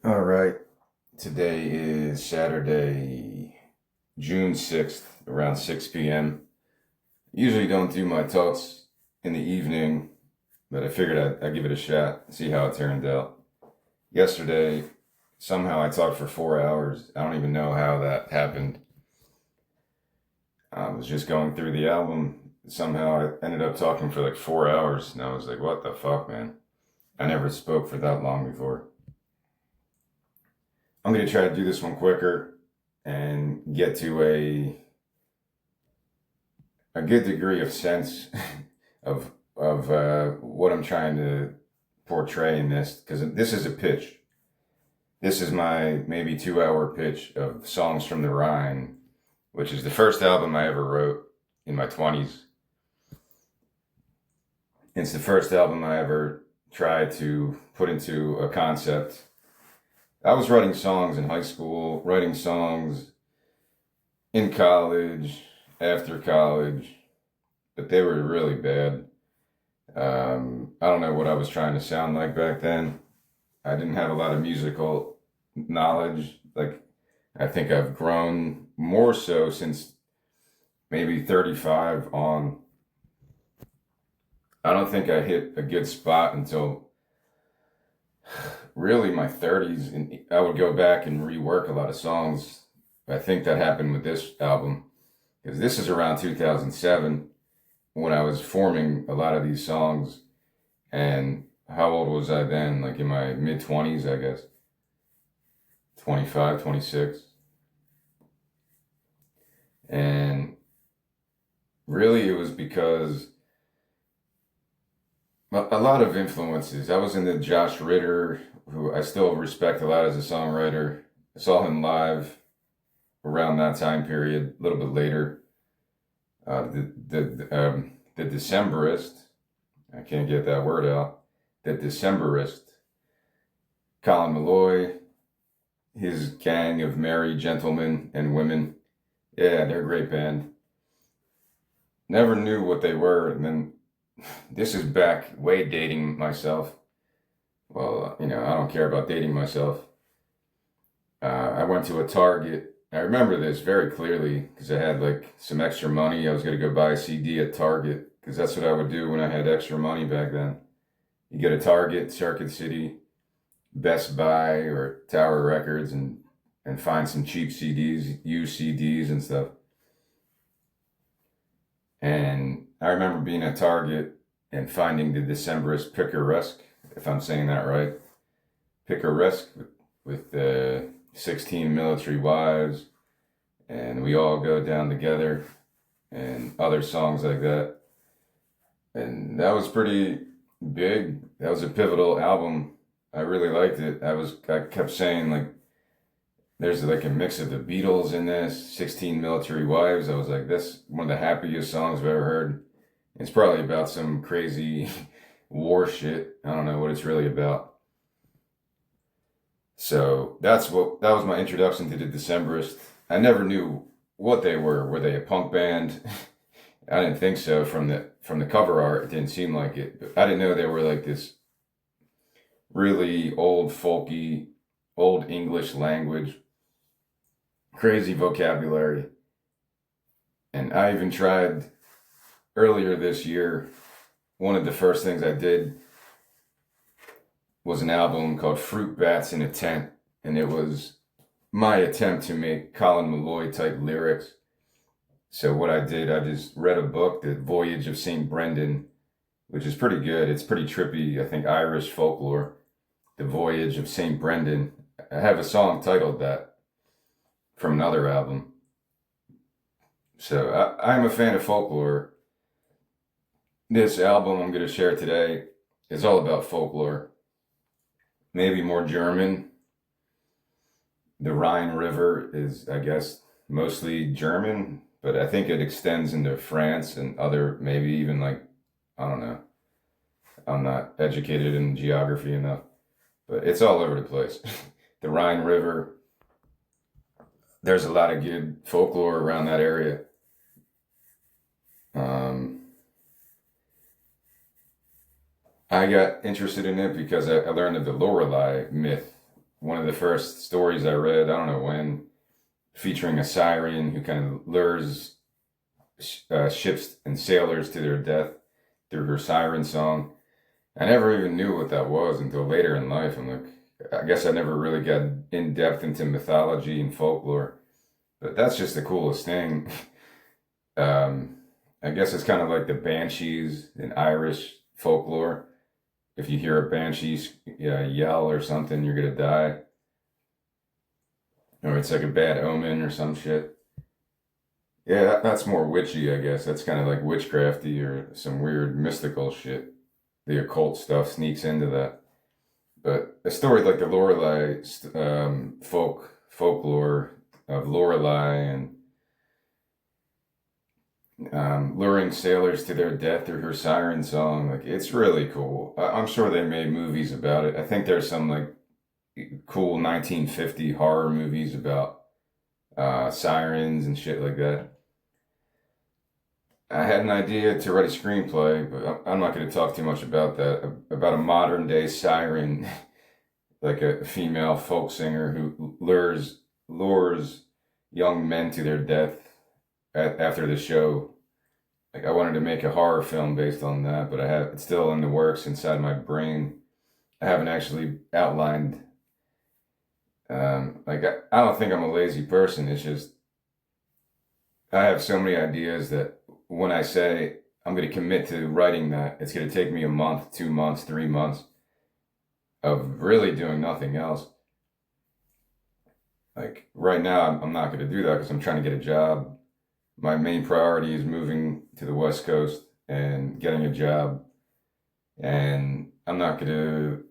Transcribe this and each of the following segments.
All right. Today is Saturday, June 6th, around 6 p.m. Usually don't do my talks in the evening, but I figured I'd give it a shot, see how it turned out. Yesterday, somehow I talked for 4 hours. I don't even know how that happened. I was just going through the album. Somehow I ended up talking for like 4 hours, and I was like, what the fuck, man? I never spoke for that long before. I'm going to try to do this one quicker and get to a good degree of sense of what I'm trying to portray in this, because this is a pitch. This is my maybe 2 hour pitch of songs from the Rhine, which is the first album I ever wrote in my 20s. It's the first album I ever tried to put into a concept. I was writing songs in high school, writing songs in college, after college, but they were really bad. I don't know what I was trying to sound like back then. I didn't have a lot of musical knowledge. Like, I think I've grown more so since maybe 35 on. I don't think I hit a good spot until really my 30s. And I would go back and rework a lot of songs. I think that happened with this album because this is around 2007 when I was forming a lot of these songs. And how old was I then? Like in my mid 20s, I guess. 25, 26. And really, it was because a lot of influences. I was into Josh Ritter, who I still respect a lot as a songwriter. I saw him live around that time period, a little bit later. The Decemberist, I can't get that word out. The Decemberist, Colin Malloy, his gang of merry gentlemen and women. Yeah, they're a great band. Never knew what they were, and then this is back way dating myself. Well, I don't care about dating myself. I went to a Target. I remember this very clearly because I had like some extra money. I was going to go buy a CD at Target because that's what I would do when I had extra money back then. You go to Target, Circuit City, Best Buy, or Tower Records and find some cheap CDs, used CDs and stuff. And I remember being at Target and finding the Decemberist Picaresque, if I'm saying that right. Picaresque with 16 military wives, and we all go down together, and other songs like that. And that was pretty big. That was a pivotal album. I really liked it. I kept saying like there's like a mix of the Beatles in this, 16 military wives. I was like, that's one of the happiest songs I've ever heard. It's probably about some crazy war shit. I don't know what it's really about. So that was my introduction to the Decemberists. I never knew what they were. Were they a punk band? I didn't think so from the cover art. It didn't seem like it. But I didn't know they were like this really old folky, old English language, crazy vocabulary. And I even tried earlier this year. One of the first things I did was an album called Fruit Bats in a Tent, and it was my attempt to make Colin Malloy type lyrics. So what I did, I just read a book, The Voyage of St. Brendan, which is pretty good. It's pretty trippy, I think Irish folklore. The Voyage of St. Brendan. I have a song titled that from another album. So I'm a fan of folklore. This album I'm going to share today is all about folklore. Maybe more German. The Rhine River is, I guess, mostly German, but I think it extends into France and other, maybe even like, I don't know. I'm not educated in geography enough, but it's all over the place. The Rhine River, there's a lot of good folklore around that area. Um, I got interested in it because I learned of the Lorelei myth, one of the first stories I read, I don't know when, featuring a siren who kind of lures ships and sailors to their death through her siren song. I never even knew what that was until later in life. I'm like, I guess I never really got in depth into mythology and folklore, but that's just the coolest thing. Um, I guess it's kind of like the banshees in Irish folklore. If you hear a banshee yell or something, you're gonna die, or it's like a bad omen or some shit. Yeah, that's more witchy, I guess. That's kind of like witchcrafty or some weird mystical shit. The occult stuff sneaks into that. But a story like the Lorelei folklore of Lorelei and luring sailors to their death through her siren song, like it's really cool. I'm sure they made movies about it. I think there's some like cool 1950 horror movies about sirens and shit like that. I had an idea to write a screenplay, but I'm not going to talk too much about that. About a modern day siren, like a female folk singer who lures young men to their death after the show. Like I wanted to make a horror film based on that, but it's still in the works inside my brain. I haven't actually outlined. I don't think I'm a lazy person. It's just I have so many ideas that when I say I'm going to commit to writing that, it's going to take me a month, 2 months, 3 months of really doing nothing else. Like right now, I'm not going to do that because I'm trying to get a job. My main priority is moving to the West Coast and getting a job. And I'm not going to,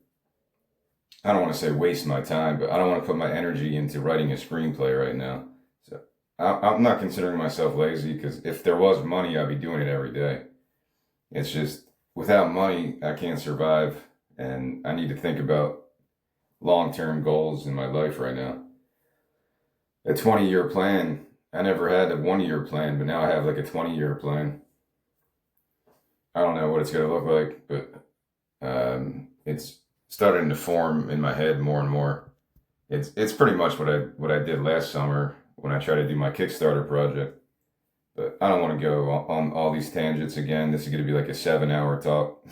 I don't want to say waste my time, but I don't want to put my energy into writing a screenplay right now. So I'm not considering myself lazy because if there was money, I'd be doing it every day. It's just without money, I can't survive. And I need to think about long-term goals in my life right now. A 20-year plan. I never had a 1-year plan, but now I have like a 20-year plan. I don't know what it's going to look like, but it's starting to form in my head more and more. It's pretty much what I did last summer when I tried to do my Kickstarter project. But I don't want to go on all these tangents again. This is going to be like a 7-hour talk.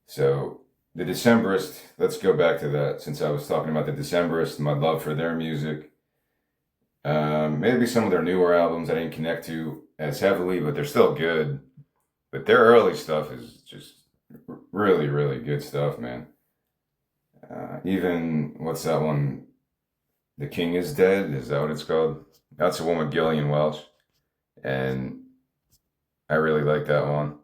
So the Decemberists, let's go back to that since I was talking about the Decemberists, my love for their music. Maybe some of their newer albums I didn't connect to as heavily, but they're still good. But their early stuff is just really, really good stuff, man. Even, what's that one? The King is Dead? Is that what it's called? That's the one with Gillian Welch. And I really like that one.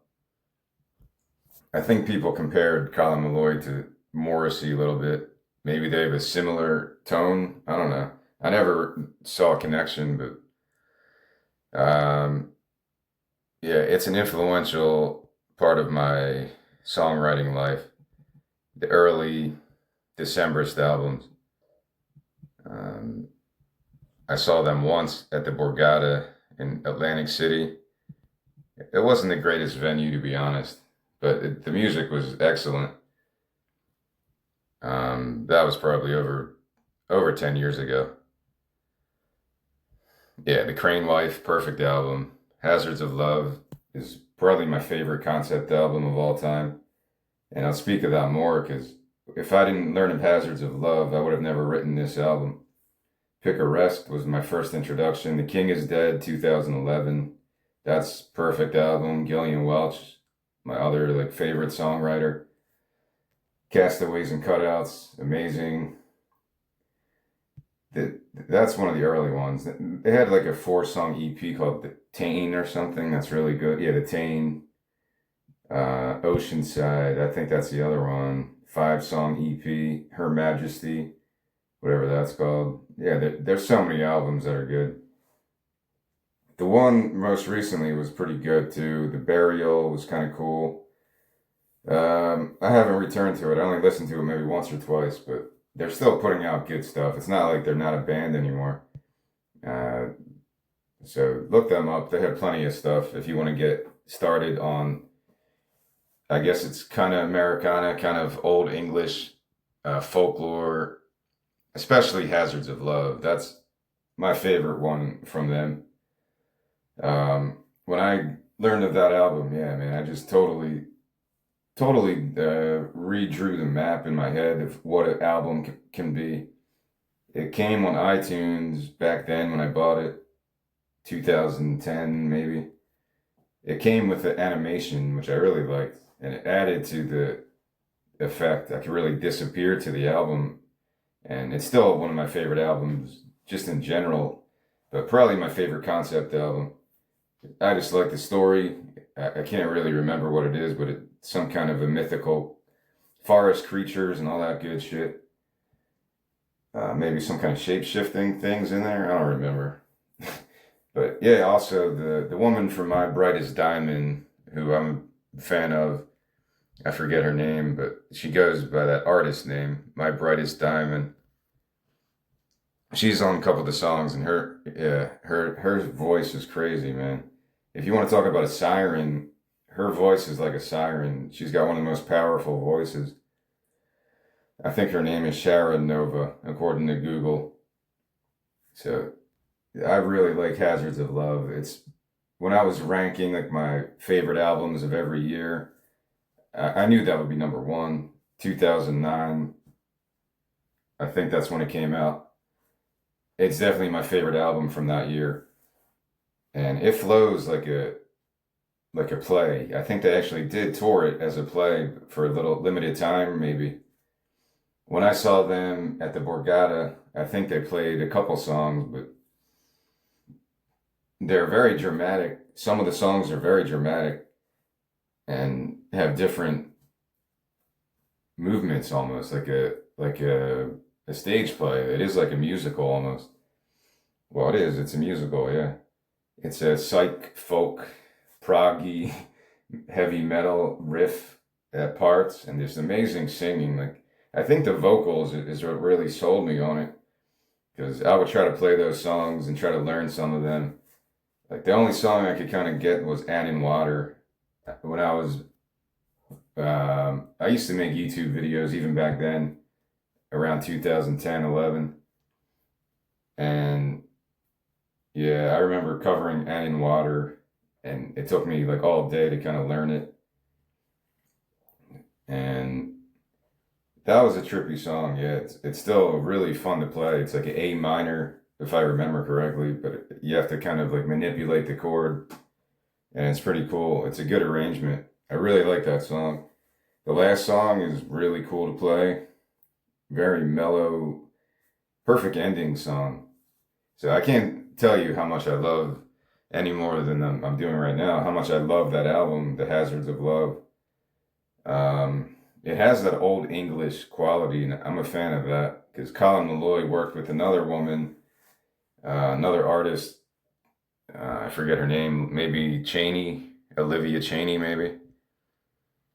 I think people compared Colin Meloy to Morrissey a little bit. Maybe they have a similar tone. I don't know. I never saw a connection, but yeah, it's an influential part of my songwriting life. The early Decemberist albums. I saw them once at the Borgata in Atlantic City. It wasn't the greatest venue, to be honest, but the music was excellent. That was probably over 10 years ago. Yeah, The Crane Wife, perfect album. Hazards of Love is probably my favorite concept album of all time. And I'll speak of that more because if I didn't learn of Hazards of Love, I would have never written this album. Pick a Rest was my first introduction. The King is Dead, 2011. That's perfect album. Gillian Welch, my other like favorite songwriter. Castaways and Cutouts, amazing. That's one of the early ones. They had like a 4-song EP called The Tane or something. That's really good. Yeah, The Tane. Oceanside, I think that's the other one. 5-song EP, Her Majesty, whatever that's called. Yeah, there's so many albums that are good. The one most recently was pretty good too. The Burial was kind of cool. I haven't returned to it. I only listened to it maybe once or twice, but they're still putting out good stuff. It's not like they're not a band anymore. So look them up. They have plenty of stuff if you want to get started on, I guess it's kind of Americana, kind of old English Folklore, especially Hazards of Love. That's my favorite one from them. When I learned of that album, yeah, man, I just totally redrew the map in my head of what an album can be. It came on iTunes back then when I bought it, 2010 maybe. It came with the animation, which I really liked, and it added to the effect. I could really disappear to the album, and it's still one of my favorite albums, just in general, but probably my favorite concept album. I just like the story. I can't really remember what it is, but it's some kind of a mythical forest creatures and all that good shit. Maybe some kind of shape shifting things in there. I don't remember. But yeah, also the woman from My Brightest Diamond, who I'm a fan of, I forget her name, but she goes by that artist name, My Brightest Diamond. She's on a couple of the songs, and her voice is crazy, man. If you want to talk about a siren, her voice is like a siren. She's got one of the most powerful voices. I think her name is Shara Nova, according to Google. So I really like Hazards of Love. It's when I was ranking like my favorite albums of every year, I knew that would be number one. 2009, I think that's when it came out. It's definitely my favorite album from that year, and it flows like a play. I think they actually did tour it as a play for a little limited time, maybe. When I saw them at the Borgata, I think they played a couple songs, but they're very dramatic. Some of the songs are very dramatic and have different movements, almost like a stage play. It is like a musical almost. Well, it is. It's a musical, yeah. It's a psych folk, proggy, heavy metal riff at parts, and there's amazing singing. Like I think the vocals is what really sold me on it, because I would try to play those songs and try to learn some of them. Like the only song I could kind of get was "And in Water." When I used to make YouTube videos even back then, around 2010, 11, and yeah, I remember covering "And in Water," and it took me like all day to kind of learn it, and that was a trippy song. Yeah, it's still really fun to play. It's like an A minor, if I remember correctly, but you have to kind of like manipulate the chord, and it's pretty cool. It's a good arrangement. I really like that song. The last song is really cool to play. Very mellow, perfect ending song. So I can't tell you how much I love any more than I'm doing right now. How much I love that album, The Hazards of Love. It has that old English quality, and I'm a fan of that because Colin Malloy worked with another woman, another artist. I forget her name. Maybe Cheney, Olivia Cheney, maybe.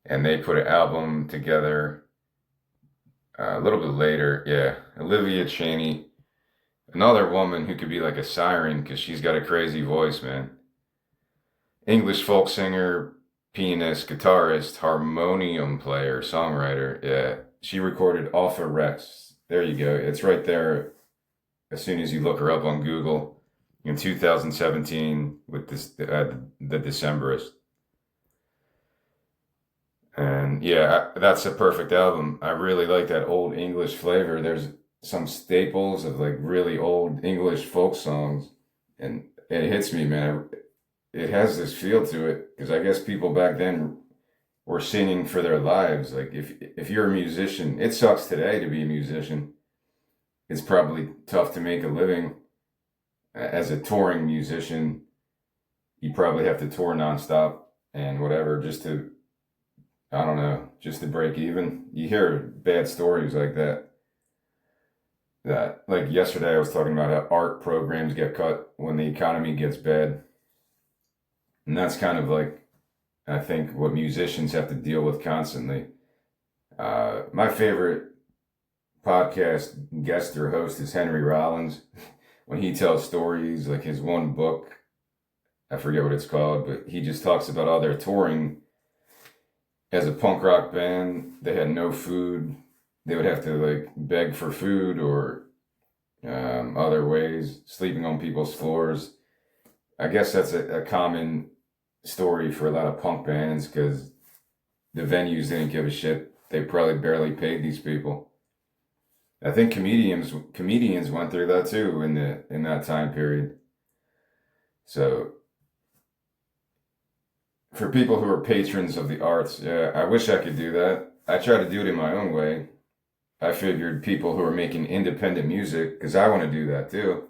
And they put an album together a little bit later. Yeah, Olivia Cheney, another woman who could be like a siren because she's got a crazy voice, man. English folk singer, pianist, guitarist, harmonium player, songwriter. Yeah, she recorded Alpha Rex. There you go. It's right there as soon as you look her up on Google in 2017 with this the Decemberist. And yeah, that's a perfect album. I really like that old English flavor. There's some staples of like really old English folk songs, and it hits me, man. It has this feel to it because I guess people back then were singing for their lives. Like if you're a musician, it sucks today to be a musician. It's probably tough to make a living as a touring musician. You probably have to tour nonstop and whatever just to, I don't know, just to break even. You hear bad stories like that. That like yesterday I was talking about how art programs get cut when the economy gets bad. And that's kind of like, I think, what musicians have to deal with constantly. My favorite podcast guest or host is Henry Rollins. When he tells stories, like his one book, I forget what it's called, but he just talks about all their touring as a punk rock band. They had no food. they would have to like beg for food or other ways, sleeping on people's floors. I guess that's a common story for a lot of punk bands because the venues didn't give a shit. They probably barely paid these people. I think comedians went through that too in that time period. So for people who are patrons of the arts, yeah, I wish I could do that. I try to do it in my own way. I figured people who are making independent music, because I want to do that too.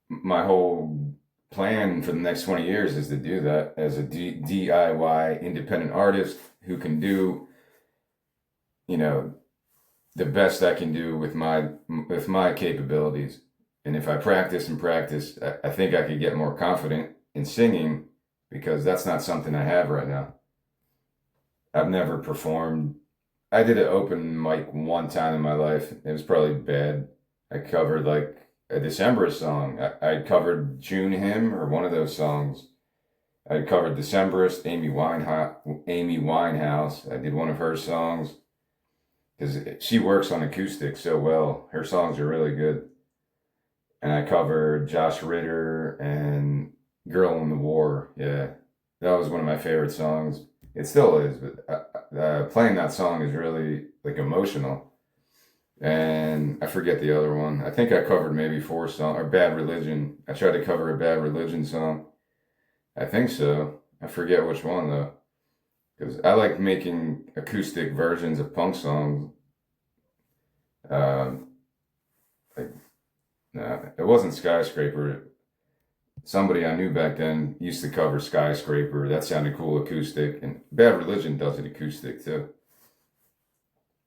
My whole plan for the next 20 years is to do that as a DIY independent artist who can do, you know, the best I can do with my capabilities. And if I practice and practice, I think I could get more confident in singing because that's not something I have right now. I've never performed. I did an open mic one time in my life. It was probably bad. I covered like a December song. I covered June Hymn or one of those songs. I covered Decemberist, Amy Winehouse. I did one of her songs because she works on acoustic so well. Her songs are really good. And I covered Josh Ritter and Girl in the War. Yeah, that was one of my favorite songs. It still is, but playing that song is really like emotional. And I forget the other one. I think I covered maybe four songs, or Bad Religion. I tried to cover a Bad Religion song. I think so. I forget which one though. Because I like making acoustic versions of punk songs. Um, like, nah, it wasn't Skyscraper. Somebody I knew back then used to cover Skyscraper. That sounded cool acoustic. And Bad Religion does it acoustic too.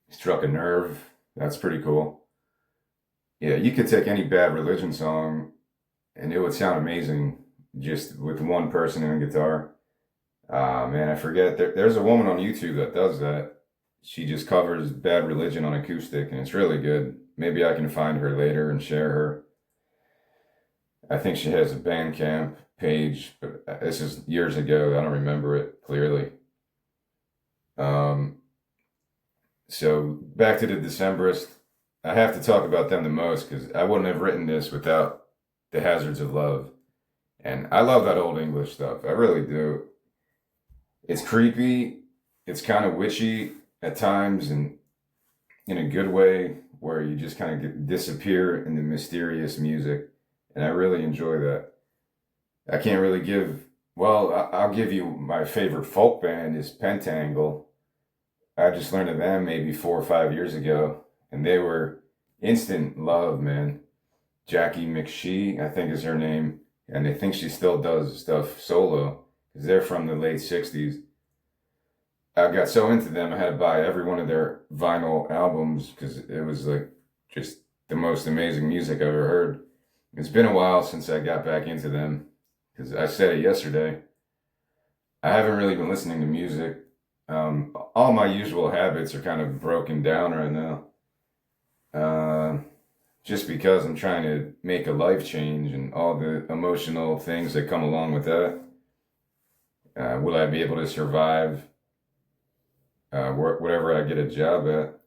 Struck a Nerve. That's pretty cool. Yeah, you could take any Bad Religion song and it would sound amazing just with one person and a guitar. Man, I forget. There's a woman on YouTube that does that. She just covers Bad Religion on acoustic and it's really good. Maybe I can find her later and share her. I think she has a Bandcamp page, but this is years ago. I don't remember it clearly. Um, so back to the Decemberists. I have to talk about them the most because I wouldn't have written this without The Hazards of Love. And I love that old English stuff. I really do. It's creepy. It's kind of witchy at times and in a good way where you just kind of disappear in the mysterious music. And I really enjoy that. I can't really I'll give you my favorite folk band is Pentangle. I just learned of them maybe 4 or 5 years ago. And they were instant love, man. Jackie McShee, I think is her name. And I think she still does stuff solo. Because they're from the late 60s. I got so into them, I had to buy every one of their vinyl albums because it was like just the most amazing music I've ever heard. It's been a while since I got back into them because I said it yesterday. I haven't really been listening to music. All my usual habits are kind of broken down right now. Just because I'm trying to make a life change and all the emotional things that come along with that. Will I be able to survive whatever I get a job at?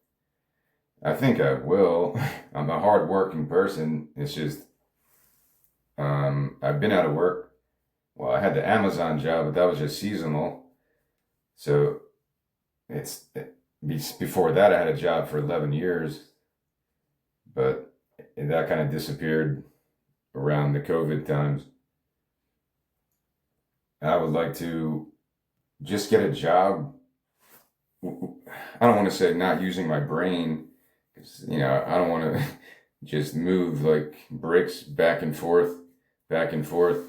I think I will. I'm a hard-working person. It's just I've been out of work. Well, I had the Amazon job, but that was just seasonal. So before that, I had a job for 11 years, but that kind of disappeared around the COVID times. I would like to just get a job. I don't want to say not using my brain, because, I don't want to just move like bricks back and forth, back and forth.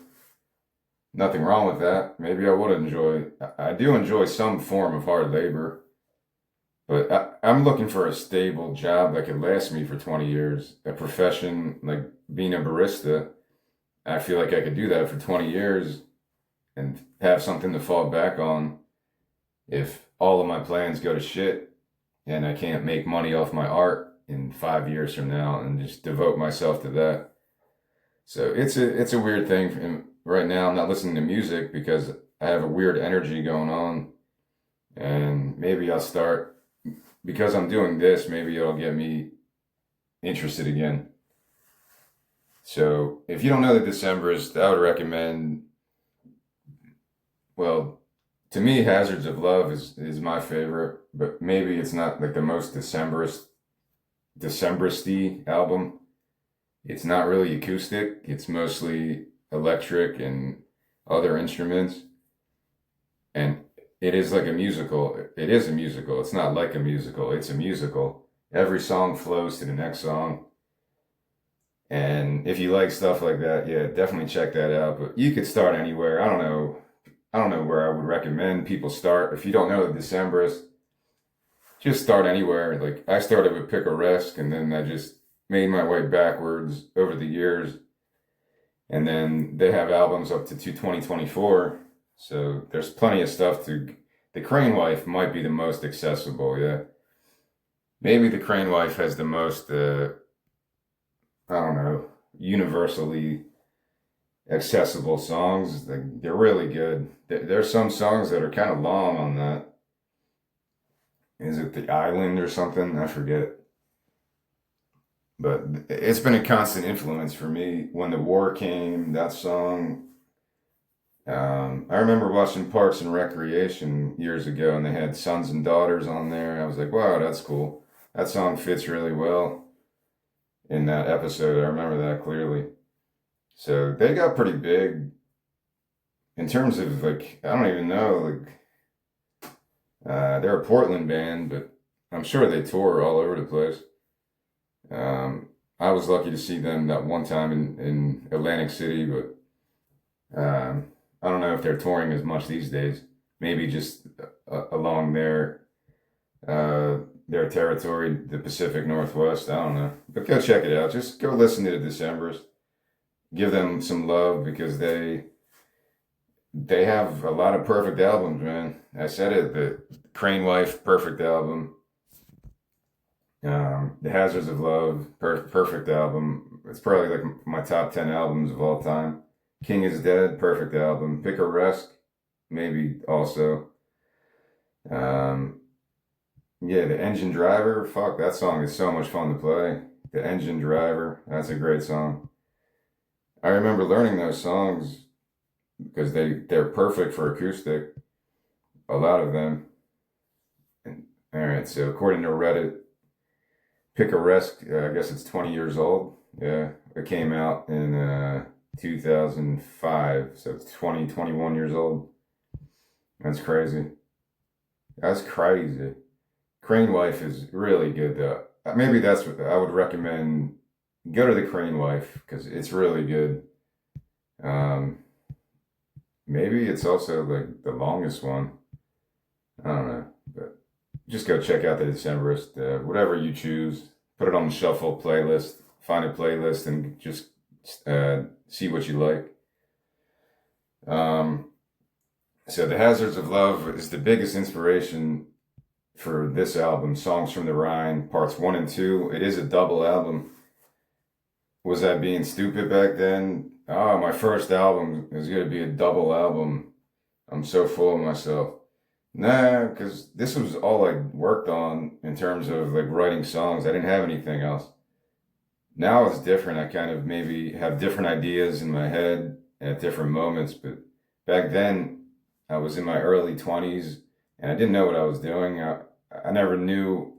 Nothing wrong with that. Maybe I would enjoy. I do enjoy some form of hard labor, but I'm looking for a stable job that could last me for 20 years. A profession like being a barista. I feel like I could do that for 20 years and have something to fall back on if all of my plans go to shit and I can't make money off my art in 5 years from now and just devote myself to that. So it's a weird thing. Right now I'm not listening to music because I have a weird energy going on, and maybe I'll start because I'm doing this, maybe it'll get me interested again. So if you don't know the Decemberists, I would recommend, well, to me, Hazards of Love is my favorite, but maybe it's not like the most Decemberisty album. It's not really acoustic. It's mostly electric and other instruments. And it is like a musical. It is a musical. It's not like a musical. It's a musical. Every song flows to the next song. And if you like stuff like that, yeah, definitely check that out. But you could start anywhere. I don't know. I don't know where I would recommend people start. If you don't know the Decemberists, just start anywhere. Like I started with Picaresque, and then I just made my way backwards over the years. And then they have albums up to 2024. So there's plenty of stuff to. The Crane Wife might be the most accessible. Yeah, maybe the Crane Wife has the most. I don't know, universally accessible songs. They're really good. There's some songs that are kind of long on that. Is it The Island or something? I forget. But it's been a constant influence for me. When the War Came, that song. I remember watching Parks and Recreation years ago, and they had Sons and Daughters on there. I was like, wow, that's cool. That song fits really well in that episode. I remember that clearly. So they got pretty big in terms of like, I don't even know, like they're a Portland band, but I'm sure they tour all over the place. I was lucky to see them that one time in Atlantic City, but I don't know if they're touring as much these days. Maybe just along their territory, the Pacific Northwest. I don't know, but go check it out. Just go listen to the Decemberists. Give them some love because they have a lot of perfect albums, man. I said it. The Crane Wife, perfect album. The Hazards of Love, perfect album. It's probably like my top 10 albums of all time. King is Dead, perfect album. Picaresque, maybe also. Um, yeah, The Engine Driver, fuck, that song is so much fun to play. The Engine Driver, that's a great song. I remember learning those songs because they're perfect for acoustic, a lot of them. And, all right, so according to Reddit, Picaresque, I guess it's 20 years old. Yeah, it came out in 2005, so it's 21 years old. That's crazy. That's crazy. Crane Wife is really good though. Maybe that's what I would recommend. Go to the Crane Wife because it's really good. Um, Maybe it's also like the longest one. I don't know, but just go check out the Decemberist. Whatever you choose, put it on the shuffle playlist. Find a playlist and just see what you like. Um, so the Hazards of Love is the biggest inspiration for this album, Songs from the Rhine, parts 1 and 2. It is a double album. Was I being stupid back then? Oh, my first album is going to be a double album. I'm so full of myself. Nah, because this was all I worked on in terms of like writing songs. I didn't have anything else. Now it's different. I kind of maybe have different ideas in my head at different moments, but back then I was in my early 20s and I didn't know what I was doing. I never knew,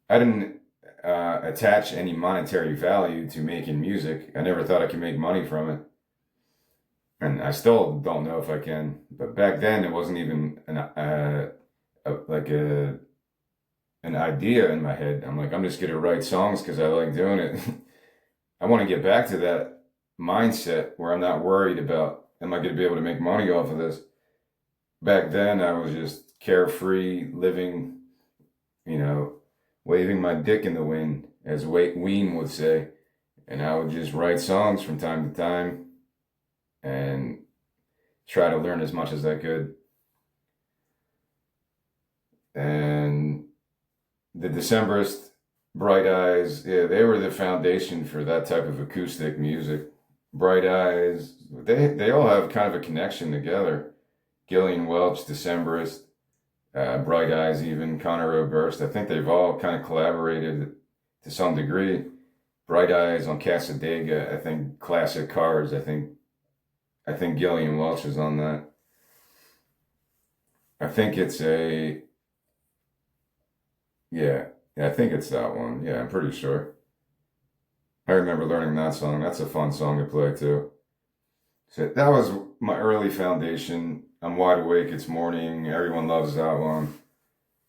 I didn't attach any monetary value to making music. I never thought I could make money from it. And I still don't know if I can. But back then it wasn't even like an idea in my head. I'm like, I'm just gonna write songs because I like doing it. I want to get back to that mindset where I'm not worried about am I gonna be able to make money off of this. Back then I was just carefree, living, waving my dick in the wind, as Ween would say. And I would just write songs from time to time and try to learn as much as I could. And the Decemberists, Bright Eyes, yeah, they were the foundation for that type of acoustic music. Bright Eyes, they all have kind of a connection together. Gillian Welch, Decemberist, Bright Eyes, even Conor Oberst. I think they've all kind of collaborated to some degree. Bright Eyes on Casadega. I think Classic Cars. I think Gillian Welch is on that. I think it's a yeah. Yeah, I think it's that one. Yeah, I'm pretty sure. I remember learning that song. That's a fun song to play too. So that was my early foundation. I'm wide awake. It's morning. Everyone loves that one.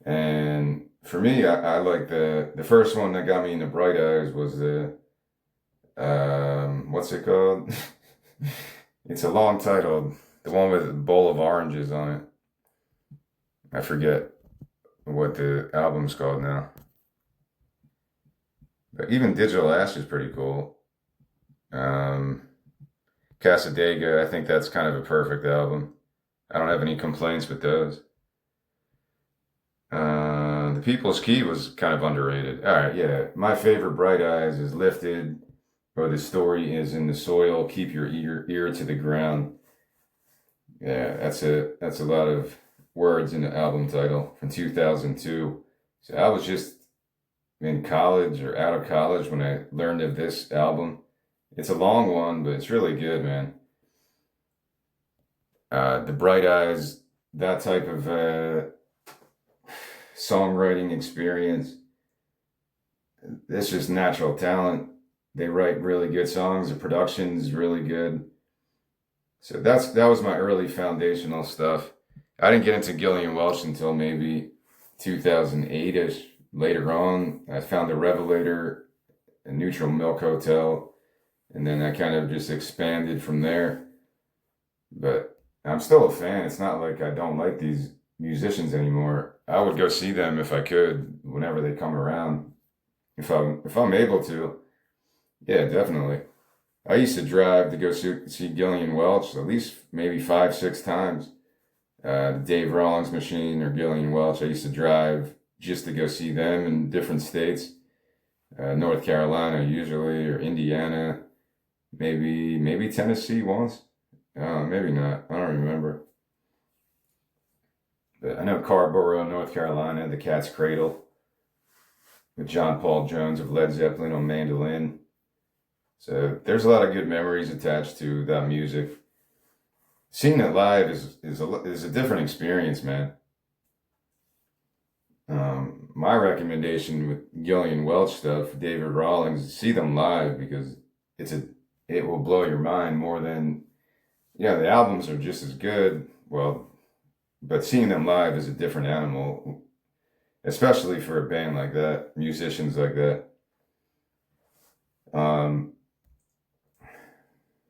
And for me, I like the first one that got me into Bright Eyes was the what's it called? It's a long title. The one with a bowl of oranges on it. I forget what the album's called now. But even Digital Ash is pretty cool. Um, Casadega, I think that's kind of a perfect album. I don't have any complaints with those. The People's Key was kind of underrated. All right, yeah. My favorite Bright Eyes is Lifted, or The Story is in the Soil. Keep your ear to the ground. Yeah, that's a lot of words in the album title from 2002. So I was just in college or out of college when I learned of this album. It's a long one, but it's really good, man. The Bright Eyes, that type of songwriting experience. It's just natural talent. They write really good songs. The production's really good. So that was my early foundational stuff. I didn't get into Gillian Welch until maybe 2008ish. Later on, I found a Revelator, a Neutral Milk Hotel, and then I kind of just expanded from there. But I'm still a fan. It's not like I don't like these musicians anymore. I would go see them if I could, whenever they come around. If I'm able to, yeah, definitely. I used to drive to go see Gillian Welch at least maybe 5, 6 times. The Dave Rawlings Machine or Gillian Welch. I used to drive just to go see them in different states. North Carolina usually, or Indiana, maybe Tennessee once. Maybe not. I don't remember. But I know Carborough, North Carolina, the Cat's Cradle with John Paul Jones of Led Zeppelin on mandolin. So there's a lot of good memories attached to that music. Seeing it live is a different experience, man. My recommendation with Gillian Welch stuff, David Rawlings, see them live because it will blow your mind more than the albums are just as good. Well, but seeing them live is a different animal, especially for a band like that, musicians like that. Um,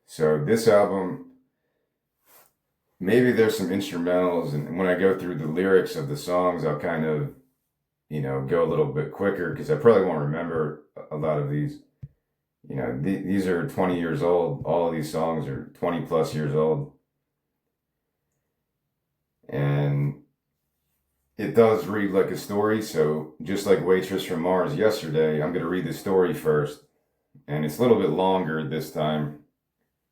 so this album, maybe there's some instrumentals, and when I go through the lyrics of the songs, I'll kind of, go a little bit quicker because I probably won't remember a lot of these. These are 20 years old. All of these songs are 20 plus years old. And it does read like a story. So just like Waitress from Mars yesterday, I'm going to read the story first. And it's a little bit longer this time.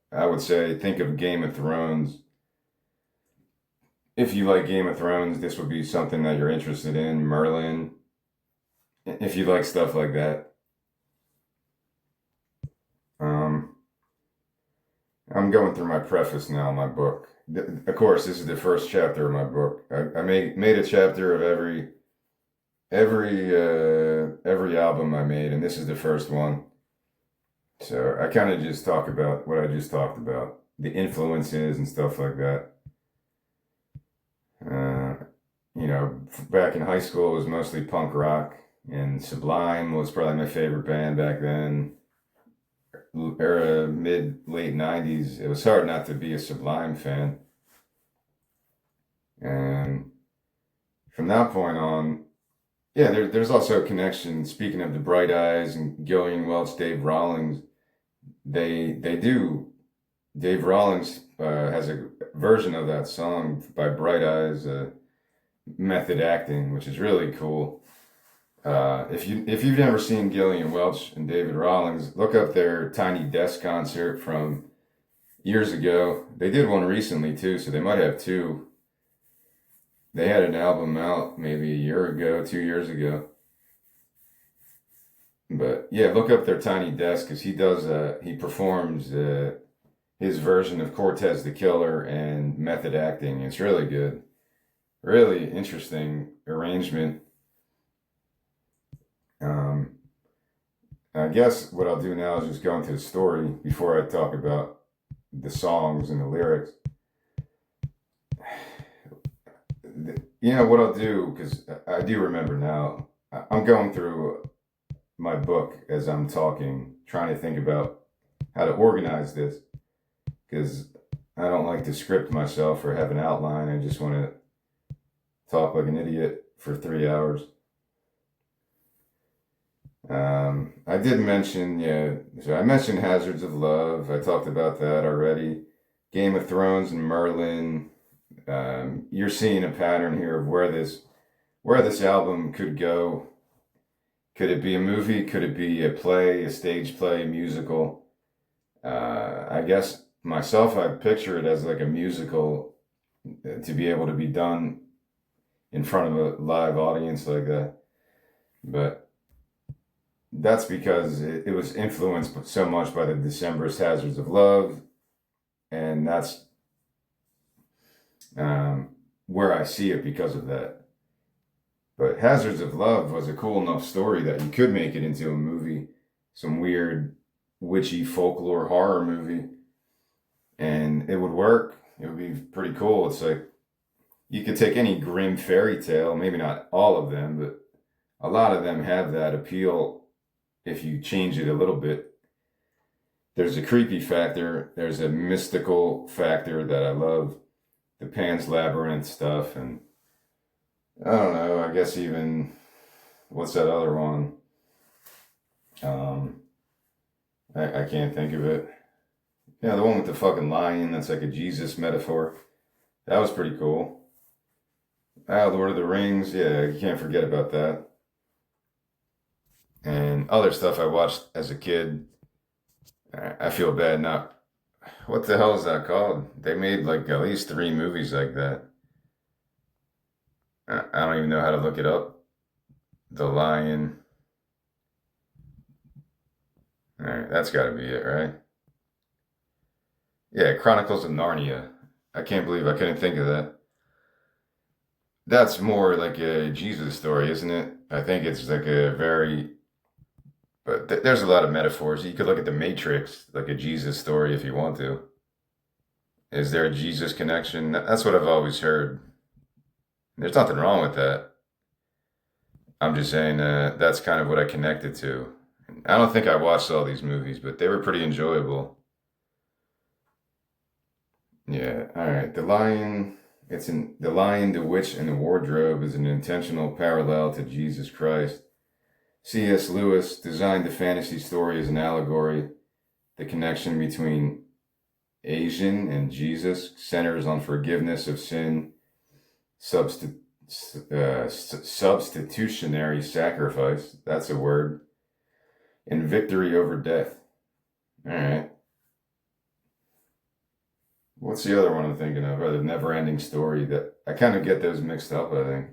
I would say think of Game of Thrones. If you like Game of Thrones, this would be something that you're interested in. Merlin. If you like stuff like that. I'm going through my preface now, my book. Of course, this is the first chapter of my book. I made a chapter of every album I made, and this is the first one. So I kind of just talk about what I just talked about, the influences and stuff like that. Back in high school, it was mostly punk rock, and Sublime was probably my favorite band back then. Era late 90s, it was hard not to be a Sublime fan. And from that point on, yeah, there's also a connection. Speaking of the Bright Eyes and Gillian Welch, Dave Rawlings, they do. Dave Rawlings has a version of that song by Bright Eyes, Method Acting, which is really cool. If you've never seen Gillian Welch and David Rawlings, look up their Tiny Desk concert from years ago. They did one recently too, so they might have two. They had an album out maybe a year ago, 2 years ago. But yeah, look up their Tiny Desk because he performs his version of Cortez the Killer and Method Acting. It's really good, really interesting arrangement. Um, I guess what I'll do now is just go into the story before I talk about the songs and the lyrics. You know what I'll do because I do remember now. I'm going through my book as I'm talking, trying to think about how to organize this because I don't like to script myself or have an outline. I just want to talk like an idiot for 3 hours. I did mention, yeah, so I mentioned Hazards of Love. I talked about that already. Game of Thrones and Merlin. You're seeing a pattern here of where this album could go. Could it be a movie? Could it be a play, a stage play, a musical? I guess myself, I picture it as like a musical to be able to be done in front of a live audience like that. But that's because it was influenced so much by the Decemberist Hazards of Love, and that's where I see it because of that. But Hazards of Love was a cool enough story that you could make it into a movie, some weird witchy folklore horror movie, and it would work. It would be pretty cool. It's like you could take any grim fairy tale, maybe not all of them, but a lot of them have that appeal if you change it a little bit. There's a creepy factor, there's a mystical factor that I love, the Pan's Labyrinth stuff, and I don't know, I guess even, what's that other one? Um, I can't think of it. Yeah, the one with the fucking lion that's like a Jesus metaphor. That was pretty cool. Lord of the Rings, yeah, you can't forget about that. And other stuff I watched as a kid. I feel bad not. What the hell is that called? They made like at least 3 movies like that. I don't even know how to look it up. The Lion. All right, that's got to be it, right? Yeah, Chronicles of Narnia. I can't believe I couldn't think of that. That's more like a Jesus story, isn't it? I think it's like a very. But there's a lot of metaphors. You could look at the Matrix, like a Jesus story, if you want to. Is there a Jesus connection? That's what I've always heard. There's nothing wrong with that. I'm just saying that's kind of what I connected to. I don't think I watched all these movies, but they were pretty enjoyable. Yeah, all right. The Lion, the Witch, and the Wardrobe is an intentional parallel to Jesus Christ. C.S. Lewis designed the fantasy story as an allegory. The connection between Asian and Jesus centers on forgiveness of sin, substi- substitutionary sacrifice, that's a word, and victory over death. All right. What's the other one I'm thinking of? Or the never ending story that I kind of get those mixed up, I think.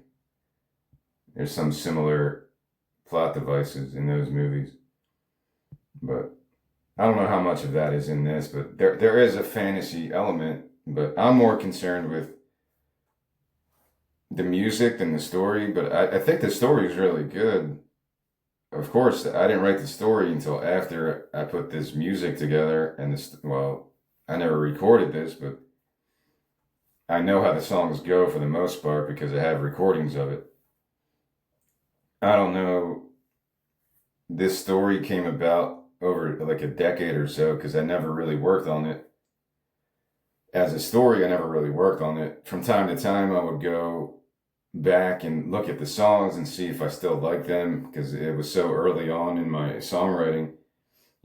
There's some similar plot devices in those movies. But I don't know how much of that is in this, but there is a fantasy element, but I'm more concerned with the music than the story, but I think the story is really good. Of course, I didn't write the story until after I put this music together, and well, I never recorded this, but I know how the songs go for the most part because I have recordings of it. I don't know. This story came about over like a decade or so because I never really worked on it. As a story, I never really worked on it. From time to time, I would go back and look at the songs and see if I still like them because it was so early on in my songwriting.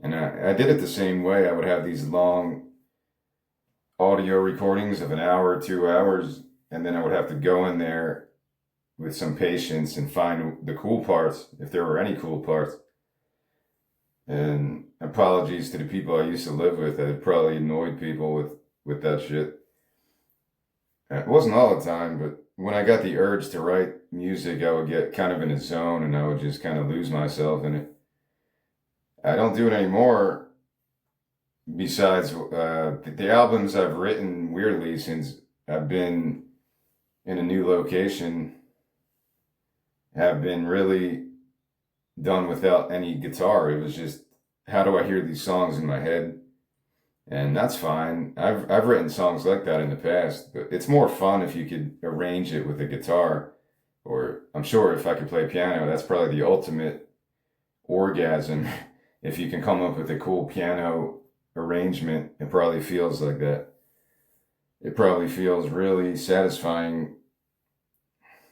And I did it the same way. I would have these long audio recordings of an hour, 2 hours, and then I would have to go in there with some patience and find the cool parts, if there were any cool parts. And apologies to the people I used to live with. I probably annoyed people with that shit. It wasn't all the time, but when I got the urge to write music, I would get kind of in a zone and I would just kind of lose myself in it. I don't do it anymore. Besides, the albums I've written weirdly since I've been in a new location have been really done without any guitar. It was just, how do I hear these songs in my head? And that's fine. I've written songs like that in the past, but it's more fun if you could arrange it with a guitar. Or I'm sure if I could play piano, that's probably the ultimate orgasm. If you can come up with a cool piano arrangement, it probably feels like that. It probably feels really satisfying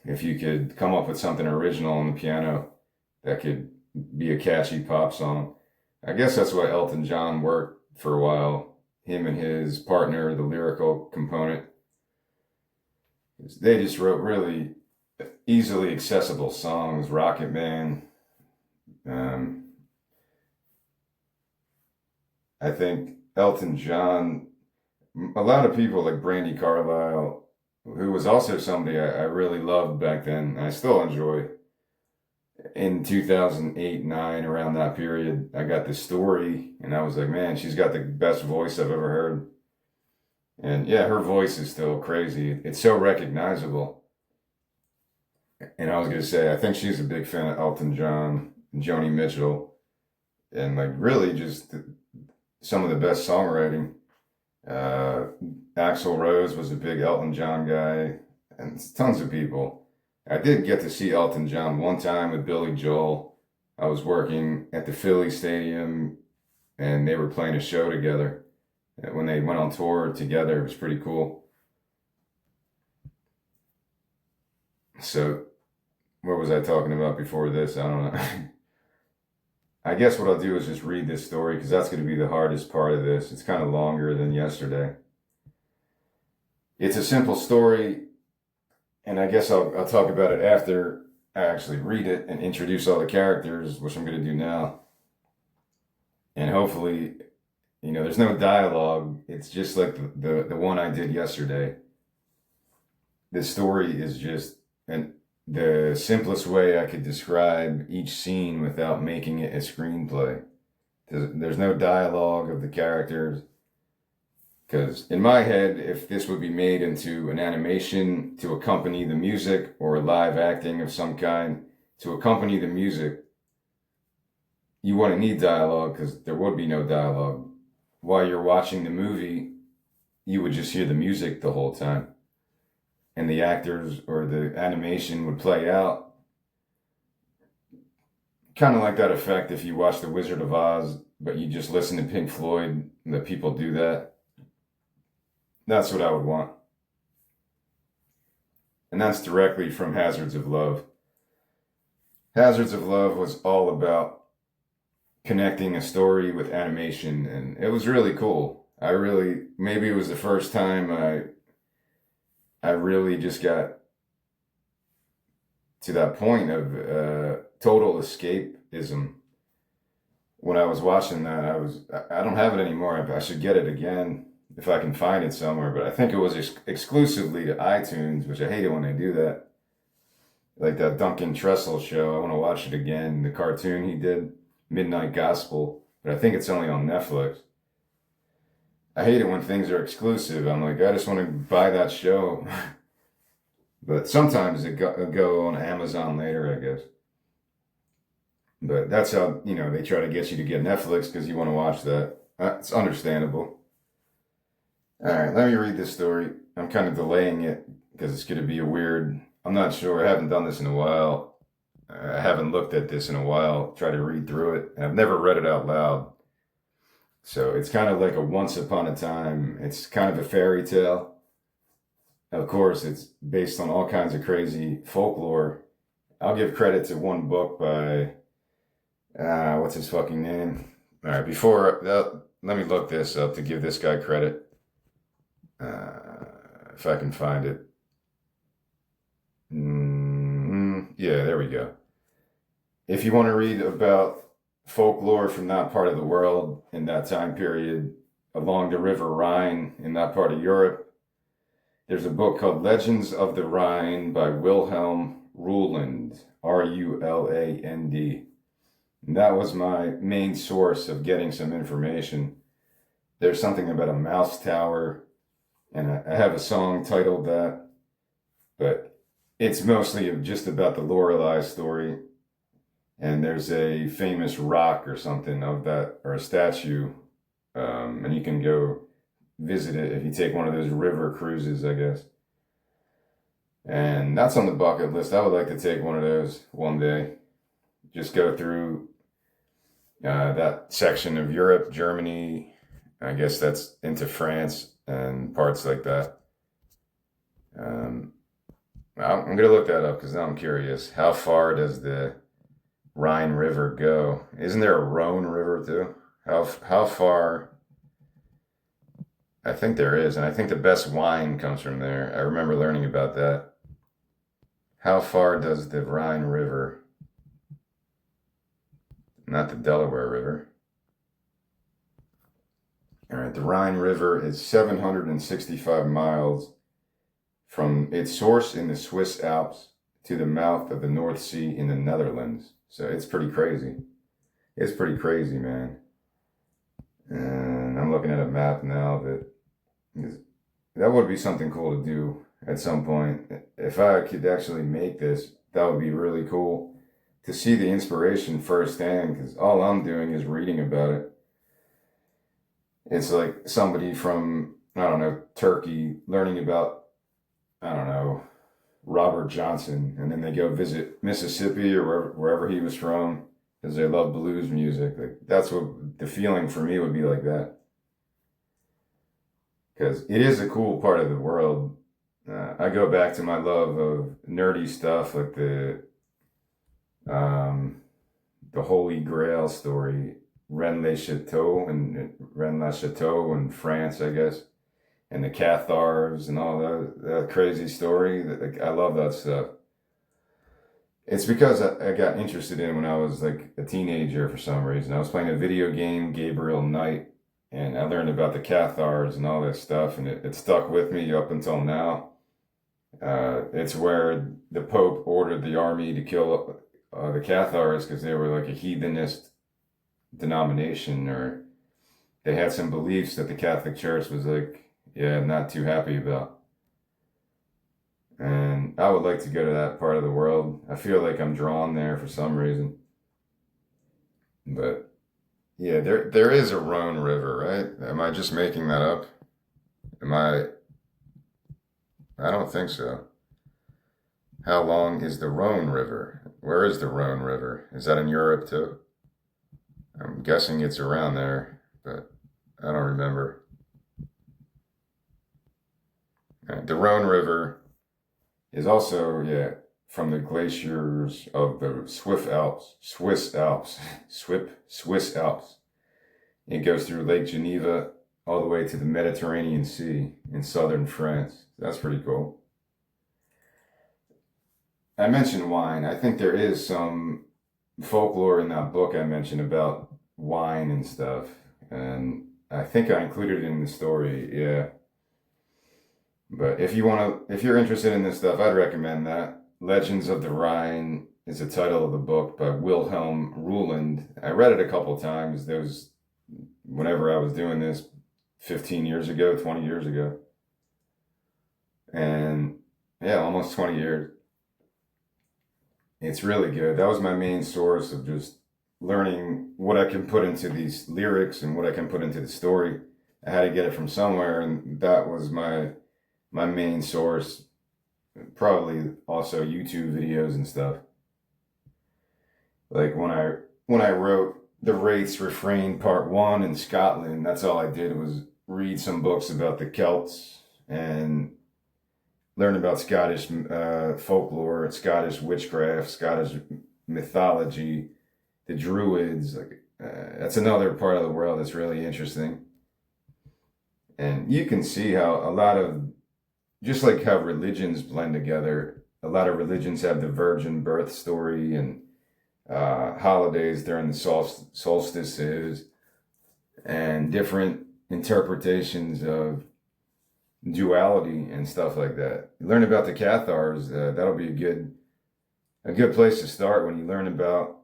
if you could come up with something original on the piano that could be a catchy pop song. I guess that's why Elton John worked for a while. Him and his partner, the lyrical component, they just wrote really easily accessible songs. Rocket Man. I think Elton John, a lot of people like Brandy Carlisle, who was also somebody I really loved back then, I still enjoy. In 2008, 9, around that period, I got this story and I was like, man, she's got the best voice I've ever heard. And yeah, her voice is still crazy. It's so recognizable. And I was going to say, I think she's a big fan of Elton John, and Joni Mitchell, and like really just some of the best songwriting. Axl Rose was a big Elton John guy, and tons of people. I did get to see Elton John one time with Billy Joel. I was working at the Philly Stadium, and they were playing a show together. When they went on tour together, it was pretty cool. So, what was I talking about before this? I don't know. I guess what I'll do is just read this story because that's going to be the hardest part of this. It's kind of longer than yesterday. It's a simple story, and I guess I'll talk about it after I actually read it and introduce all the characters, which I'm going to do now. And hopefully, there's no dialogue. It's just like the one I did yesterday. This story is just the simplest way I could describe each scene without making it a screenplay. There's no dialogue of the characters. Because in my head, if this would be made into an animation to accompany the music or a live acting of some kind to accompany the music, you wouldn't need dialogue because there would be no dialogue. While you're watching the movie, you would just hear the music the whole time. And the actors or the animation would play out. Kind of like that effect if you watch The Wizard of Oz, but you just listen to Pink Floyd, and the people do that. That's what I would want. And that's directly from Hazards of Love. Hazards of Love was all about connecting a story with animation, and it was really cool. Maybe it was the first time I really just got to that point of total escapism. When I was watching that, I don't have it anymore. I should get it again if I can find it somewhere, but I think it was exclusively to iTunes, which I hate it when they do that. Like that Duncan Trussell show, I want to watch it again. The cartoon he did, Midnight Gospel, but I think it's only on Netflix. I hate it when things are exclusive. I'm like, I just want to buy that show. But sometimes it go on Amazon later, I guess. But that's how, they try to get you to get Netflix because you want to watch that. It's understandable. All right, let me read this story. I'm kind of delaying it because it's going to be I'm not sure. I haven't done this in a while. I haven't looked at this in a while. Try to read through it. And I've never read it out loud. So it's kind of like a once upon a time. It's kind of a fairy tale. Of course, it's based on all kinds of crazy folklore. I'll give credit to one book by, what's his fucking name? All right, before that, let me look this up to give this guy credit. If I can find it. Yeah, there we go. If you want to read about folklore from that part of the world in that time period, along the river Rhine in that part of Europe, There's a book called Legends of the Rhine by Wilhelm Ruland, Ruland. And that was my main source of getting some information. There's something about a mouse tower, and I have a song titled that, but it's mostly just about the Lorelei story. And there's a famous rock or something of that, or a statue, and you can go visit it if you take one of those river cruises, I guess. And that's on the bucket list. I would like to take one of those one day. Just go through that section of Europe, Germany. I guess that's into France and parts like that. I'm going to look that up because now I'm curious. How far does the Rhine River go? Isn't there a Rhone River too? How far? I think there is, and I think the best wine comes from there. I remember learning about that. How far does the Rhine River, not the Delaware River. All right, the Rhine River is 765 miles from its source in the Swiss Alps to the mouth of the North Sea in the Netherlands. So it's pretty crazy. It's pretty crazy, man. And I'm looking at a map now that would be something cool to do at some point. If I could actually make this, that would be really cool to see the inspiration firsthand, because all I'm doing is reading about it. It's like somebody from, I don't know, Turkey learning about, I don't know, Robert Johnson, and then they go visit Mississippi or wherever he was from because they love blues music. Like, that's what the feeling for me would be like that. Because it is a cool part of the world. I go back to my love of nerdy stuff, like the Holy Grail story, Rennes la Chateau in France, I guess, and the Cathars and all that crazy story. Like, I love that stuff. It's because I got interested in when I was like a teenager for some reason. I was playing a video game, Gabriel Knight, and I learned about the Cathars and all this stuff, and it stuck with me up until now. It's where the Pope ordered the army to kill the Cathars because they were like a heathenist denomination, or they had some beliefs that the Catholic Church was like, yeah, not too happy about. And I would like to go to that part of the world. I feel like I'm drawn there for some reason. But yeah, there is a Rhone River, right? Am I just making that up? I don't think so. How long is the Rhone River? Where is the Rhone River? Is that in Europe too? I'm guessing it's around there, but I don't remember. The Rhone River is also, yeah, from the glaciers of the Swiss Alps. It goes through Lake Geneva all the way to the Mediterranean Sea in southern France. That's pretty cool. I mentioned wine. I think there is some folklore in that book I mentioned about wine and stuff. And I think I included it in the story, yeah. But if you're interested in this stuff, I'd recommend that. Legends of the Rhine is the title of the book by Wilhelm Ruland. I read it a couple times. Whenever I was doing this 15 years ago, 20 years ago. And yeah, almost 20 years. It's really good. That was my main source of just learning what I can put into these lyrics and what I can put into the story. I had to get it from somewhere, and that was my main source. Probably also YouTube videos and stuff. Like when I wrote The Wraith's Refrain Part 1 in Scotland, that's all I did was read some books about the Celts and learn about Scottish folklore, Scottish witchcraft, Scottish mythology, the Druids. That's another part of the world that's really interesting. And you can see how a lot of, just like how religions blend together, a lot of religions have the virgin birth story and holidays during the solstices and different interpretations of duality and stuff like that. Learn about the Cathars. That'll be a good place to start when you learn about,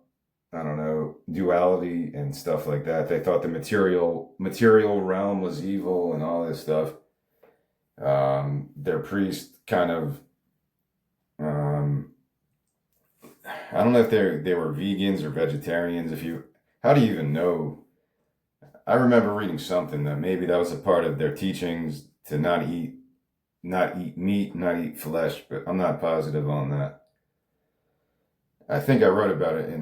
I don't know, duality and stuff like that. They thought the material realm was evil and all this stuff. Their priest kind of, um, I don't know if they were vegans or vegetarians. How do you even know? I remember reading something that maybe that was a part of their teachings to not eat meat, not eat flesh, but I'm not positive on that. I think I wrote about it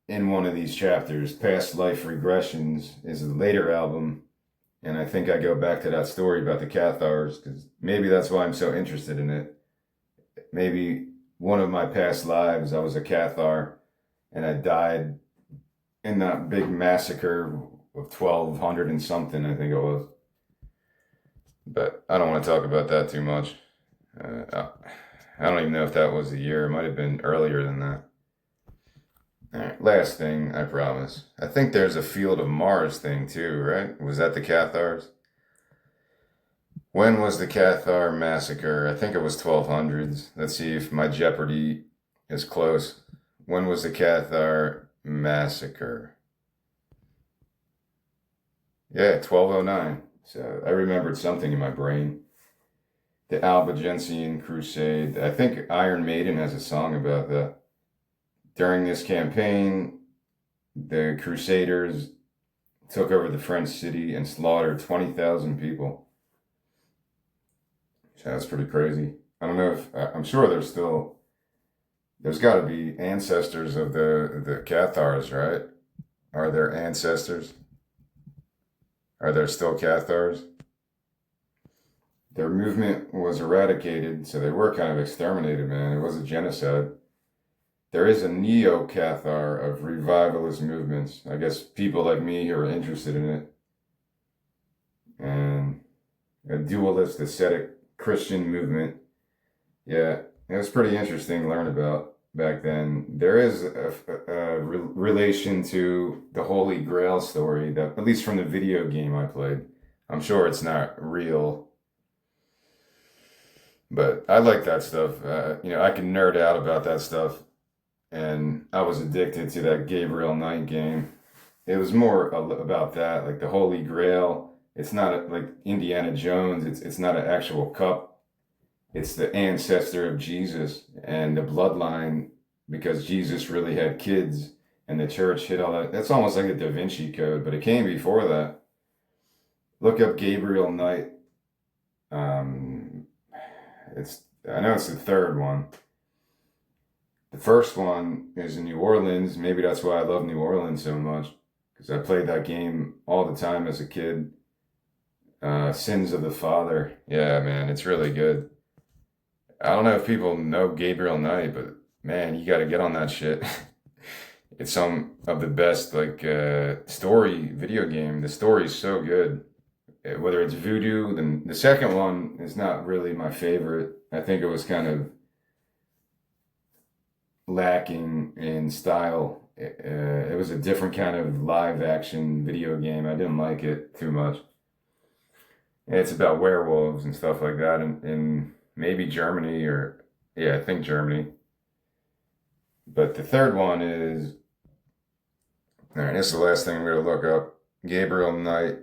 in one of these chapters. Past Life Regressions is a later album, and I think I go back to that story about the Cathars because maybe that's why I'm so interested in it. Maybe one of my past lives I was a Cathar, and I died in that big massacre of 1200 and something, I think it was. But I don't want to talk about that too much. I don't even know if that was the year. It might have been earlier than that. All right, last thing, I promise. I think there's a Field of Mars thing too, right? Was that the Cathars? When was the Cathar massacre? I think it was 1200s. Let's see if my Jeopardy is close. When was the Cathar massacre? Yeah, 1209. So I remembered something in my brain. The Albigensian Crusade. I think Iron Maiden has a song about that. During this campaign, the Crusaders took over the French city and slaughtered 20,000 people. So that's pretty crazy. I don't know if, I'm sure there's got to be ancestors of the Cathars, right? Are there ancestors? Are there still Cathars? Their movement was eradicated, so they were kind of exterminated, man. It was a genocide. There is a neo-Cathar of revivalist movements. I guess people like me who are interested in it. And a dualist, ascetic Christian movement. Yeah, it was pretty interesting to learn about back then. There is a relation to the Holy Grail story, that at least from the video game I played. I'm sure it's not real, but I like that stuff. I can nerd out about that stuff. And I was addicted to that Gabriel Knight game. It was more about that, like the Holy Grail. It's not like Indiana Jones. It's not an actual cup. It's the ancestor of Jesus and the bloodline, because Jesus really had kids and the church hid all that. That's almost like a Da Vinci Code, but it came before that. Look up Gabriel Knight. I know it's the third one. The first one is in New Orleans. Maybe that's why I love New Orleans so much, because I played that game all the time as a kid. Sins of the Father. Yeah, man, it's really good. I don't know if people know Gabriel Knight, but man, you got to get on that shit. It's some of the best story video game. The story is so good. Whether it's Voodoo, then the second one is not really my favorite. I think it was kind of lacking in style. It was a different kind of live action video game. I didn't like it too much. It's about werewolves and stuff like that in maybe Germany, or yeah, I think Germany. But the third one is, all right, this is the last thing I'm going to look up. Gabriel Knight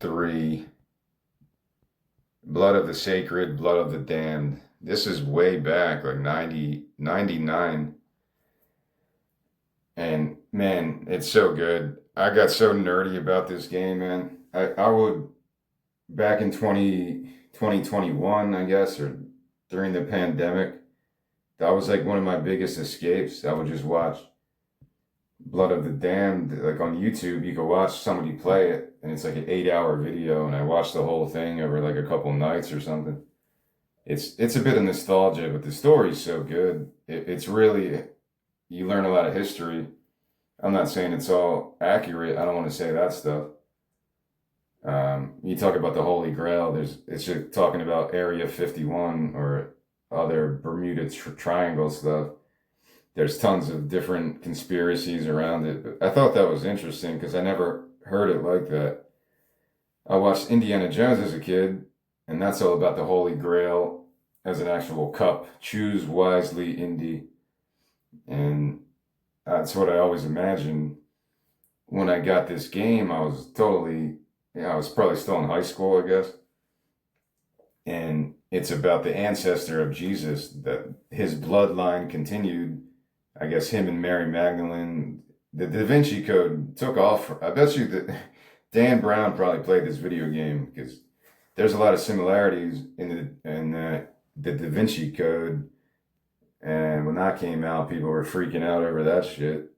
3, Blood of the Sacred, Blood of the Damned. This is way back, like 99. And man, it's so good. I got so nerdy about this game, man. I would, back in 2021, I guess, or during the pandemic, that was like one of my biggest escapes. I would just watch Blood of the Damned, like on YouTube. You could watch somebody play it, and it's like an 8-hour video, and I watched the whole thing over like a couple nights or something. It's a bit of nostalgia, but the story's so good. It's really, you learn a lot of history. I'm not saying it's all accurate. I don't want to say that stuff. You talk about the Holy Grail. It's just talking about Area 51 or other Bermuda Triangle stuff. There's tons of different conspiracies around it. But I thought that was interesting because I never heard it like that. I watched Indiana Jones as a kid, and that's all about the Holy Grail as an actual cup. Choose wisely, indie. And that's what I always imagined when I got this game. I was totally, I was probably still in high school, I guess. And it's about the ancestor of Jesus, that his bloodline continued. I guess him and Mary Magdalene. The Da Vinci Code took off. I bet you that Dan Brown probably played this video game because there's a lot of similarities the Da Vinci Code. And when that came out, people were freaking out over that shit.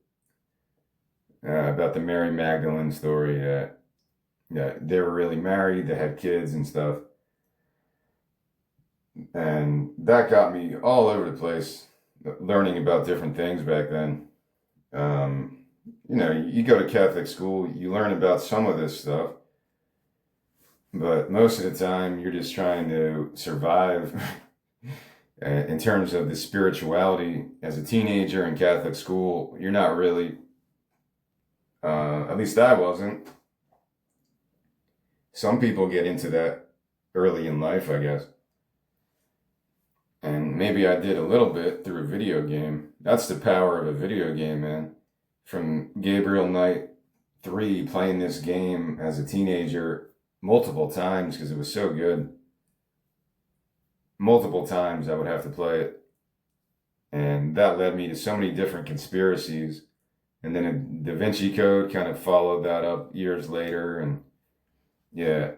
About the Mary Magdalene story. Yeah, they were really married, they had kids and stuff. And that got me all over the place, learning about different things back then. You go to Catholic school, you learn about some of this stuff, but most of the time you're just trying to survive. In terms of the spirituality, as a teenager in Catholic school, you're not really, at least I wasn't. Some people get into that early in life, I guess. And maybe I did a little bit through a video game. That's the power of a video game, man. From Gabriel Knight 3, playing this game as a teenager multiple times because it was so good. Multiple times I would have to play it. And that led me to so many different conspiracies. And then a Da Vinci Code kind of followed that up years later. And yeah,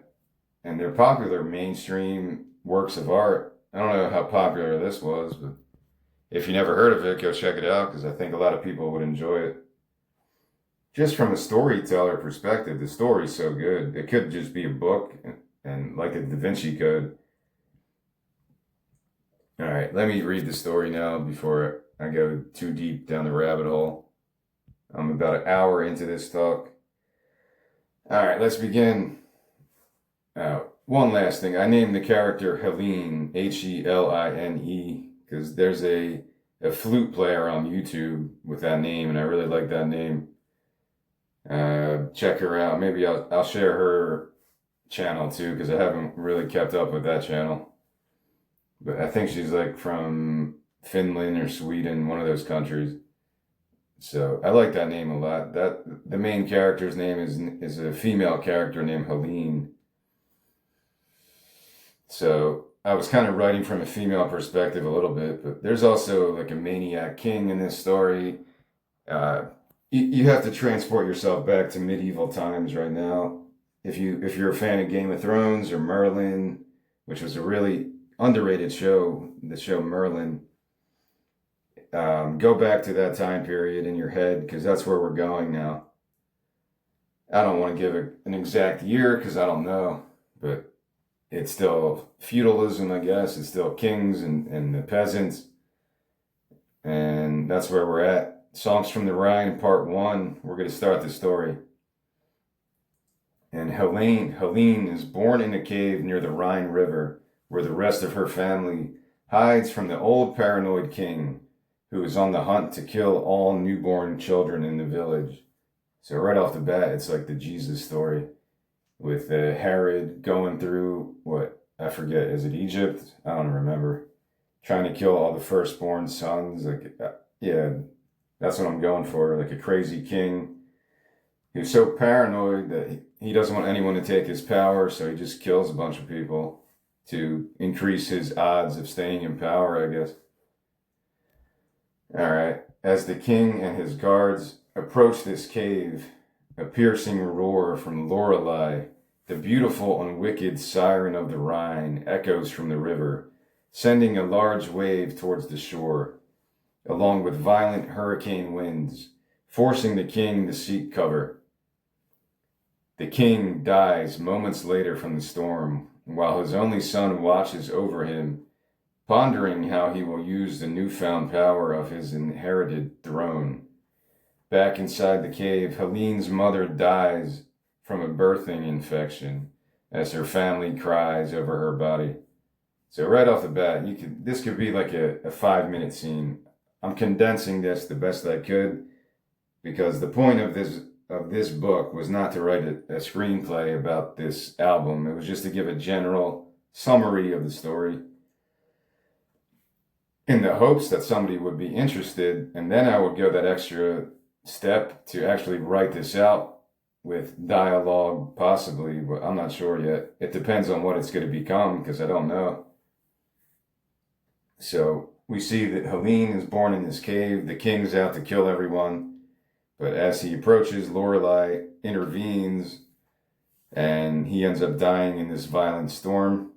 and they're popular mainstream works of art. I don't know how popular this was, but if you never heard of it, go check it out because I think a lot of people would enjoy it. Just from a storyteller perspective, the story's so good. It could just be a book and like a Da Vinci Code. All right, let me read the story now before I go too deep down the rabbit hole. I'm about an hour into this talk. All right, let's begin. One last thing. I named the character Helene, Heline, because there's a flute player on YouTube with that name, and I really like that name. Check her out. Maybe I'll share her channel too, because I haven't really kept up with that channel. But I think she's like from Finland or Sweden, one of those countries. So I like that name a lot. That the main character's name is a female character named Helene. So I was kind of writing from a female perspective a little bit, but there's also like a maniac king in this story. You have to transport yourself back to medieval times right now. If you're a fan of Game of Thrones or Merlin, which was a really underrated show, the show Merlin, go back to that time period in your head because that's where we're going now. I don't want to give an exact year because I don't know, but it's still feudalism, I guess. It's still kings and the peasants. And that's where we're at. Songs from the Rhine, part 1. We're going to start the story. And Helene is born in a cave near the Rhine River, where the rest of her family hides from the old paranoid king, who is on the hunt to kill all newborn children in the village. So right off the bat, it's like the Jesus story, with Herod going through, I forget, is it Egypt? I don't remember. Trying to kill all the firstborn sons. Yeah, that's what I'm going for. Like a crazy king who's so paranoid that he doesn't want anyone to take his power, so he just kills a bunch of people to increase his odds of staying in power, I guess. All right. As the king and his guards approach this cave, a piercing roar from Lorelei, the beautiful and wicked siren of the Rhine, echoes from the river, sending a large wave towards the shore, along with violent hurricane winds, forcing the king to seek cover. The king dies moments later from the storm, while his only son watches over him, pondering how he will use the newfound power of his inherited throne. Back inside the cave, Helene's mother dies from a birthing infection as her family cries over her body. So right off the bat, this could be like a 5-minute scene. I'm condensing this the best I could because the point of this book was not to write a screenplay about this album. It was just to give a general summary of the story in the hopes that somebody would be interested, and then I would go that extra step to actually write this out with dialogue, possibly, but I'm not sure yet. It depends on what it's going to become, because I don't know. So we see that Helene is born in this cave. The king's out to kill everyone, but as he approaches, Lorelai intervenes, and he ends up dying in this violent storm.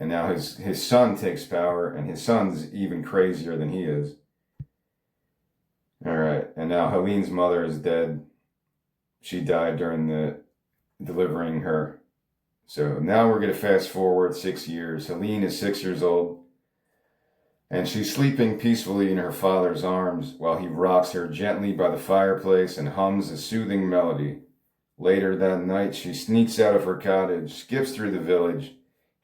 And now his son takes power, and his son's even crazier than he is. All right, and now Helene's mother is dead. She died during the delivering her. So now we're going to fast forward 6 years. Helene is 6 years old, and she's sleeping peacefully in her father's arms while he rocks her gently by the fireplace and hums a soothing melody. Later that night, she sneaks out of her cottage, skips through the village,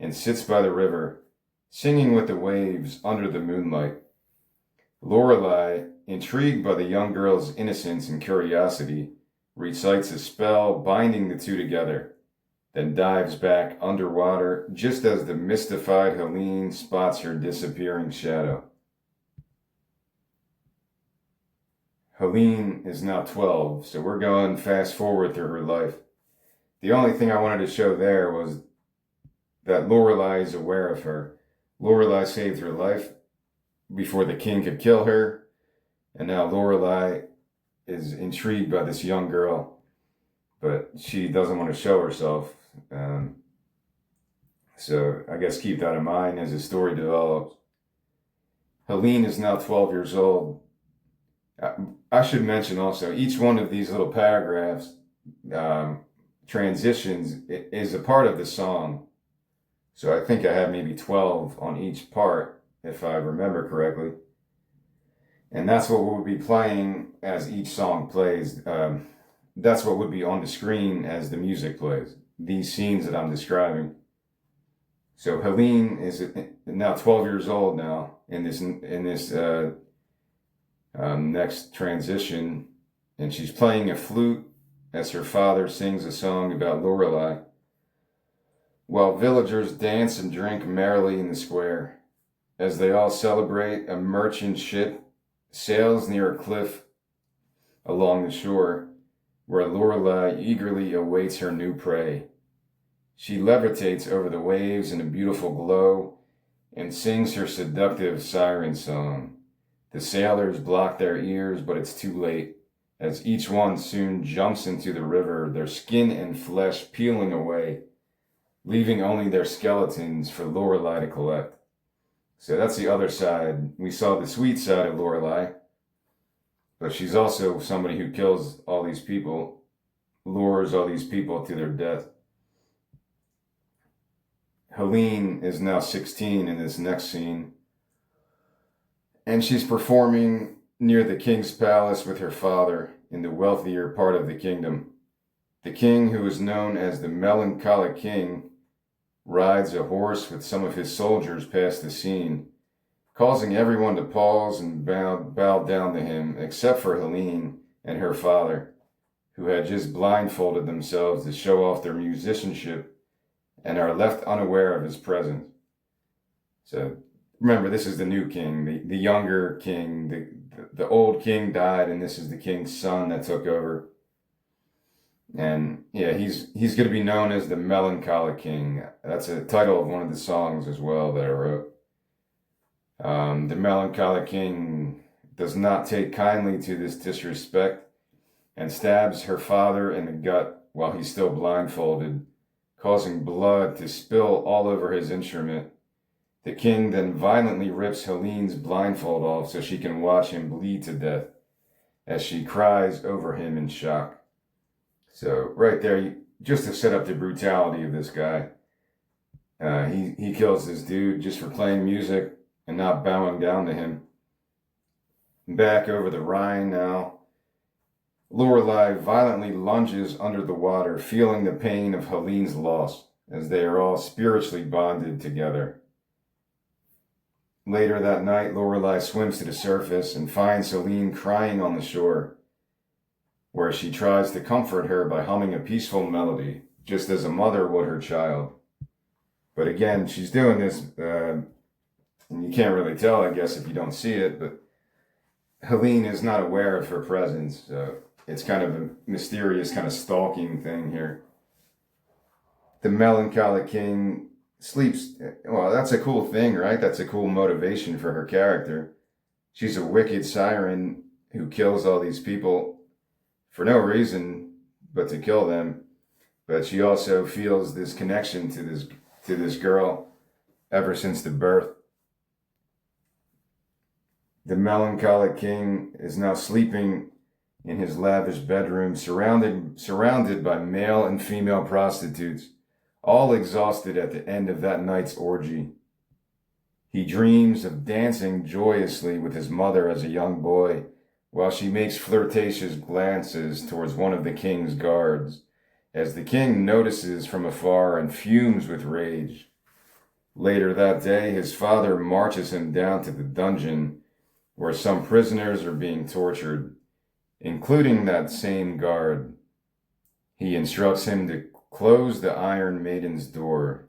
and sits by the river, singing with the waves under the moonlight. Lorelai, intrigued by the young girl's innocence and curiosity, recites a spell binding the two together, then dives back underwater just as the mystified Helene spots her disappearing shadow. Helene is now 12, so we're going fast forward through her life. The only thing I wanted to show there was that Lorelai is aware of her. Lorelai saved her life before the king could kill her, and now Lorelai is intrigued by this young girl, but she doesn't want to show herself. So I guess keep that in mind as the story develops. Helene is now 12 years old. I should mention also, each one of these little paragraphs, transitions, is a part of the song. So I think I have maybe 12 on each part, if I remember correctly. And that's what we'll be playing as each song plays. That's what would be on the screen as the music plays. These scenes that I'm describing. So Helene is now 12 years old now in this next transition, and she's playing a flute as her father sings a song about Lorelai, while villagers dance and drink merrily in the square. As they all celebrate, a merchant ship sails near a cliff along the shore, where Lorelai eagerly awaits her new prey. She levitates over the waves in a beautiful glow and sings her seductive siren song. The sailors block their ears, but it's too late, as each one soon jumps into the river, their skin and flesh peeling away, leaving only their skeletons for Lorelai to collect. So that's the other side. We saw the sweet side of Lorelai, but she's also somebody who kills all these people, lures all these people to their death. Helene is now 16 in this next scene, and she's performing near the king's palace with her father in the wealthier part of the kingdom. The king, who is known as the Melancholic King, rides a horse with some of his soldiers past the scene, causing everyone to pause and bow down to him, except for Helene and her father, who had just blindfolded themselves to show off their musicianship and are left unaware of his presence. So remember, this is the new king, the younger king. The old king died, and this is the king's son that took over. And yeah, he's going to be known as the Melancholic King. That's a title of one of the songs as well that I wrote. The Melancholic King does not take kindly to this disrespect and stabs her father in the gut while he's still blindfolded, causing blood to spill all over his instrument. The king then violently rips Helene's blindfold off so she can watch him bleed to death as she cries over him in shock. So right there, just to set up the brutality of this guy, he kills this dude just for playing music and not bowing down to him. Back over the Rhine now, Lorelai violently lunges under the water, feeling the pain of Helene's loss, as they are all spiritually bonded together. Later that night, Lorelai swims to the surface and finds Helene crying on the shore, where she tries to comfort her by humming a peaceful melody, just as a mother would her child. But again, she's doing this, and you can't really tell, I guess, if you don't see it, but Helene is not aware of her presence. It's kind of a mysterious kind of stalking thing here. The melancholy king sleeps. Well, that's a cool thing, right? That's a cool motivation for her character. She's a wicked siren who kills all these people for no reason but to kill them. But she also feels this connection to this girl ever since the birth. The melancholic king is now sleeping in his lavish bedroom, surrounded by male and female prostitutes, all exhausted at the end of that night's orgy. He dreams of dancing joyously with his mother as a young boy, while she makes flirtatious glances towards one of the king's guards, as the king notices from afar and fumes with rage. Later that day, his father marches him down to the dungeon, where some prisoners are being tortured, including that same guard. He instructs him to close the Iron Maiden's door,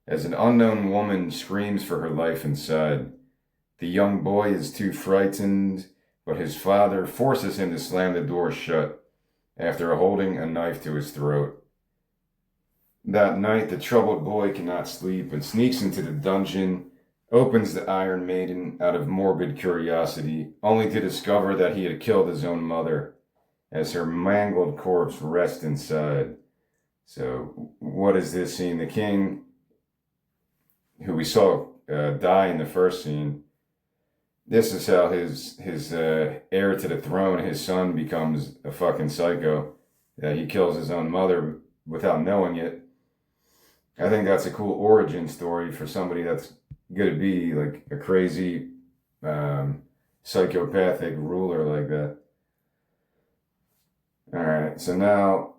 as an unknown woman screams for her life inside. The young boy is too frightened, but his father forces him to slam the door shut after holding a knife to his throat. That night, the troubled boy cannot sleep and sneaks into the dungeon, opens the Iron Maiden out of morbid curiosity, only to discover that he had killed his own mother, as her mangled corpse rests inside. So, what is this scene? The king, who we saw die in the first scene, this is how his heir to the throne, his son, becomes a fucking psycho. He kills his own mother without knowing it. I think that's a cool origin story for somebody that's going to be like a crazy psychopathic ruler like that. Alright, so now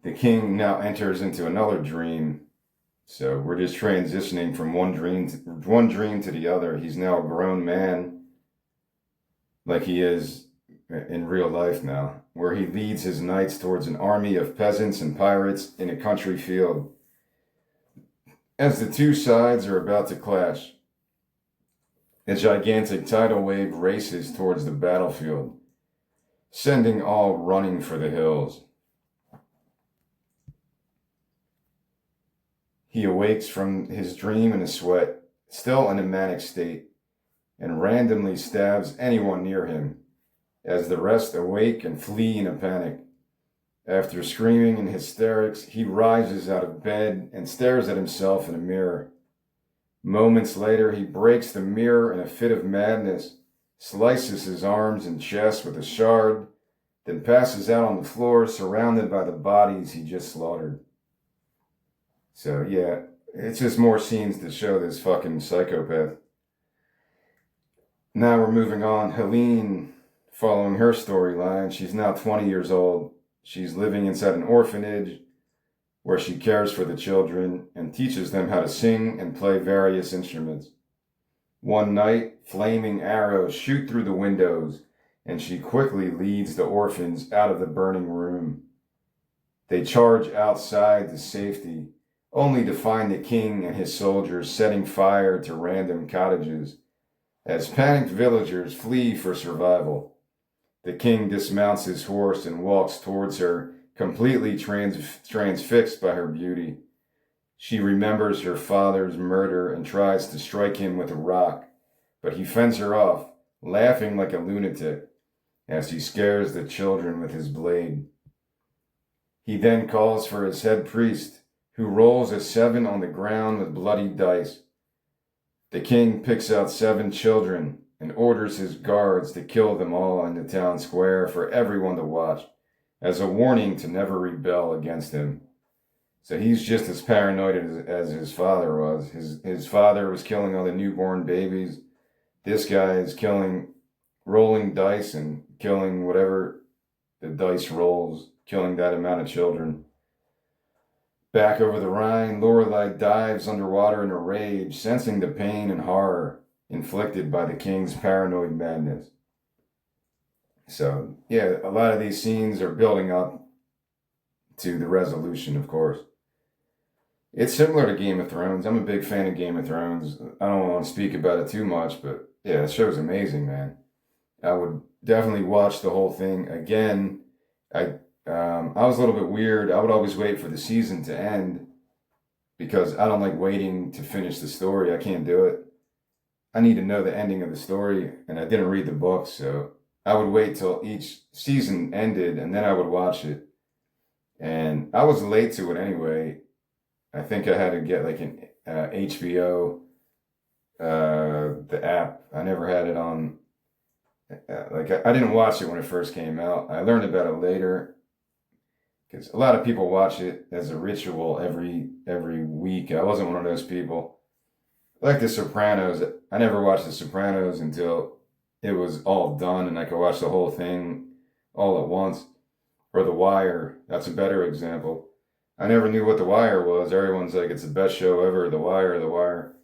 the king now enters into another dream. So we're just transitioning from one dream to the other. He's now a grown man, like he is in real life now, where he leads his knights towards an army of peasants and pirates in a country field. As the two sides are about to clash, a gigantic tidal wave races towards the battlefield, sending all running for the hills. He awakes from his dream in a sweat, still in a manic state, and randomly stabs anyone near him, as the rest awake and flee in a panic. After screaming in hysterics, he rises out of bed and stares at himself in a mirror. Moments later, he breaks the mirror in a fit of madness, slices his arms and chest with a shard, then passes out on the floor surrounded by the bodies he just slaughtered. So yeah, it's just more scenes to show this fucking psychopath. Now we're moving on. Helene, following her storyline, she's now 20 years old. She's living inside an orphanage where she cares for the children and teaches them how to sing and play various instruments. One night, flaming arrows shoot through the windows, and she quickly leads the orphans out of the burning room. They charge outside to safety, only to find the king and his soldiers setting fire to random cottages, as panicked villagers flee for survival. The king dismounts his horse and walks towards her, completely transfixed by her beauty. She remembers her father's murder and tries to strike him with a rock, but he fends her off, laughing like a lunatic, as he scares the children with his blade. He then calls for his head priest, who rolls a 7 on the ground with bloody dice. The king picks out 7 children and orders his guards to kill them all in the town square for everyone to watch, as a warning to never rebel against him. So he's just as paranoid as his father was. His father was killing all the newborn babies. This guy is rolling dice and killing whatever the dice rolls, killing that amount of children. Back over the Rhine, Lorelei dives underwater in a rage, sensing the pain and horror inflicted by the king's paranoid madness. So, yeah, a lot of these scenes are building up to the resolution, of course. It's similar to Game of Thrones. I'm a big fan of Game of Thrones. I don't want to speak about it too much, but yeah, the show's amazing, man. I would definitely watch the whole thing again. I was a little bit weird. I would always wait for the season to end because I don't like waiting to finish the story. I can't do it. I need to know the ending of the story, and I didn't read the book, so I would wait till each season ended and then I would watch it. And I was late to it anyway. I think I had to get like an HBO, the app. I never had it on. I didn't watch it when it first came out. I learned about it later because a lot of people watch it as a ritual every week. I wasn't one of those people. Like The Sopranos, I never watched The Sopranos until it was all done and I could watch the whole thing all at once. Or The Wire, that's a better example. I never knew what The Wire was. Everyone's like, it's the best show ever, The Wire, The Wire.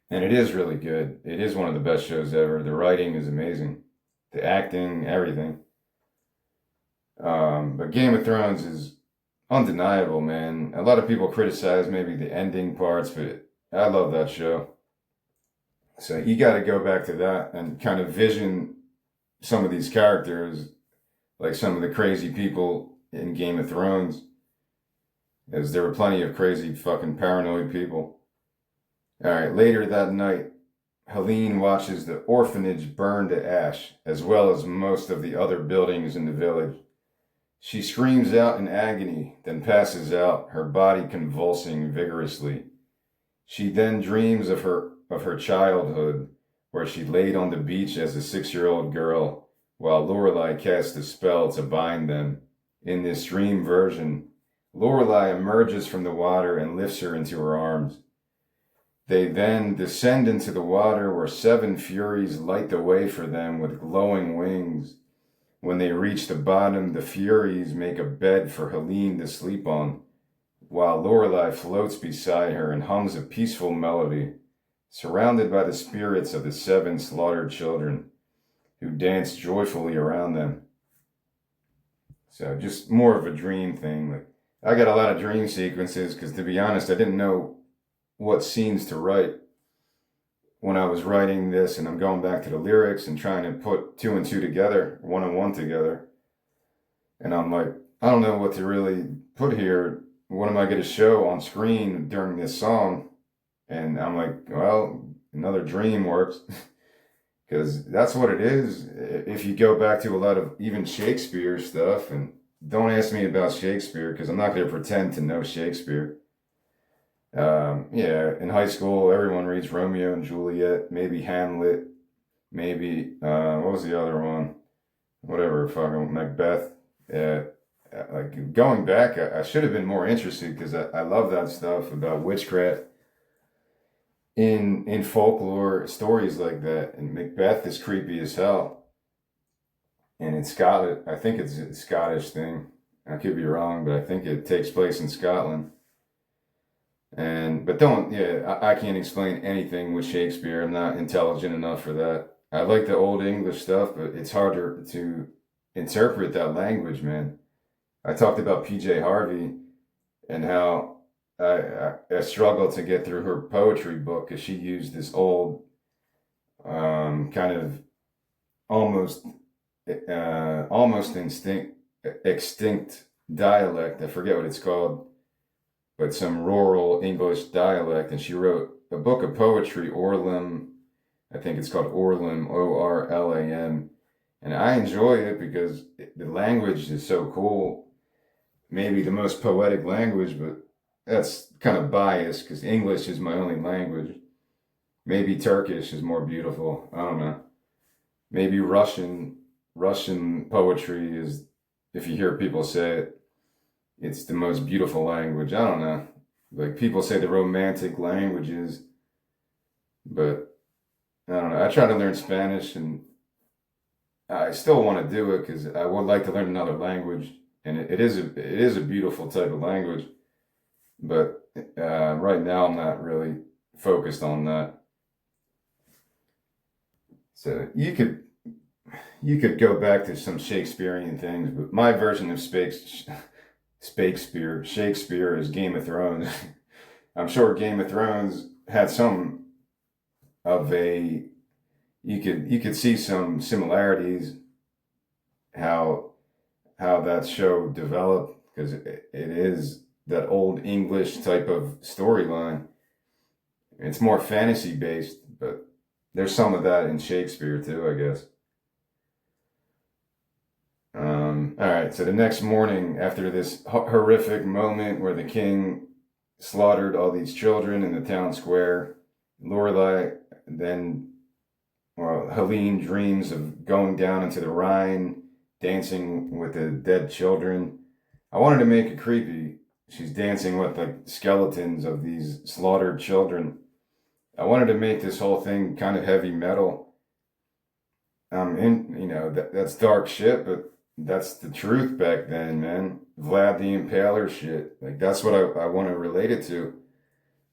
And it is really good. It is one of the best shows ever. The writing is amazing. The acting, everything. But Game of Thrones is undeniable, man. A lot of people criticize maybe the ending parts, but I love that show. So you got to go back to that and kind of vision some of these characters, like some of the crazy people in Game of Thrones, as there were plenty of crazy fucking paranoid people. All right, later that night, Helene watches the orphanage burn to ash, as well as most of the other buildings in the village. She screams out in agony, then passes out, her body convulsing vigorously. She then dreams of her childhood, where she laid on the beach as a 6-year-old girl, while Lorelai cast a spell to bind them. In this dream version, Lorelai emerges from the water and lifts her into her arms. They then descend into the water where 7 Furies light the way for them with glowing wings. When they reach the bottom, the Furies make a bed for Helene to sleep on, while Lorelai floats beside her and hums a peaceful melody, surrounded by the spirits of the 7 slaughtered children, who dance joyfully around them. So just more of a dream thing. Like, I got a lot of dream sequences because, to be honest, I didn't know what scenes to write when I was writing this, and I'm going back to the lyrics and trying to put 2 and 2 together, 1 and 1 together. And I'm like, I don't know what to really put here. What am I going to show on screen during this song? And I'm like, well, another dream works. Because that's what it is. If you go back to a lot of even Shakespeare stuff, and don't ask me about Shakespeare because I'm not going to pretend to know Shakespeare. Yeah, in high school, everyone reads Romeo and Juliet, maybe Hamlet, maybe, what was the other one? Whatever, fucking Macbeth. Like going back, I should have been more interested because I love that stuff about witchcraft in folklore stories like that. And Macbeth is creepy as hell. And in Scotland, I think it's a Scottish thing. I could be wrong, but I think it takes place in Scotland. But I can't explain anything with Shakespeare. I'm not intelligent enough for that. I like the old English stuff, but it's harder to interpret that language, man. I talked about PJ Harvey and how I struggled to get through her poetry book because she used this old, kind of almost, extinct dialect. I forget what it's called, but some rural English dialect, and she wrote a book of poetry, Orlam. I think it's called Orlam, Orlam, and I enjoy it because the language is so cool. Maybe the most poetic language, but that's kind of biased because English is my only language. Maybe Turkish is more beautiful. I don't know. Maybe Russian poetry is, if you hear people say it, it's the most beautiful language. I don't know. Like people say the romantic languages, but I don't know. I try to learn Spanish and I still want to do it because I would like to learn another language. And it is a beautiful type of language. But right now I'm not really focused on that. So you could go back to some Shakespearean things, but my version of Shakespeare is Game of Thrones. I'm sure Game of Thrones had some of a you could see some similarities how that show developed because it is that old English type of storyline. It's more fantasy based, but there's some of that in Shakespeare too, I guess. All right, so the next morning, after this horrific moment where the king slaughtered all these children in the town square, Lorelai then, well, Helene dreams of going down into the Rhine, dancing with the dead children. I wanted to make it creepy. She's dancing with like skeletons of these slaughtered children. I wanted to make this whole thing kind of heavy metal. That's dark shit, but that's the truth back then, man. Vlad the Impaler shit. Like that's what I want to relate it to.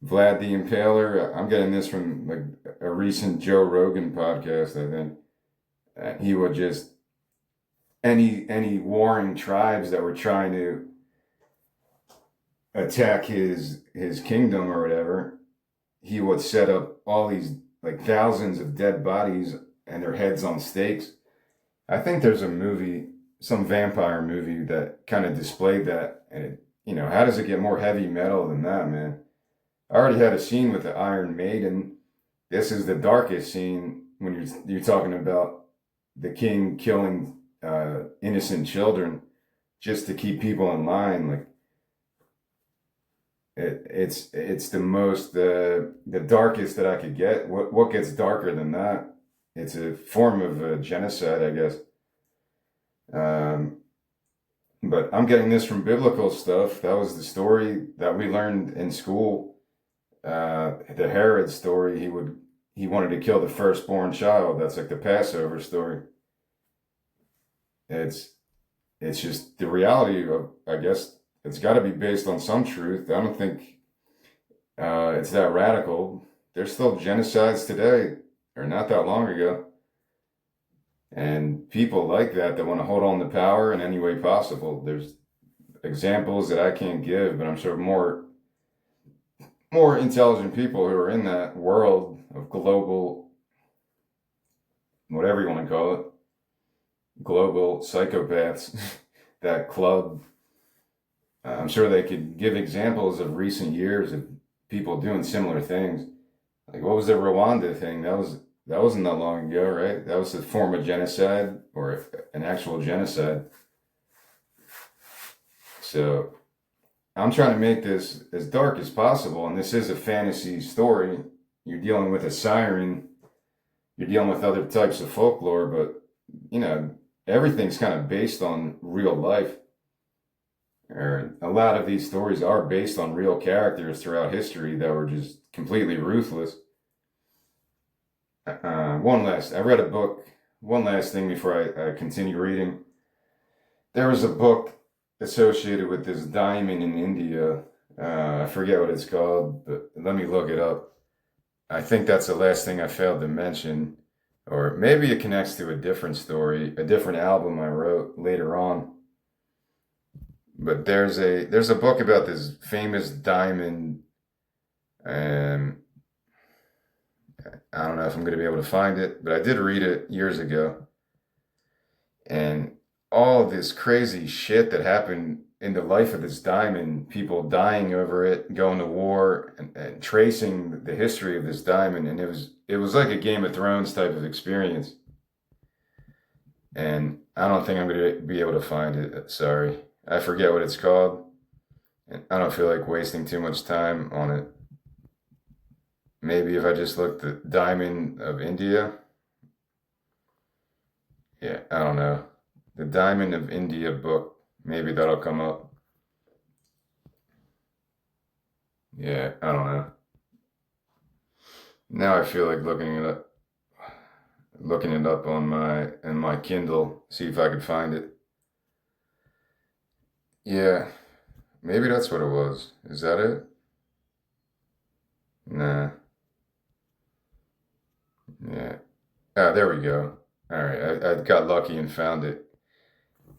Vlad the Impaler. I'm getting this from like a recent Joe Rogan podcast, I think. He would just any warring tribes that were trying to attack his kingdom or whatever, he would set up all these like thousands of dead bodies and their heads on stakes. I think there's a movie, some vampire movie that kind of displayed that, and how does it get more heavy metal than that, man? I already had a scene with the Iron Maiden. This is the darkest scene when you're talking about the king killing innocent children just to keep people in line. Like it's the most the darkest that I could get. What gets darker than that? It's a form of genocide, I guess. But I'm getting this from biblical stuff. That was the story that we learned in school. The Herod story. He wanted to kill the firstborn child. That's like the Passover story. It's just the reality of, I guess it's got to be based on some truth. I don't think it's that radical. There's still genocides today, or not that long ago. And people like that want to hold on to power in any way possible. There's examples that I can't give, but I'm sure more intelligent people who are in that world of global, whatever you want to call it, global psychopaths, that club. I'm sure they could give examples of recent years of people doing similar things. Like what was the Rwanda thing? That wasn't that long ago, right? That was a form of genocide or an actual genocide. So I'm trying to make this as dark as possible, and this is a fantasy story. You're dealing with a siren, you're dealing with other types of folklore, but everything's kind of based on real life. Or a lot of these stories are based on real characters throughout history that were just completely ruthless. I read a book. One last thing before I continue reading. There was a book associated with this diamond in India. I forget what it's called, but let me look it up. I think that's the last thing I failed to mention. Or maybe it connects to a different story, a different album I wrote later on. But there's a book about this famous diamond. I don't know if I'm going to be able to find it, but I did read it years ago. And all this crazy shit that happened in the life of this diamond, people dying over it, going to war, and tracing the history of this diamond. And it was like a Game of Thrones type of experience. And I don't think I'm going to be able to find it. Sorry. I forget what it's called. And I don't feel like wasting too much time on it. Maybe if I just look the Diamond of India. Yeah, I don't know. The Diamond of India book. Maybe that'll come up. Yeah, I don't know. Now I feel like looking it up on my Kindle, see if I could find it. Yeah, maybe that's what it was. Is that it? Nah. Yeah. Ah, there we go. All right, I got lucky and found it.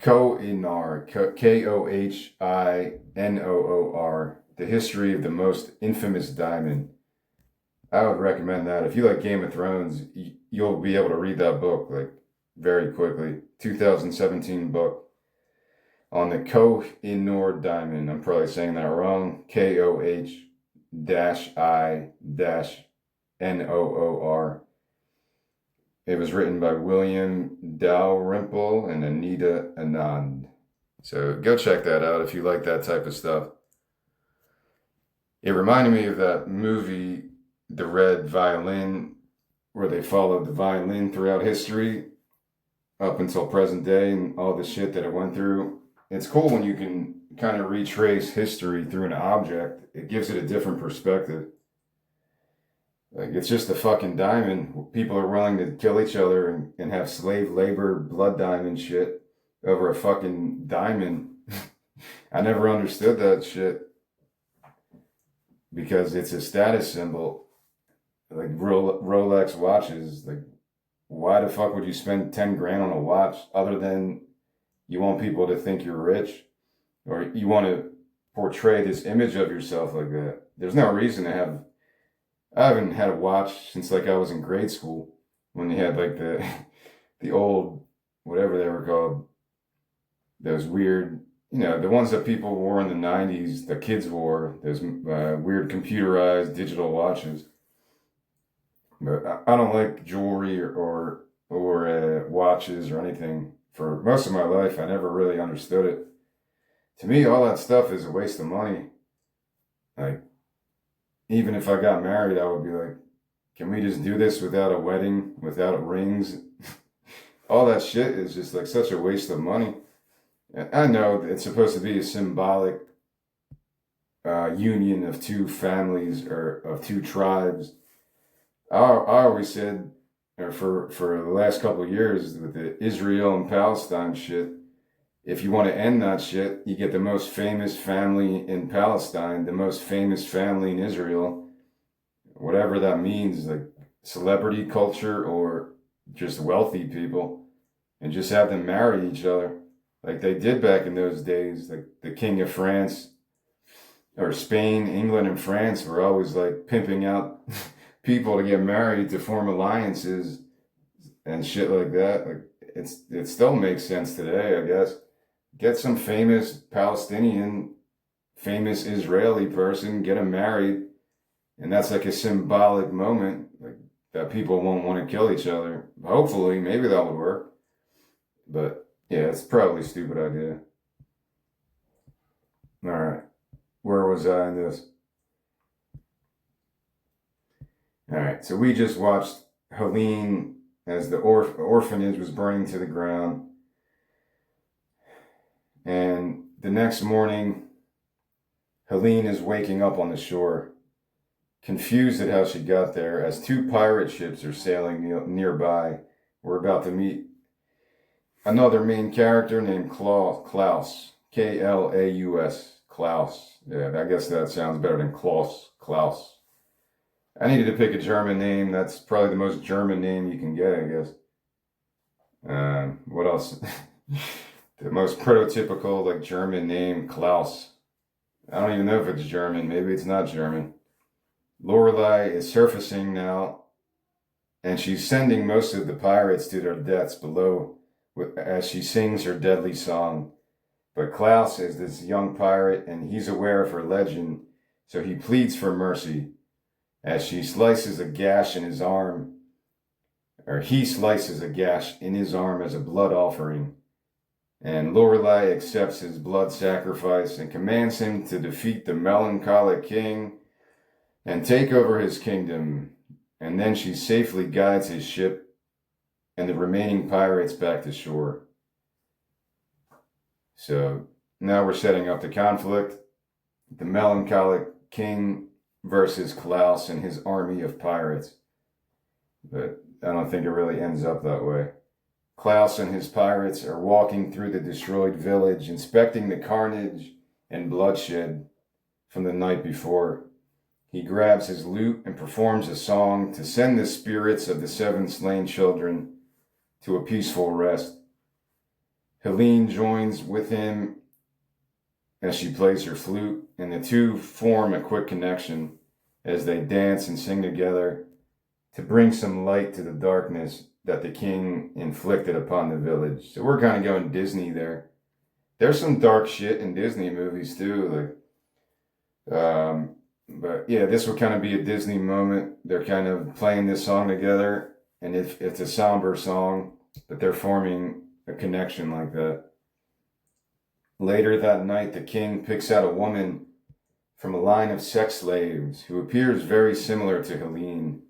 Kohinoor, Kohinoor, the history of the most infamous diamond. I would recommend that. If you like Game of Thrones, you'll be able to read that book like very quickly. 2017 book on the Koh-i-Noor diamond. I'm probably saying that wrong. Koh-I-Noor. It was written by William Dalrymple and Anita Anand. So go check that out if you like that type of stuff. It reminded me of that movie, The Red Violin, where they followed the violin throughout history up until present day and all the shit that it went through. It's cool when you can kind of retrace history through an object. It gives it a different perspective. Like, it's just a fucking diamond. People are willing to kill each other and have slave labor, blood diamond shit over a fucking diamond. I never understood that shit because it's a status symbol. Like Rolex watches. Like, why the fuck would you spend 10 grand on a watch other than you want people to think you're rich or you want to portray this image of yourself like that? There's no reason to have. I haven't had a watch since like I was in grade school when they had like the old, whatever they were called, those weird, the ones that people wore in the 90s, the kids wore, those weird computerized digital watches. But I don't like jewelry or watches or anything. For most of my life, I never really understood it. To me, all that stuff is a waste of money. Like, even if I got married, I would be like, can we just do this without a wedding, without rings? All that shit is just like such a waste of money. I know it's supposed to be a symbolic union of two families or of two tribes. I always said, or for the last couple of years with the Israel and Palestine shit, if you want to end that shit, you get the most famous family in Palestine, the most famous family in Israel, whatever that means, like celebrity culture or just wealthy people, and just have them marry each other like they did back in those days. Like the King of France or Spain, England, and France were always like pimping out people to get married to form alliances and shit like that. Like it still makes sense today, I guess. Get some famous Palestinian, famous Israeli person, get them married, and that's like a symbolic moment, like that people won't want to kill each other. Hopefully, maybe that would work. But yeah, it's probably a stupid idea. All right, where was I in this? All right, so we just watched Helene as the orphanage was burning to the ground. And the next morning, Helene is waking up on the shore, confused at how she got there, as two pirate ships are sailing nearby. We're about to meet another main character named Klaus, Klaus, Klaus. Yeah, I guess that sounds better than Klaus. I needed to pick a German name. That's probably the most German name you can get, I guess. What else? The most prototypical, like, German name, Klaus. I don't even know if it's German. Maybe it's not German. Lorelei is surfacing now, and she's sending most of the pirates to their deaths below as she sings her deadly song. But Klaus is this young pirate, and he's aware of her legend, so he pleads for mercy as she slices a gash in his arm, or he slices a gash in his arm as a blood offering. And Lorelei accepts his blood sacrifice and commands him to defeat the melancholic king and take over his kingdom. And then she safely guides his ship and the remaining pirates back to shore. So now we're setting up the conflict. The melancholic king versus Klaus and his army of pirates. But I don't think it really ends up that way. Klaus and his pirates are walking through the destroyed village, inspecting the carnage and bloodshed from the night before. He grabs his lute and performs a song to send the spirits of the 7 slain children to a peaceful rest. Helene joins with him as she plays her flute, and the two form a quick connection as they dance and sing together to bring some light to the darkness that the king inflicted upon the village. So we're kind of going Disney there. There's some dark shit in Disney movies too, but yeah, this would kind of be a Disney moment. They're kind of playing this song together, and it's a somber song, but they're forming a connection like that. Later that night, the king picks out a woman from a line of sex slaves who appears very similar to Helene,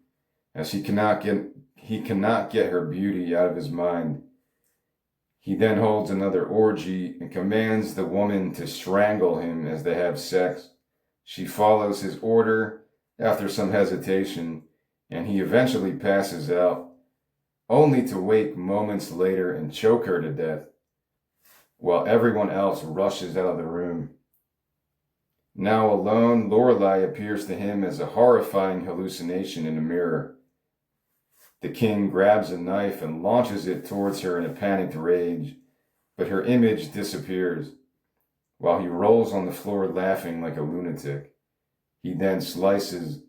as he cannot get her beauty out of his mind. He then holds another orgy and commands the woman to strangle him as they have sex. She follows his order after some hesitation, and he eventually passes out, only to wake moments later and choke her to death, while everyone else rushes out of the room. Now alone, Lorelei appears to him as a horrifying hallucination in a mirror. The king grabs a knife and launches it towards her in a panicked rage, but her image disappears, while he rolls on the floor laughing like a lunatic. He then slices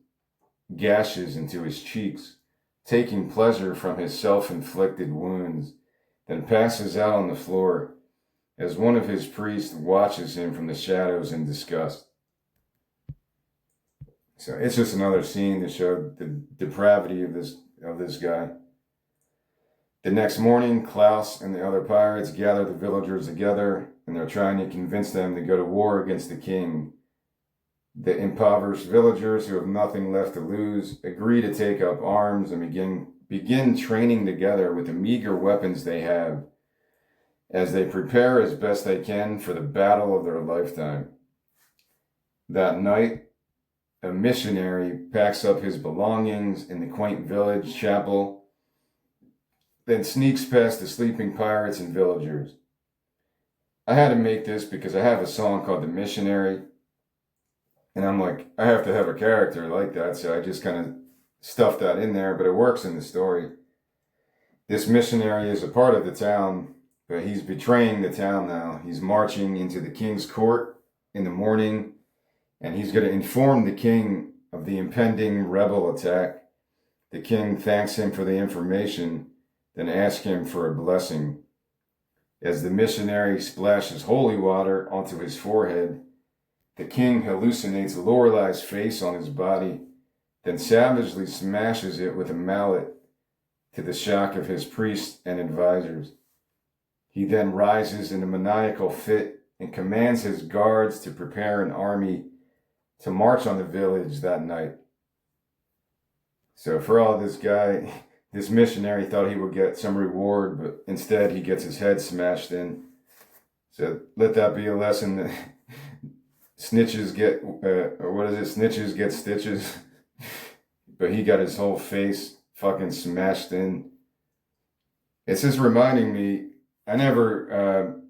gashes into his cheeks, taking pleasure from his self-inflicted wounds, then passes out on the floor as one of his priests watches him from the shadows in disgust. So it's just another scene to show the depravity of this guy. The next morning, Klaus and the other pirates gather the villagers together, and they're trying to convince them to go to war against the king. The impoverished villagers, who have nothing left to lose, agree to take up arms and begin training together with the meager weapons they have, as they prepare as best they can for the battle of their lifetime. That night, a missionary packs up his belongings in the quaint village chapel, then sneaks past the sleeping pirates and villagers. I had to make this because I have a song called The Missionary, and I'm like, I have to have a character like that, so I just kind of stuffed that in there, but it works in the story. This missionary is a part of the town, but he's betraying the town now. He's marching into the king's court in the morning, and he's going to inform the king of the impending rebel attack. The king thanks him for the information, then asks him for a blessing. As the missionary splashes holy water onto his forehead, the king hallucinates Lorelei's face on his body, then savagely smashes it with a mallet to the shock of his priests and advisors. He then rises in a maniacal fit and commands his guards to prepare an army to march on the village that night. So for all this guy, this missionary thought he would get some reward, but instead he gets his head smashed in. So let that be a lesson that snitches get, snitches get stitches. But he got his whole face fucking smashed in. It's just reminding me, I never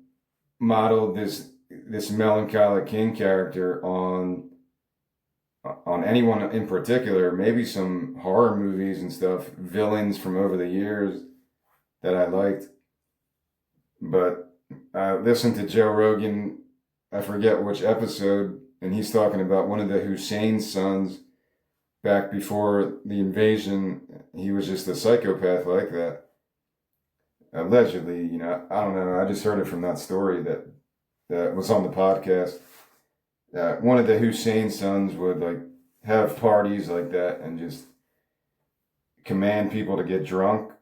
modeled this melancholic king character on anyone in particular. Maybe some horror movies and stuff, villains from over the years that I liked. But I listened to Joe Rogan, I forget which episode, and he's talking about one of the Hussein sons back before the invasion. He was just a psychopath like that. Allegedly, I don't know. I just heard it from that story that was on the podcast. One of the Hussein sons would have parties like that and just command people to get drunk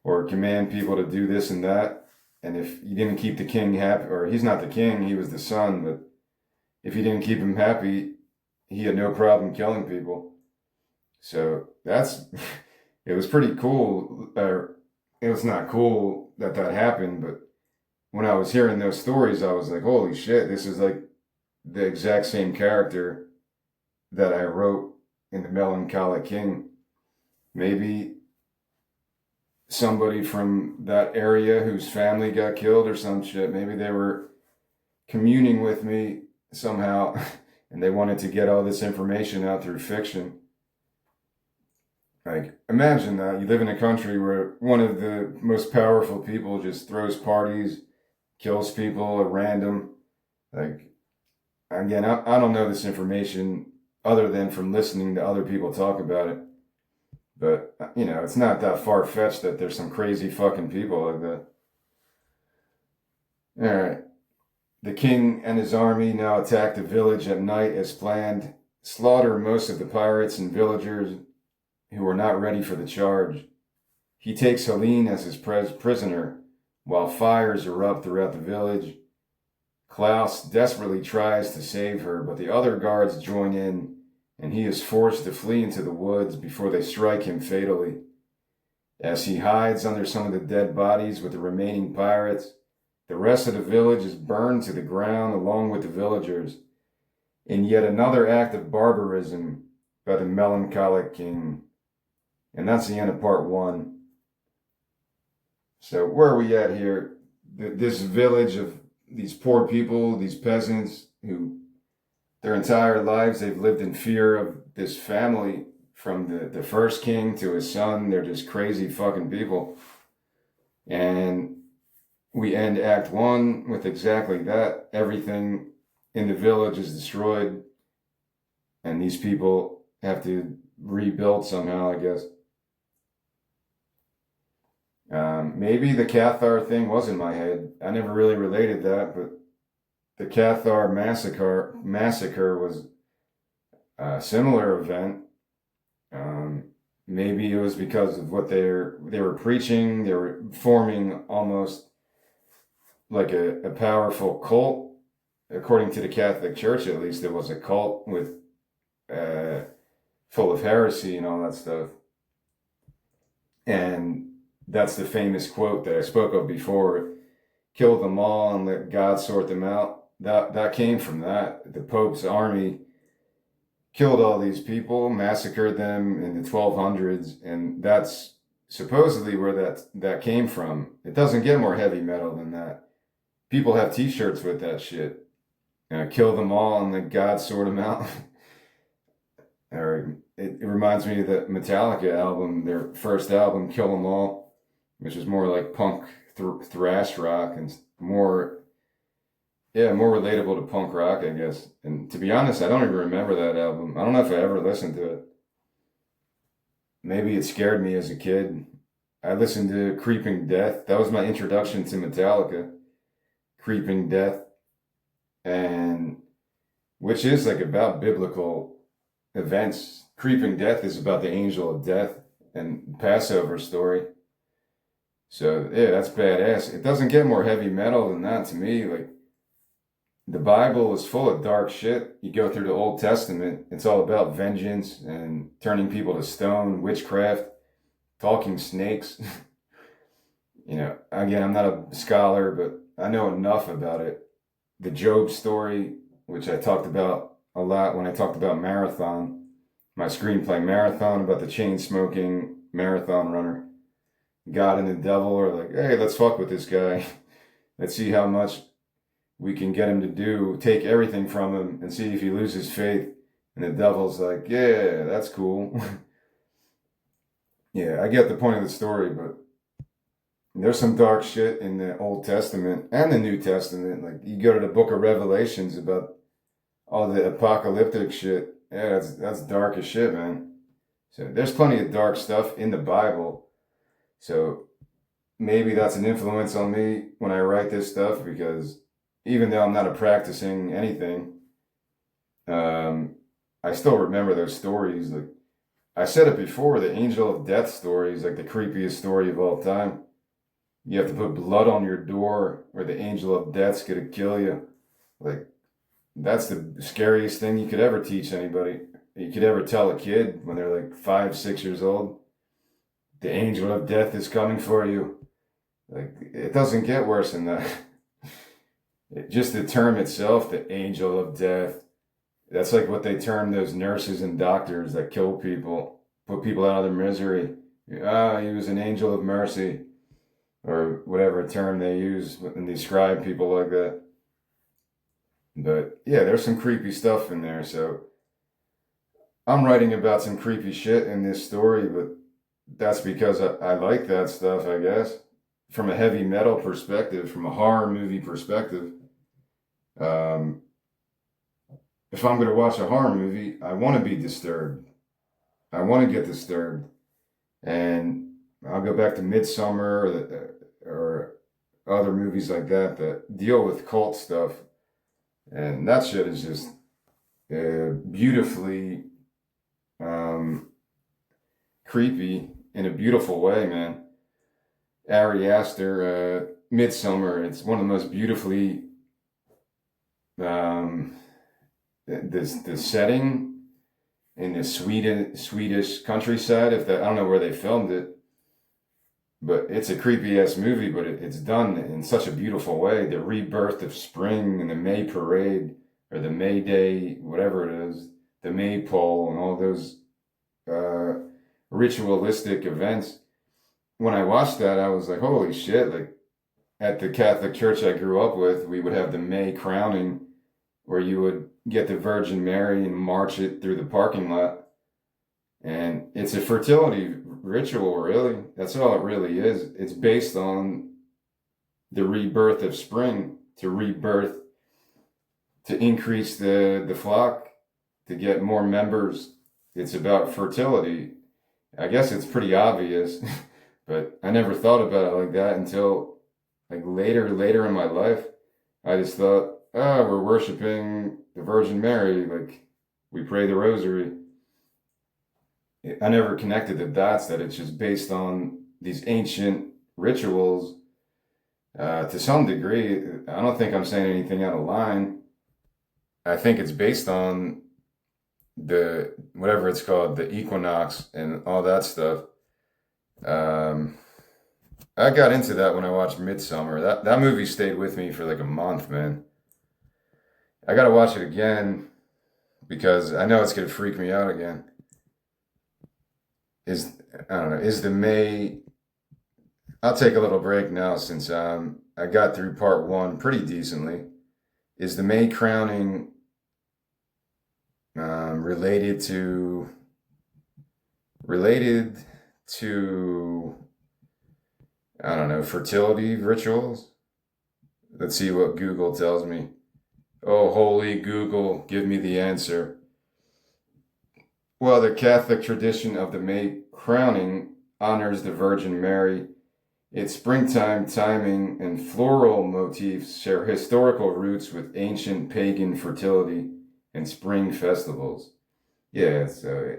or command people to do this and that. And if you didn't keep the king happy, or he's not the king, he was the son, but if you didn't keep him happy, he had no problem killing people. So it was pretty cool. It was not cool that happened, but when I was hearing those stories, I was like, holy shit, this is like the exact same character that I wrote in The Melancholic King. Maybe somebody from that area whose family got killed or some shit, maybe they were communing with me somehow and they wanted to get all this information out through fiction. Like, imagine that. You live in a country where one of the most powerful people just throws parties, kills people at random. Like, again, I don't know this information other than from listening to other people talk about it. But, it's not that far fetched that there's some crazy fucking people like that. All right. The king and his army now attack the village at night as planned, slaughter most of the pirates and villagers who were not ready for the charge. He takes Helene as his prisoner, while fires erupt throughout the village. Klaus desperately tries to save her, but the other guards join in, and he is forced to flee into the woods before they strike him fatally. As he hides under some of the dead bodies with the remaining pirates, the rest of the village is burned to the ground along with the villagers, in yet another act of barbarism by the melancholic king. And that's the end of part one. So where are we at here? This village of these poor people, these peasants who their entire lives they've lived in fear of this family, from the first king to his son. They're just crazy fucking people. And we end Act 1 with exactly that. Everything in the village is destroyed, and these people have to rebuild somehow, I guess. Maybe the Cathar thing was in my head. I never really related that, but the Cathar massacre was a similar event. Maybe it was because of what they were preaching. They were forming almost like a powerful cult. According to the Catholic Church, at least, it was a cult with full of heresy and all that stuff. And that's the famous quote that I spoke of before: "Kill them all and let God sort them out." That came from that. The Pope's army killed all these people, massacred them in the 1200s, and that's supposedly where that came from. It doesn't get more heavy metal than that. People have T-shirts with that shit. Kill them all and let God sort them out. Or it reminds me of the Metallica album, their first album, Kill 'Em All, which is more like punk thrash rock and more relatable to punk rock, I guess. And to be honest, I don't even remember that album. I don't know if I ever listened to it. Maybe it scared me as a kid. I listened to Creeping Death. That was my introduction to Metallica. Creeping Death, and which is like about biblical events. Creeping Death is about the angel of death and Passover story. So yeah, that's badass. It doesn't get more heavy metal than that to me. Like, the Bible is full of dark shit. You go through the Old Testament, it's all about vengeance and turning people to stone, witchcraft, talking snakes. Again, I'm not a scholar, but I know enough about it. The Job story, which I talked about a lot when I talked about Marathon, my screenplay Marathon, about the chain-smoking marathon runner. God and the devil are like, hey, let's fuck with this guy. Let's see how much we can get him to do, take everything from him, and see if he loses faith. And the devil's like, yeah, that's cool. Yeah, I get the point of the story, but there's some dark shit in the Old Testament and the New Testament. Like, you go to the book of Revelations about all the apocalyptic shit. Yeah, that's dark as shit, man. So there's plenty of dark stuff in the Bible. So maybe that's an influence on me when I write this stuff, because even though I'm not a practicing anything, I still remember those stories. Like, I said it before, the angel of death story is like the creepiest story of all time. You have to put blood on your door or the angel of death's gonna kill you. Like, that's the scariest thing you could ever teach anybody. You could ever tell a kid when they're like 5, 6 years old. The angel of death is coming for you. Like, it doesn't get worse than that. Just the term itself, the angel of death, that's like what they term those nurses and doctors that kill people, put people out of their misery. Ah, he was an angel of mercy, or whatever term they use and describe people like that. But yeah, there's some creepy stuff in there. So I'm writing about some creepy shit in this story, but that's because I like that stuff, I guess. From a heavy metal perspective, from a horror movie perspective, um, if I'm going to watch a horror movie, I want to be disturbed. I want to get disturbed. And I'll go back to Midsummer or other movies like that that deal with cult stuff. And that shit is just beautifully um, creepy in a beautiful way, man. Ari Aster, Midsummer, it's one of the most beautifully, um, the setting in the Swedish countryside. If that, I don't know where they filmed it, but it's a creepy ass movie. But it's done in such a beautiful way. The rebirth of spring and the May parade or the May Day, whatever it is, the maypole and all those ritualistic events. When I watched that, I was like, holy shit! Like at the Catholic church I grew up with, we would have the May crowning, where you would get the Virgin Mary and march it through the parking lot. And it's a fertility ritual, really. That's all it really is. It's based on the rebirth of spring, to rebirth, to increase the flock, to get more members. It's about fertility. I guess it's pretty obvious, but I never thought about it like that until like later in my life. I just thought, we're worshiping the Virgin Mary, like we pray the rosary. I never connected the dots that it's just based on these ancient rituals. To some degree, I don't think I'm saying anything out of line. I think it's based on the whatever it's called, the equinox and all that stuff. I got into that when I watched Midsummer. That movie stayed with me for like a month, man. I gotta watch it again because I know it's gonna freak me out again. I don't know, is the May I'll take a little break now since I got through part one pretty decently. Is the May crowning related to I don't know, fertility rituals? Let's see what Google tells me. Oh, holy Google, give me the answer. Well, the Catholic tradition of the May crowning honors the Virgin Mary. Its springtime timing and floral motifs share historical roots with ancient pagan fertility and spring festivals. Yeah, so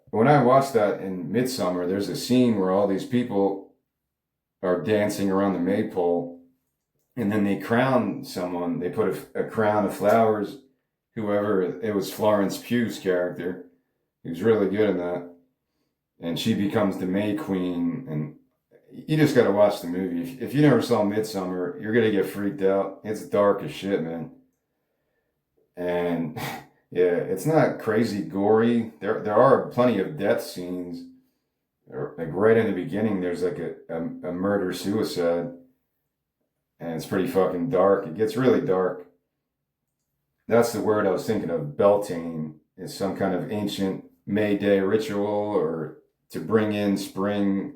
when I watched that in Midsummer, there's a scene where all these people are dancing around the maypole, and then they crown someone. They put a crown of flowers. Whoever it was, Florence Pugh's character, he was really good in that, and she becomes the May Queen. And you just got to watch the movie. If you never saw Midsummer, you're gonna get freaked out. It's dark as shit, man. And yeah, it's not crazy gory. There are plenty of death scenes. Like right in the beginning, there's like a murder suicide, and it's pretty fucking dark. It gets really dark. That's the word I was thinking of. Beltane is some kind of ancient May Day ritual or to bring in spring.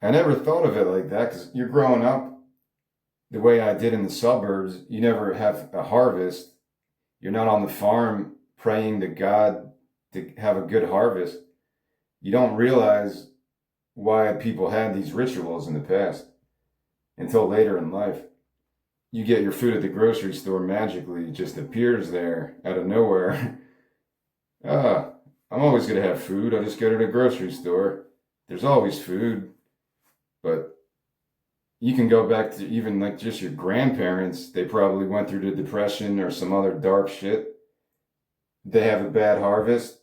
I never thought of it like that because you're growing up the way I did in the suburbs. You never have a harvest. You're not on the farm praying to God to have a good harvest. You don't realize why people had these rituals in the past until later in life. You get your food at the grocery store magically, it just appears there out of nowhere. I'm always going to have food. I just go to the grocery store. There's always food. But you can go back to even like just your grandparents. They probably went through the Depression or some other dark shit. They have a bad harvest,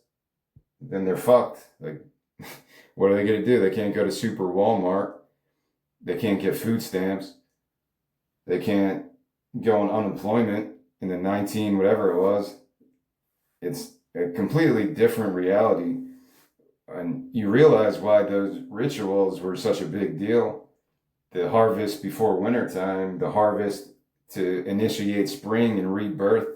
then they're fucked. Like, what are they going to do? They can't go to Super Walmart. They can't get food stamps. They can't go on unemployment in the 19, whatever it was. It's a completely different reality. And you realize why those rituals were such a big deal. The harvest before wintertime, the harvest to initiate spring and rebirth.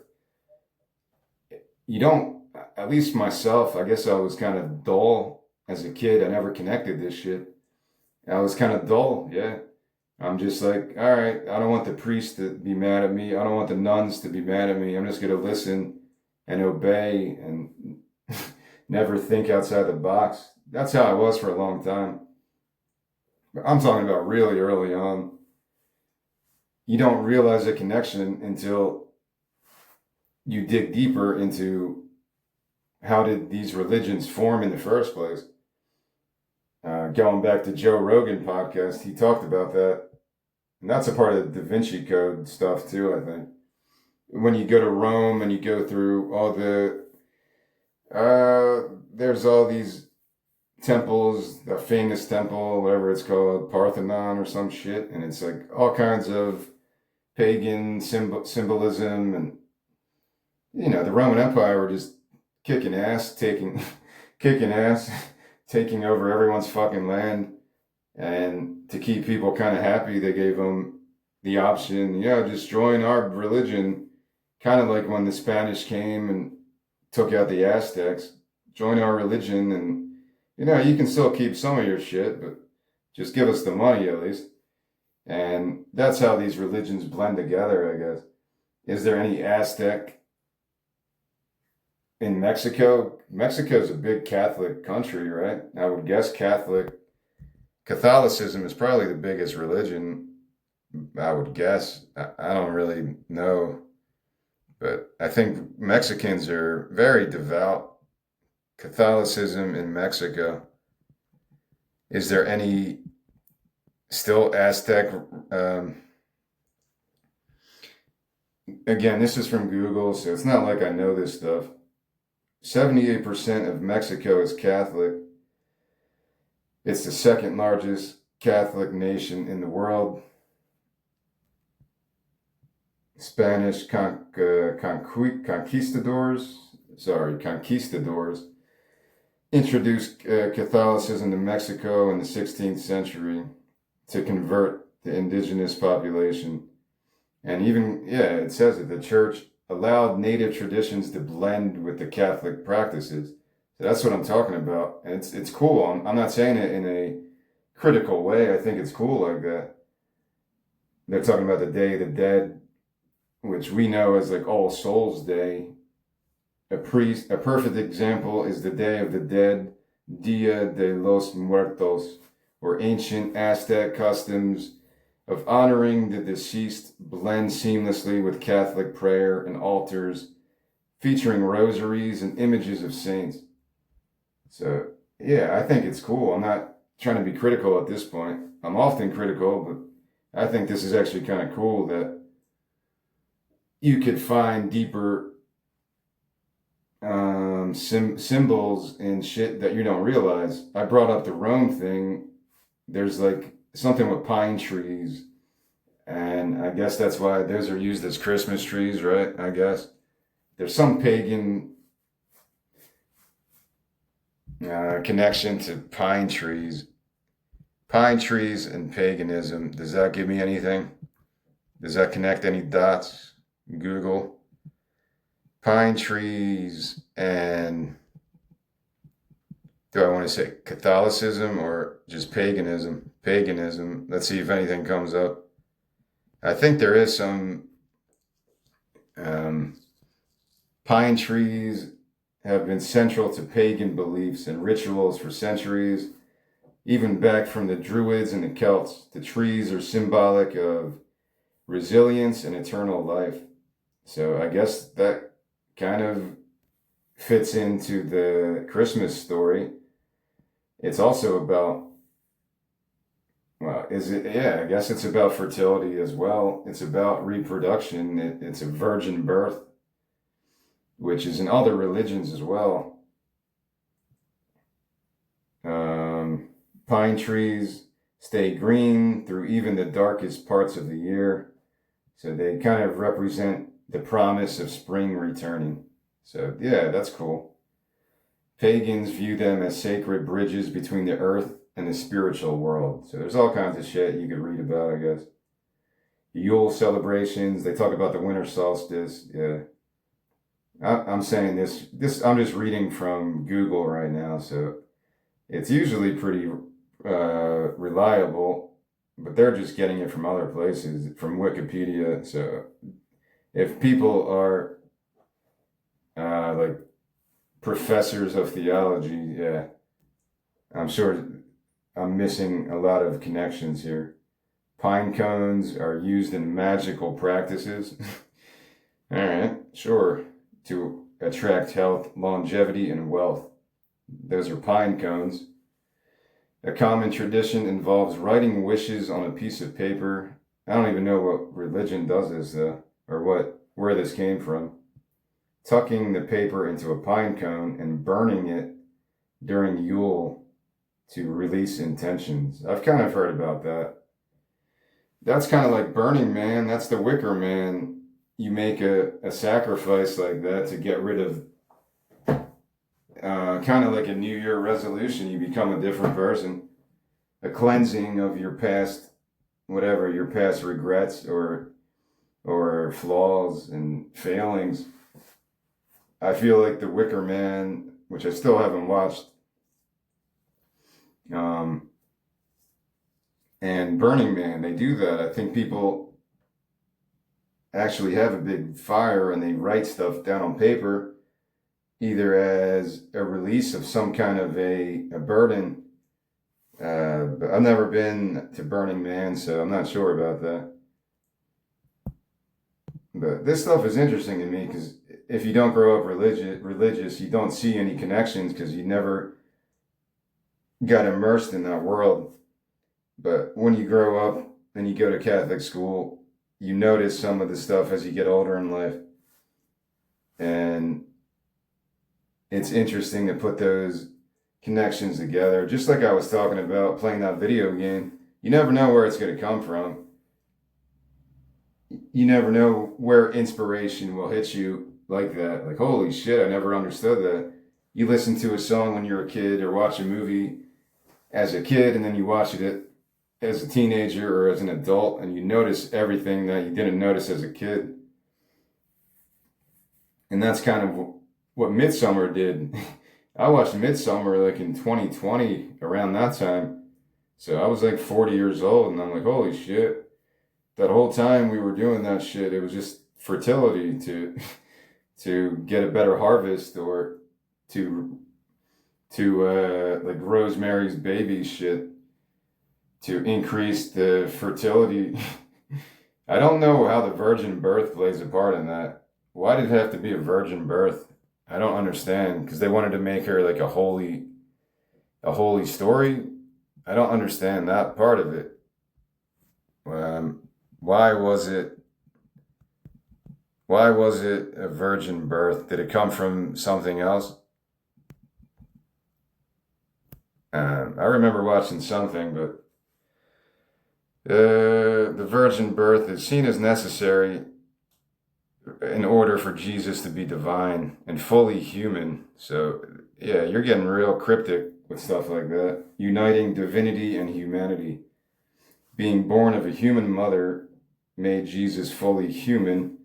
You don't, at least myself, I guess I was kind of dull as a kid. I never connected this shit. I was kind of dull, yeah. I'm just like, all right, I don't want the priest to be mad at me. I don't want the nuns to be mad at me. I'm just going to listen and obey and never think outside the box. That's how I was for a long time. But I'm talking about really early on. You don't realize a connection until you dig deeper into how did these religions form in the first place. Going back to Joe Rogan podcast, he talked about that. And that's a part of the Da Vinci Code stuff too, I think. When you go to Rome and you go through all there's all these temples, the famous temple, whatever it's called, Parthenon or some shit, and it's like all kinds of pagan symbolism, and the Roman Empire were just kicking ass, kicking ass, taking over everyone's fucking land, and to keep people kind of happy, they gave them the option, just join our religion, kind of like when the Spanish came and took out the Aztecs, join our religion, and you can still keep some of your shit, but just give us the money at least. And that's how these religions blend together, I guess. Is there any Aztec in Mexico? Mexico's a big Catholic country, right? I would guess Catholicism is probably the biggest religion, I would guess. I don't really know, but I think Mexicans are very devout. Catholicism in Mexico. Is there any still Aztec? Again, this is from Google, so it's not like I know this stuff. 78% of Mexico is Catholic. It's the second largest Catholic nation in the world. Spanish conquistadors introduced Catholicism to Mexico in the 16th century to convert the indigenous population. And even, it says that the church allowed native traditions to blend with the Catholic practices. So that's what I'm talking about. And it's cool. I'm not saying it in a critical way. I think it's cool like that. They're talking about the Day of the Dead, which we know as like All Souls Day. A perfect example is the Day of the Dead, Dia de los Muertos, where ancient Aztec customs of honoring the deceased blend seamlessly with Catholic prayer and altars, featuring rosaries and images of saints. So, I think it's cool. I'm not trying to be critical at this point. I'm often critical, but I think this is actually kind of cool that you could find deeper symbols and shit that you don't realize. I brought up the Rome thing. There's like something with pine trees, and I guess that's why those are used as Christmas trees, right? I guess there's some pagan connection to pine trees and paganism. Does that give me anything? Does that connect any dots? Google pine trees and do I want to say Catholicism or just paganism? Paganism. Let's see if anything comes up. I think there is some pine trees have been central to pagan beliefs and rituals for centuries, even back from the Druids and the Celts. The trees are symbolic of resilience and eternal life. So I guess that kind of fits into the Christmas story. It's also about, I guess it's about fertility as well. It's about reproduction. It's a virgin birth, which is in other religions as well. Pine trees stay green through even the darkest parts of the year. So they kind of represent the promise of spring returning. So that's cool. Pagans view them as sacred bridges between the earth and the spiritual world. So there's all kinds of shit you could read about, I guess. Yule celebrations, they talk about the winter solstice, I'm saying this. I'm just reading from Google right now, so it's usually pretty reliable, but they're just getting it from other places, from Wikipedia. So if people are like professors of theology, yeah, I'm sure I'm missing a lot of connections here. Pine cones are used in magical practices. All right, sure. To attract health, longevity, and wealth. Those are pine cones. A common tradition involves writing wishes on a piece of paper. I don't even know what religion does this though, or where this came from. Tucking the paper into a pine cone and burning it during Yule to release intentions. I've kind of heard about that. That's kind of like Burning Man. That's the Wicker Man. You make a sacrifice like that to get rid of, kind of like a New Year resolution. You become a different person, a cleansing of your past, whatever your past regrets or flaws and failings. I feel like the Wicker Man, which I still haven't watched, and Burning Man, they do that. I think people actually have a big fire and they write stuff down on paper, either as a release of some kind of a burden. But I've never been to Burning Man, so I'm not sure about that. But this stuff is interesting to me because if you don't grow up religious, you don't see any connections because you never got immersed in that world. But when you grow up and you go to Catholic school, you notice some of the stuff as you get older in life. And it's interesting to put those connections together. Just like I was talking about playing that video game, you never know where it's going to come from. You never know where inspiration will hit you like that. Like, holy shit, I never understood that. You listen to a song when you're a kid or watch a movie as a kid and then you watch it as a teenager or as an adult and you notice everything that you didn't notice as a kid. And that's kind of what Midsummer did. I watched Midsummer like in 2020 around that time. So I was like 40 years old and I'm like, holy shit. That whole time we were doing that shit, it was just fertility to get a better harvest or to like Rosemary's Baby shit to increase the fertility. I don't know how the virgin birth plays a part in that. Why did it have to be a virgin birth? I don't understand because they wanted to make her like a holy story. I don't understand that part of it. Why was it a virgin birth? Did it come from something else? I remember watching something, but the virgin birth is seen as necessary in order for Jesus to be divine and fully human. So, yeah, you're getting real cryptic with stuff like that. Uniting divinity and humanity. Being born of a human mother made Jesus fully human,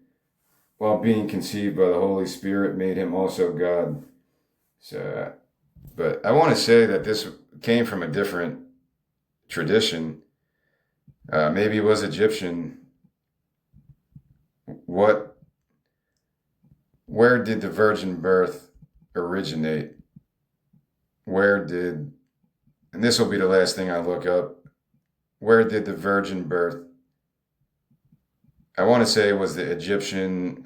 while being conceived by the Holy Spirit made him also God. So, but I want to say that this came from a different tradition. Maybe it was Egyptian. Where did the virgin birth originate? And this will be the last thing I look up, where did the virgin birth, I want to say it was the Egyptian,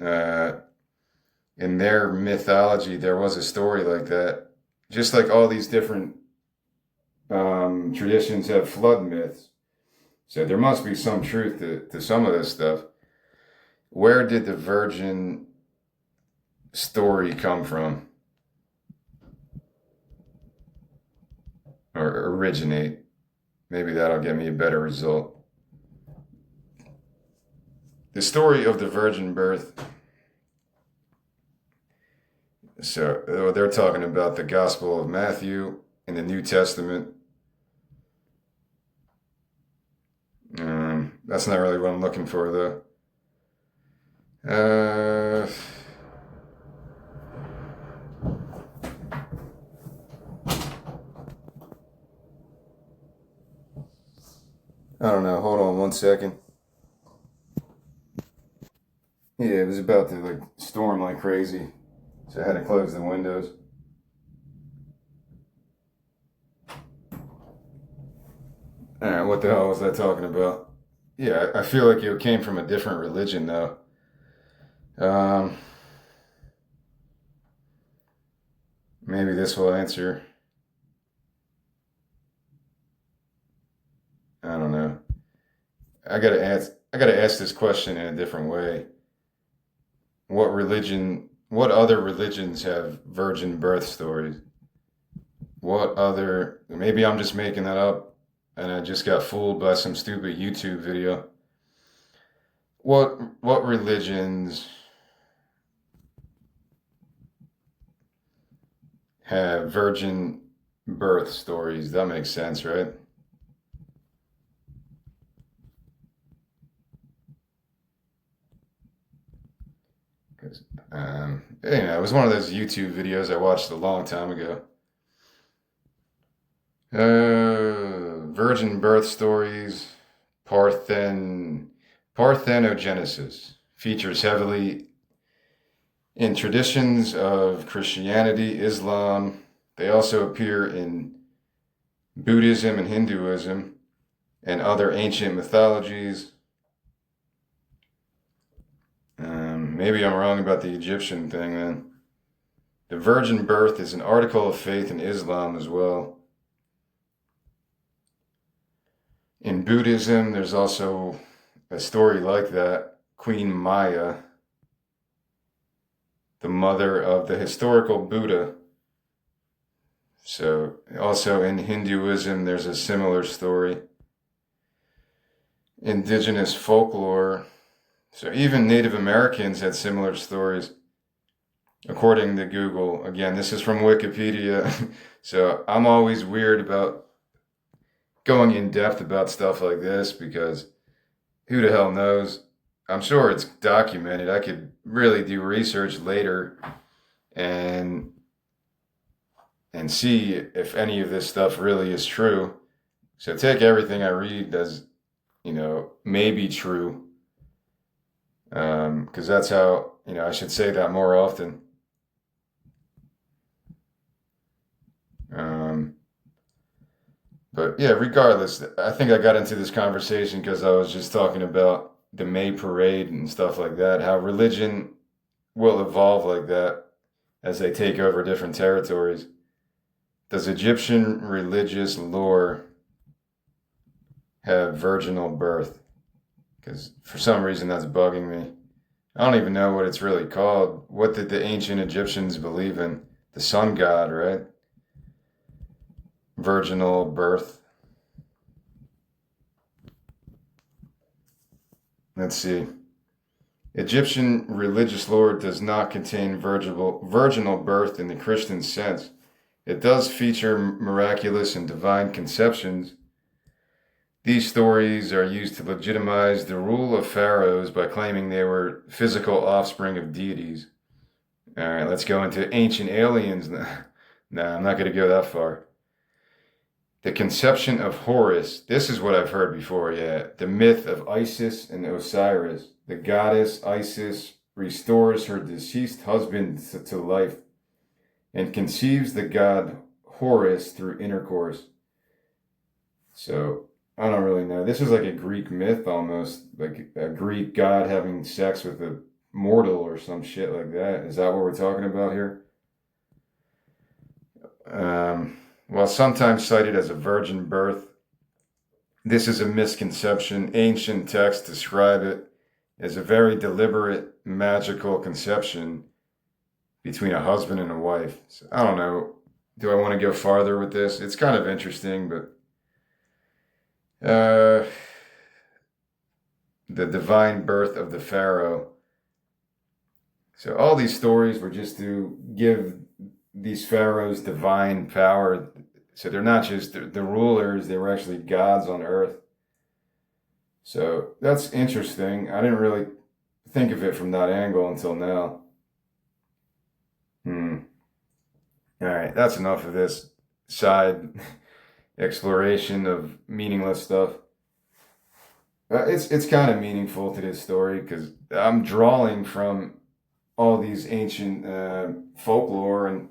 in their mythology, there was a story like that. Just like all these different traditions have flood myths. So there must be some truth to some of this stuff. Where did the virgin story come from? Or originate? Maybe that'll get me a better result. The story of the virgin birth. So they're talking about the Gospel of Matthew in the New Testament. That's not really what I'm looking for, though. I don't know. Hold on 1 second. Yeah, it was about to like storm like crazy, so I had to close the windows. All right, what the hell was I talking about? Yeah, I feel like it came from a different religion though. Um, Maybe this will answer. I don't know. I gotta ask this question in a different way. What other religions have virgin birth stories? Maybe I'm just making that up and I just got fooled by some stupid YouTube video. What religions have virgin birth stories? That makes sense, right? Because, it was one of those YouTube videos I watched a long time ago. Virgin birth stories, Parthen, Parthenogenesis features heavily in traditions of Christianity, Islam. They also appear in Buddhism and Hinduism and other ancient mythologies. Maybe I'm wrong about the Egyptian thing then. The virgin birth is an article of faith in Islam as well. In Buddhism, there's also a story like that. Queen Maya, the mother of the historical Buddha. So, also in Hinduism, there's a similar story. Indigenous folklore. So, even Native Americans had similar stories, according to Google. Again, this is from Wikipedia. So, I'm always weird about going in depth about stuff like this because who the hell knows? I'm sure it's documented. I could really do research later and see if any of this stuff really is true. So take everything I read as, maybe true. Because that's how, I should say that more often. Um, but yeah, regardless, I think I got into this conversation because I was just talking about the May parade and stuff like that, how religion will evolve like that as they take over different territories. Does Egyptian religious lore have virginal birth? Because for some reason that's bugging me. I don't even know what it's really called. What did the ancient Egyptians believe in? The sun god, right? Virginal birth. Let's see. Egyptian religious lore does not contain virginal birth in the Christian sense. It does feature miraculous and divine conceptions. These stories are used to legitimize the rule of pharaohs by claiming they were physical offspring of deities. All right, let's go into ancient aliens now. Nah, I'm not going to go that far. The conception of Horus. This is what I've heard before, yeah. The myth of Isis and Osiris. The goddess Isis restores her deceased husband to life and conceives the god Horus through intercourse. So, I don't really know. This is like a Greek myth almost, like a Greek god having sex with a mortal or some shit like that. Is that what we're talking about here? While sometimes cited as a virgin birth, this is a misconception. Ancient texts describe it as a very deliberate magical conception between a husband and a wife. So, I don't know. Do I want to go farther with this? It's kind of interesting, but the divine birth of the pharaoh. So all these stories were just to give these pharaohs divine power. So they're not just the rulers, they were actually gods on earth. So that's interesting. I didn't really think of it from that angle until now. All right, that's enough of this side exploration of meaningless stuff. It's kind of meaningful to this story because I'm drawing from all these ancient folklore and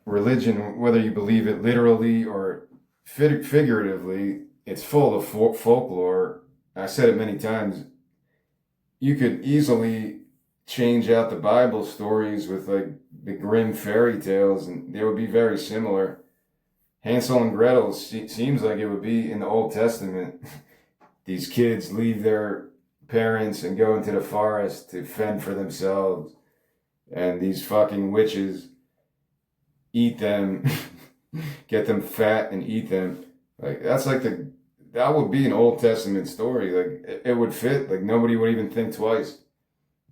religion, whether you believe it literally or figuratively. It's full of folklore. I said it many times. You could easily change out the Bible stories with like the grim fairy tales, and they would be very similar. Hansel and Gretel seems like it would be in the Old Testament. These kids leave their parents and go into the forest to fend for themselves, and these fucking witches eat them, get them fat and eat them. Like that's like that would be an Old Testament story. Like it would fit. Like nobody would even think twice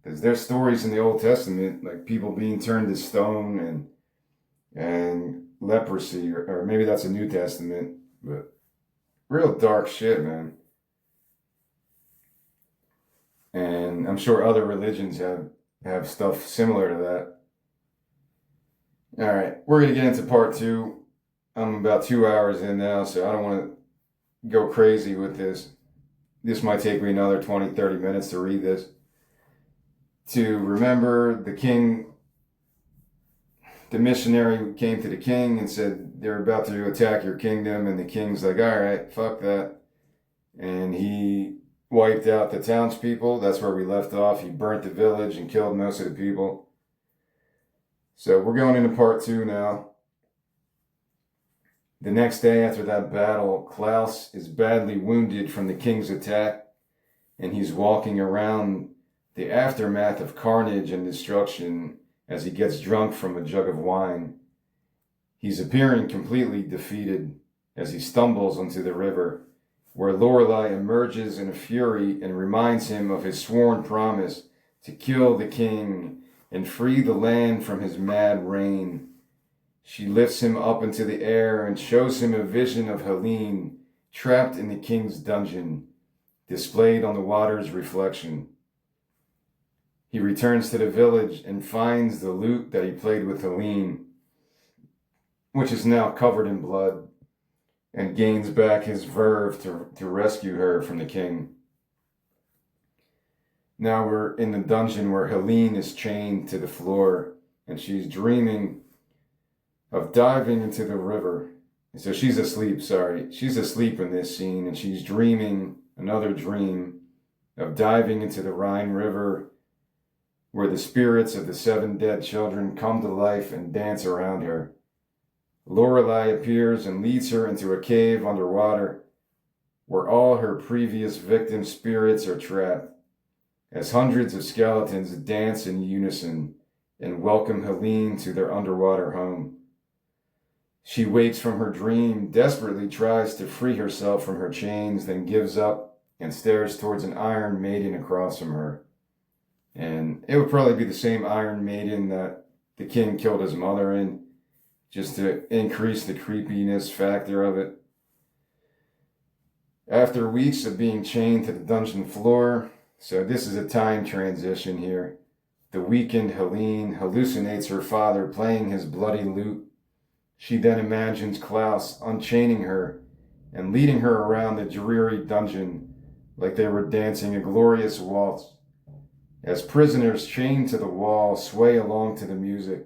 because there's stories in the Old Testament like people being turned to stone and leprosy, or maybe that's a New Testament, but real dark shit, man. And I'm sure other religions have stuff similar to that. All right, we're gonna get into part two. I'm about 2 hours in now, so I don't want to go crazy with this. This might take me another 20, 30 minutes to read this. To remember, the missionary came to the king and said, they're about to attack your kingdom. And the king's like, all right, fuck that. And he wiped out the townspeople. That's where we left off. He burnt the village and killed most of the people. So we're going into part two now. The next day after that battle, Klaus is badly wounded from the king's attack, and he's walking around the aftermath of carnage and destruction as he gets drunk from a jug of wine. He's appearing completely defeated as he stumbles onto the river, where Lorelei emerges in a fury and reminds him of his sworn promise to kill the king and free the land from his mad reign. She lifts him up into the air and shows him a vision of Helene trapped in the king's dungeon, displayed on the water's reflection. He returns to the village and finds the lute that he played with Helene, which is now covered in blood, and gains back his verve to rescue her from the king. Now we're in the dungeon where Helene is chained to the floor, and she's dreaming of diving into the river. So she's asleep, She's asleep in this scene, and she's dreaming another dream of diving into the Rhine River, where the spirits of the 7 dead children come to life and dance around her. Lorelei appears and leads her into a cave underwater, where all her previous victim spirits are trapped, as hundreds of skeletons dance in unison and welcome Helene to their underwater home. She wakes from her dream, desperately tries to free herself from her chains, then gives up and stares towards an Iron Maiden across from her. And it would probably be the same Iron Maiden that the king killed his mother in, just to increase the creepiness factor of it. After weeks of being chained to the dungeon floor, so this is a time transition here, the weakened Helene hallucinates her father playing his bloody lute. She then imagines Klaus unchaining her and leading her around the dreary dungeon like they were dancing a glorious waltz, as prisoners chained to the wall sway along to the music,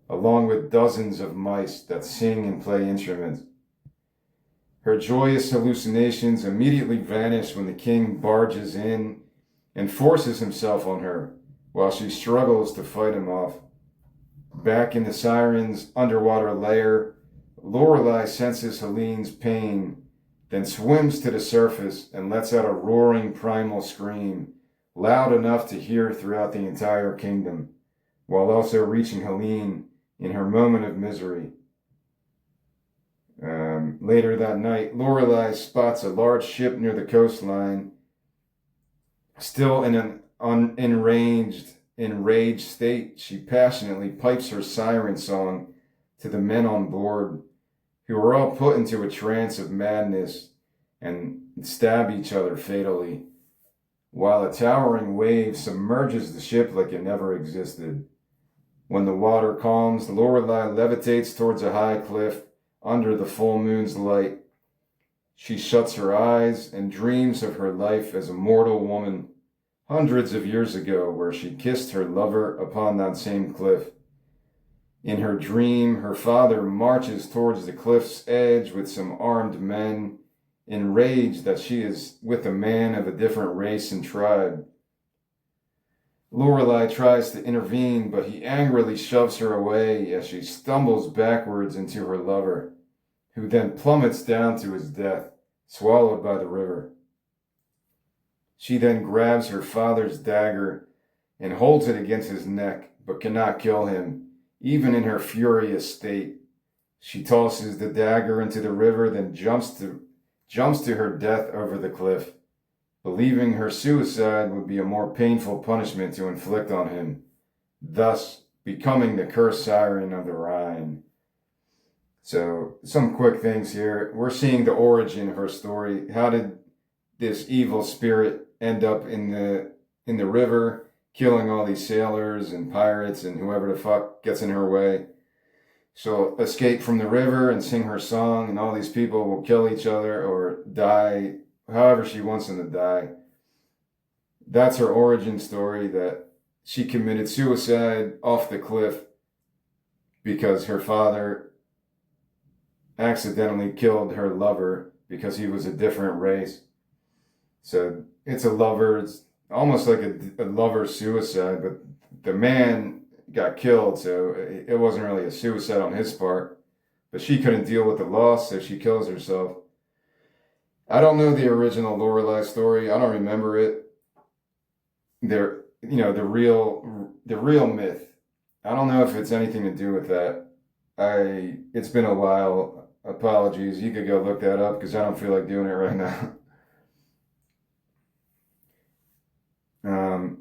along with dozens of mice that sing and play instruments. Her joyous hallucinations immediately vanish when the king barges in and forces himself on her while she struggles to fight him off. Back in the siren's underwater lair, Lorelei senses Helene's pain, then swims to the surface and lets out a roaring primal scream, loud enough to hear throughout the entire kingdom, while also reaching Helene in her moment of misery. Later that night, Lorelei spots a large ship near the coastline. Still in an enraged state, she passionately pipes her siren song to the men on board, who are all put into a trance of madness and stab each other fatally, while a towering wave submerges the ship like it never existed. When the water calms, Lorelei levitates towards a high cliff under the full moon's light, She shuts her eyes and dreams of her life as a mortal woman hundreds of years ago, where she kissed her lover upon that same cliff. In her dream, her father marches towards the cliff's edge with some armed men, enraged that she is with a man of a different race and tribe. Lorelei tries to intervene, but he angrily shoves her away as she stumbles backwards into her lover, who then plummets down to his death, swallowed by the river. She then grabs her father's dagger and holds it against his neck, but cannot kill him, even in her furious state. She tosses the dagger into the river, then jumps to her death over the cliff, believing her suicide would be a more painful punishment to inflict on him, thus becoming the cursed siren of the Rhine. So, some quick things here. We're seeing the origin of her story. How did this evil spirit end up in the river, killing all these sailors and pirates and whoever the fuck gets in her way? She'll escape from the river and sing her song, and all these people will kill each other or die however she wants them to die. That's her origin story, that she committed suicide off the cliff because her father accidentally killed her lover because he was a different race. So it's almost like a lover's suicide, but the man got killed, so it wasn't really a suicide on his part. But she couldn't deal with the loss, so she kills herself. I don't know the original Lorelei story. I don't remember it. The real myth. I don't know if it's anything to do with that. It's been a while. Apologies. You could go look that up because I don't feel like doing it right now.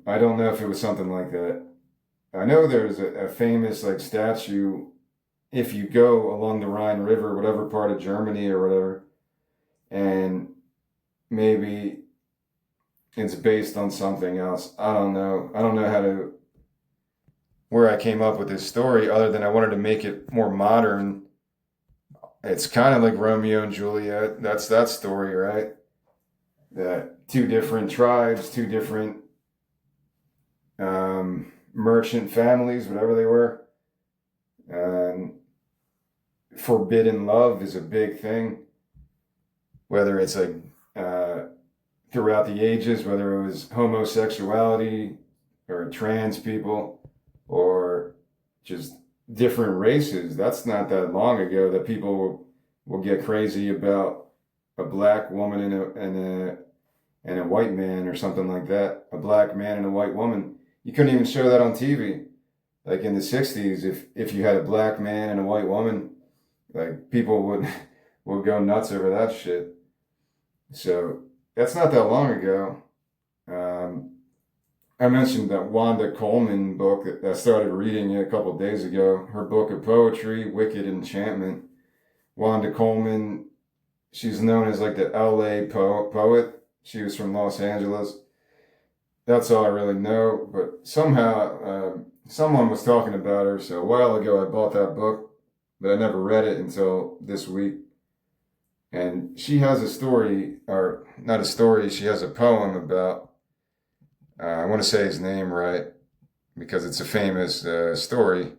I don't know if it was something like that. I know there's a famous like statue if you go along the Rhine River, whatever part of Germany or whatever, and maybe it's based on something else. I don't know. I don't know where I came up with this story other than I wanted to make it more modern. It's kind of like Romeo and Juliet. That's that story, right? That two different tribes, two different merchant families, whatever they were. Forbidden love is a big thing, whether it's like throughout the ages, whether it was homosexuality or trans people or just different races. That's not that long ago that people will get crazy about a black woman and a white man or something like that. A black man and a white woman. You couldn't even show that on TV. Like in the 60s, if you had a black man and a white woman, like people would go nuts over that shit. So that's not that long ago. I mentioned that Wanda Coleman book that I started reading it a couple of days ago. Her book of poetry, Wicked Enchantment. Wanda Coleman, she's known as like the LA poet. She was from Los Angeles. That's all I really know. But somehow, someone was talking about her. So a while ago, I bought that book, but I never read it until this week. And she has a story, or not a story, she has a poem about, I want to say his name right, because it's a famous story.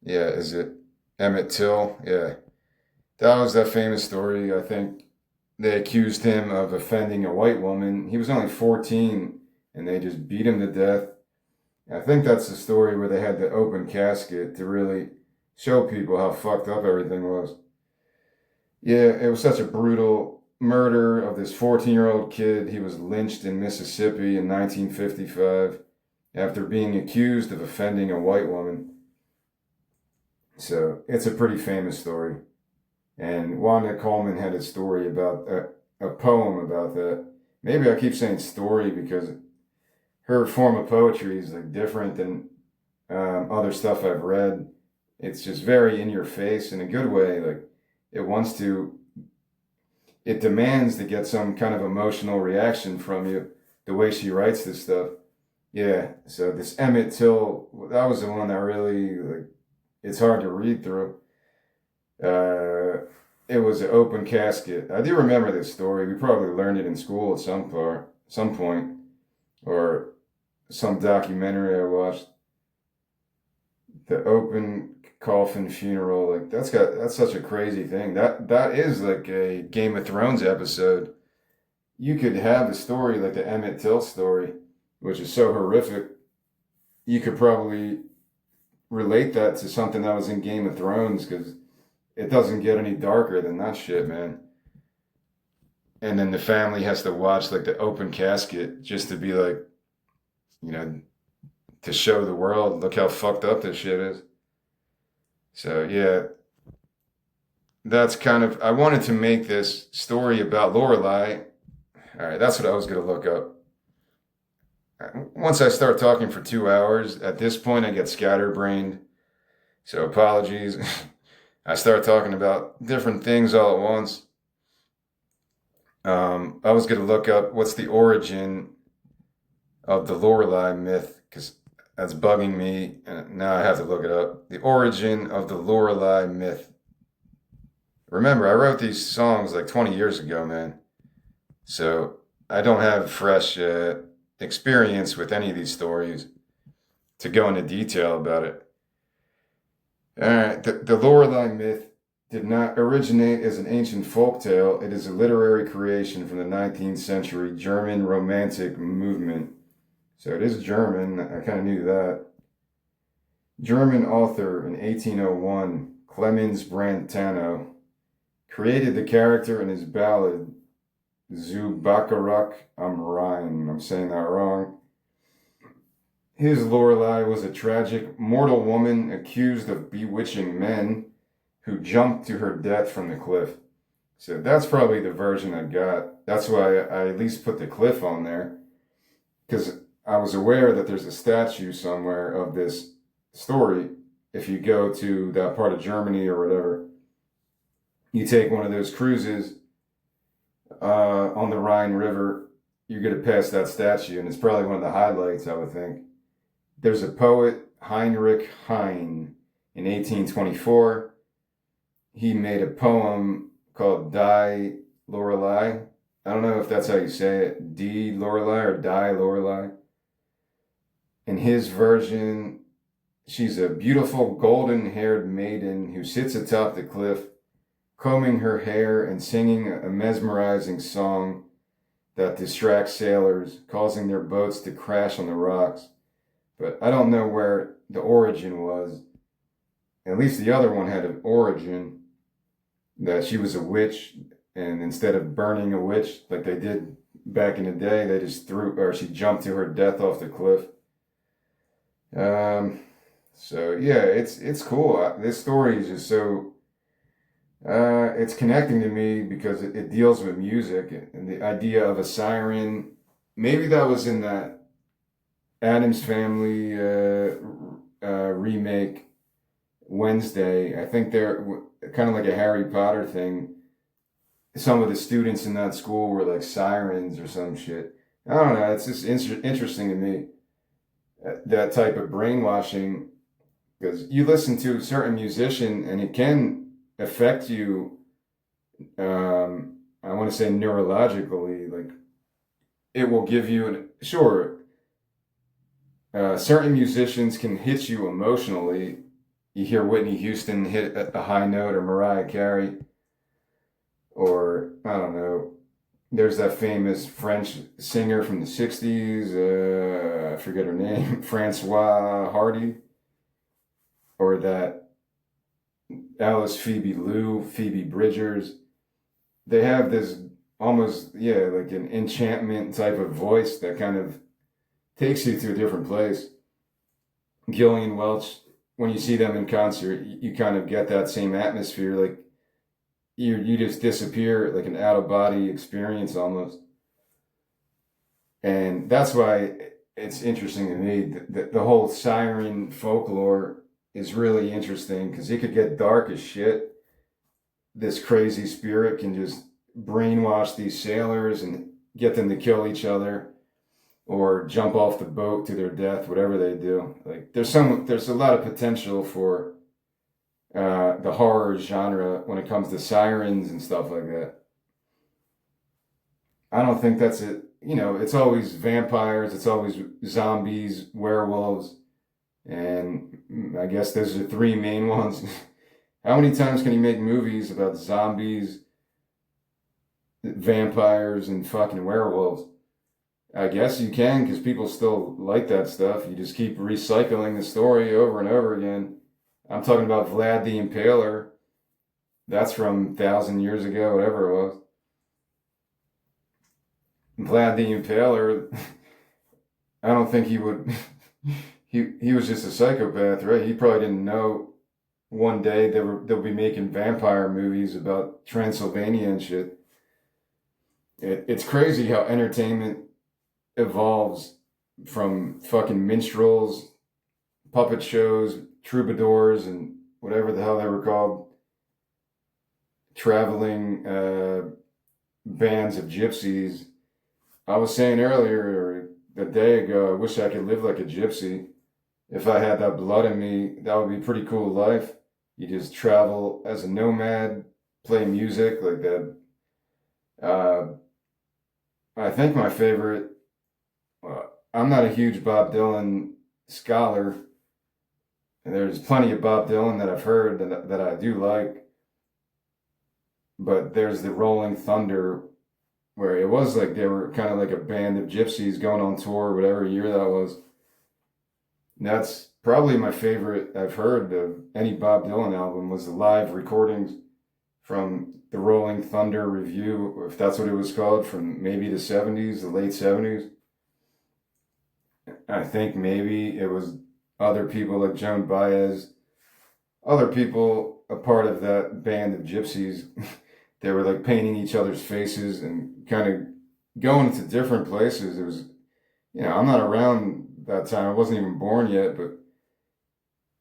Yeah, is it Emmett Till? Yeah. That was that famous story. I think they accused him of offending a white woman. He was only 14, and they just beat him to death. I think that's the story where they had the open casket to really show people how fucked up everything was. Yeah, it was such a brutal murder of this 14-year-old kid. He was lynched in Mississippi in 1955 after being accused of offending a white woman. So it's a pretty famous story. And Wanda Coleman had a story about a poem about that. Maybe I keep saying story because her form of poetry is like different than other stuff I've read. It's just very in your face in a good way. Like it demands to get some kind of emotional reaction from you, the way she writes this stuff. Yeah, so this Emmett Till, that was the one that really, like, it's hard to read through. it was an open casket. I do remember this story. We probably learned it in school at some point, or some documentary I watched. The open coffin funeral, like that's such a crazy thing. That is like a Game of Thrones episode. You could have a story like the Emmett Till story, which is so horrific. You could probably relate that to something that was in Game of Thrones because it doesn't get any darker than that shit, man. And then the family has to watch like the open casket just to be like, you know, to show the world, look how fucked up this shit is. So yeah, that's kind of, I wanted to make this story about Lorelai. All right, that's what I was gonna look up. Once I start talking for 2 hours, at this point I get scatterbrained. So apologies. I start talking about different things all at once. I was gonna look up what's the origin of the Lorelai myth because that's bugging me, and now I have to look it up. The origin of the Lorelai myth. Remember, I wrote these songs like 20 years ago, man. So I don't have fresh experience with any of these stories to go into detail about it. All right, the Lorelei myth did not originate as an ancient folk tale. It is a literary creation from the 19th century German Romantic movement. So it is German. I kind of knew that. German author in 1801, Clemens Brentano, created the character in his ballad Zu Bacharach am Rhine. I'm saying that wrong. His Lorelei was a tragic, mortal woman accused of bewitching men who jumped to her death from the cliff. So that's probably the version I got. That's why I at least put the cliff on there. Because I was aware that there's a statue somewhere of this story. If you go to that part of Germany or whatever, you take one of those cruises on the Rhine River, you're going to pass that statue, and it's probably one of the highlights, I would think. There's a poet, Heinrich Heine, in 1824. He made a poem called Die Lorelei. I don't know if that's how you say it, Die Lorelei or Die Lorelei. In his version, she's a beautiful golden-haired maiden who sits atop the cliff, combing her hair and singing a mesmerizing song that distracts sailors, causing their boats to crash on the rocks. But I don't know where the origin was. At least the other one had an origin, that she was a witch, and instead of burning a witch like they did back in the day, they just she jumped to her death off the cliff. So yeah, it's cool. This story is just so it's connecting to me because it deals with music and the idea of a siren. Maybe that was in that Addams Family remake Wednesday. I think they're kind of like a Harry Potter thing. Some of the students in that school were like sirens or some shit. I don't know. It's just interesting to me, that type of brainwashing, because you listen to a certain musician and it can affect you. I want to say neurologically, like it will give you sure. Certain musicians can hit you emotionally. You hear Whitney Houston hit a high note, or Mariah Carey, or I don't know. There's that famous French singer from the 60s, I forget her name, Francois Hardy, or that Alice Phoebe Bridgers. They have this almost, yeah, like an enchantment type of voice that kind of takes you to a different place. Gillian Welch, when you see them in concert, you kind of get that same atmosphere, like you just disappear, like an out of body experience almost. And that's why it's interesting to me. The whole siren folklore is really interesting because it could get dark as shit. This crazy spirit can just brainwash these sailors and get them to kill each other or jump off the boat to their death, whatever they do. Like there's a lot of potential for the horror genre when it comes to sirens and stuff like that. I don't think that's it. You know, it's always vampires, it's always zombies, werewolves, and I guess those are three main ones. How many times can you make movies about zombies, vampires, and fucking werewolves? I guess you can because people still like that stuff. You just keep recycling the story over and over again. I'm talking about Vlad the Impaler. That's from 1,000 years ago, whatever it was. Vlad the Impaler, I don't think he would. He was just a psychopath, right? He probably didn't know one day they'll be making vampire movies about Transylvania and shit. It's crazy how entertainment evolves from fucking minstrels, puppet shows, troubadours, and whatever the hell they were called, traveling bands of gypsies. I was saying earlier, a day ago, I wish I could live like a gypsy. If I had that blood in me, that would be a pretty cool life. You just travel as a nomad, play music like that. Uh, I think my favorite, I'm not a huge Bob Dylan scholar. And there's plenty of Bob Dylan that I've heard that I do like. But there's the Rolling Thunder, where it was like they were kind of like a band of gypsies going on tour, whatever year that was. And that's probably my favorite I've heard of any Bob Dylan album was the live recordings from the Rolling Thunder Review, if that's what it was called, from maybe the 70s, the late 70s. I think maybe it was other people like Joan Baez, other people a part of that band of gypsies. They were like painting each other's faces and kind of going to different places. It was, I'm not around that time. I wasn't even born yet, but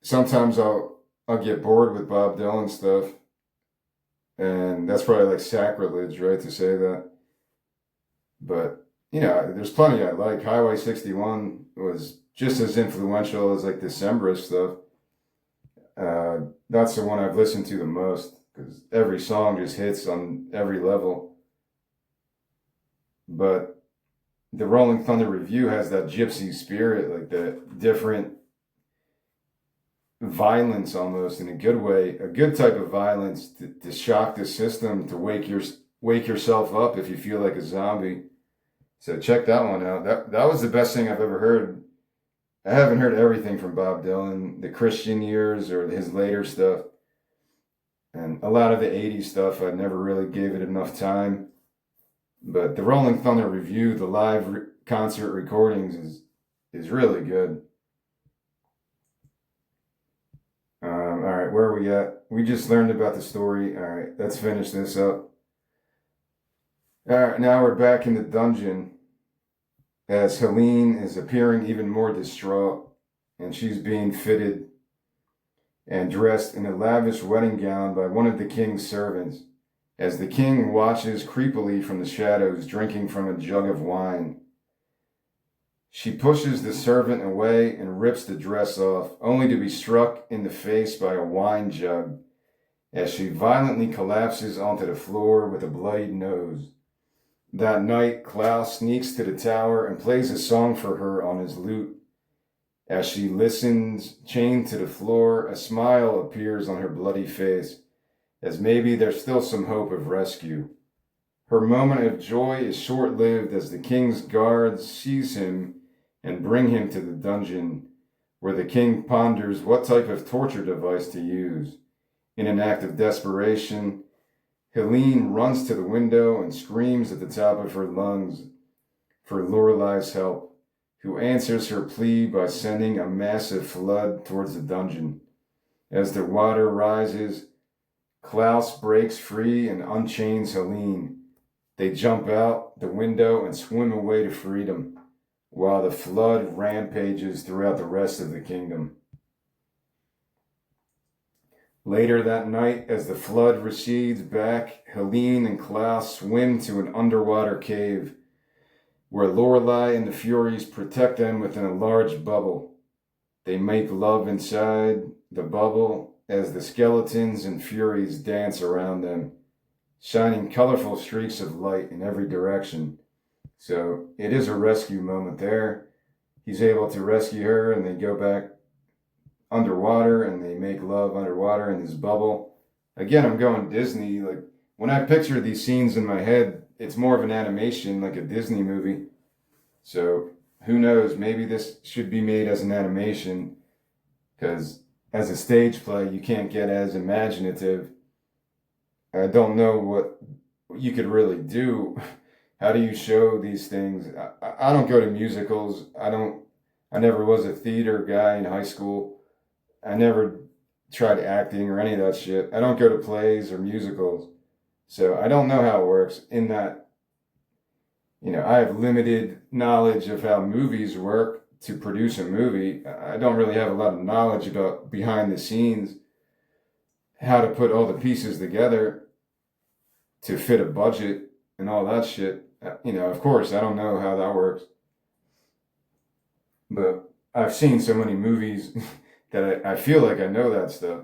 sometimes I'll get bored with Bob Dylan stuff, and that's probably like sacrilege, right, to say that. But there's plenty I like. Highway 61 was just as influential as like Decemberist stuff. That's the one I've listened to the most because every song just hits on every level. But the Rolling Thunder Review has that gypsy spirit, like that different violence almost in a good way, a good type of violence to shock the system, to wake yourself up if you feel like a zombie. So check that one out. That was the best thing I've ever heard. I haven't heard everything from Bob Dylan, the Christian years or his later stuff. And a lot of the 80s stuff, I never really gave it enough time. But the Rolling Thunder Review, the live concert recordings is really good. All right, where are we at? We just learned about the story. All right, let's finish this up. All right, now we're back in the dungeon as Helene is appearing even more distraught, and she's being fitted and dressed in a lavish wedding gown by one of the king's servants, as the king watches creepily from the shadows, drinking from a jug of wine. She pushes the servant away and rips the dress off, only to be struck in the face by a wine jug as she violently collapses onto the floor with a bloodied nose. That night, Klaus sneaks to the tower and plays a song for her on his lute. As she listens, chained to the floor, a smile appears on her bloody face, as maybe there's still some hope of rescue. Her moment of joy is short-lived as the king's guards seize him and bring him to the dungeon, where the king ponders what type of torture device to use. In an act of desperation, Helene runs to the window and screams at the top of her lungs for Lorelai's help, who answers her plea by sending a massive flood towards the dungeon. As the water rises, Klaus breaks free and unchains Helene. They jump out the window and swim away to freedom, while the flood rampages throughout the rest of the kingdom. Later that night, as the flood recedes back, Helene and Klaus swim to an underwater cave, where Lorelai and the Furies protect them within a large bubble. They make love inside the bubble, as the skeletons and furies dance around them, shining colorful streaks of light in every direction. So it is a rescue moment there. He's able to rescue her, and they go back underwater and they make love underwater in this bubble. Again, I'm going Disney. Like, when I picture these scenes in my head, it's more of an animation, like a Disney movie. So who knows? Maybe this should be made as an animation, because as a stage play, you can't get as imaginative. I don't know what you could really do. How do you show these things? I don't go to musicals. I never was a theater guy in high school. I never tried acting or any of that shit. I don't go to plays or musicals. So I don't know how it works, in that, I have limited knowledge of how movies work to produce a movie. I don't really have a lot of knowledge about behind the scenes, how to put all the pieces together to fit a budget and all that shit. Of course, I don't know how that works. But I've seen so many movies that I feel like I know that stuff.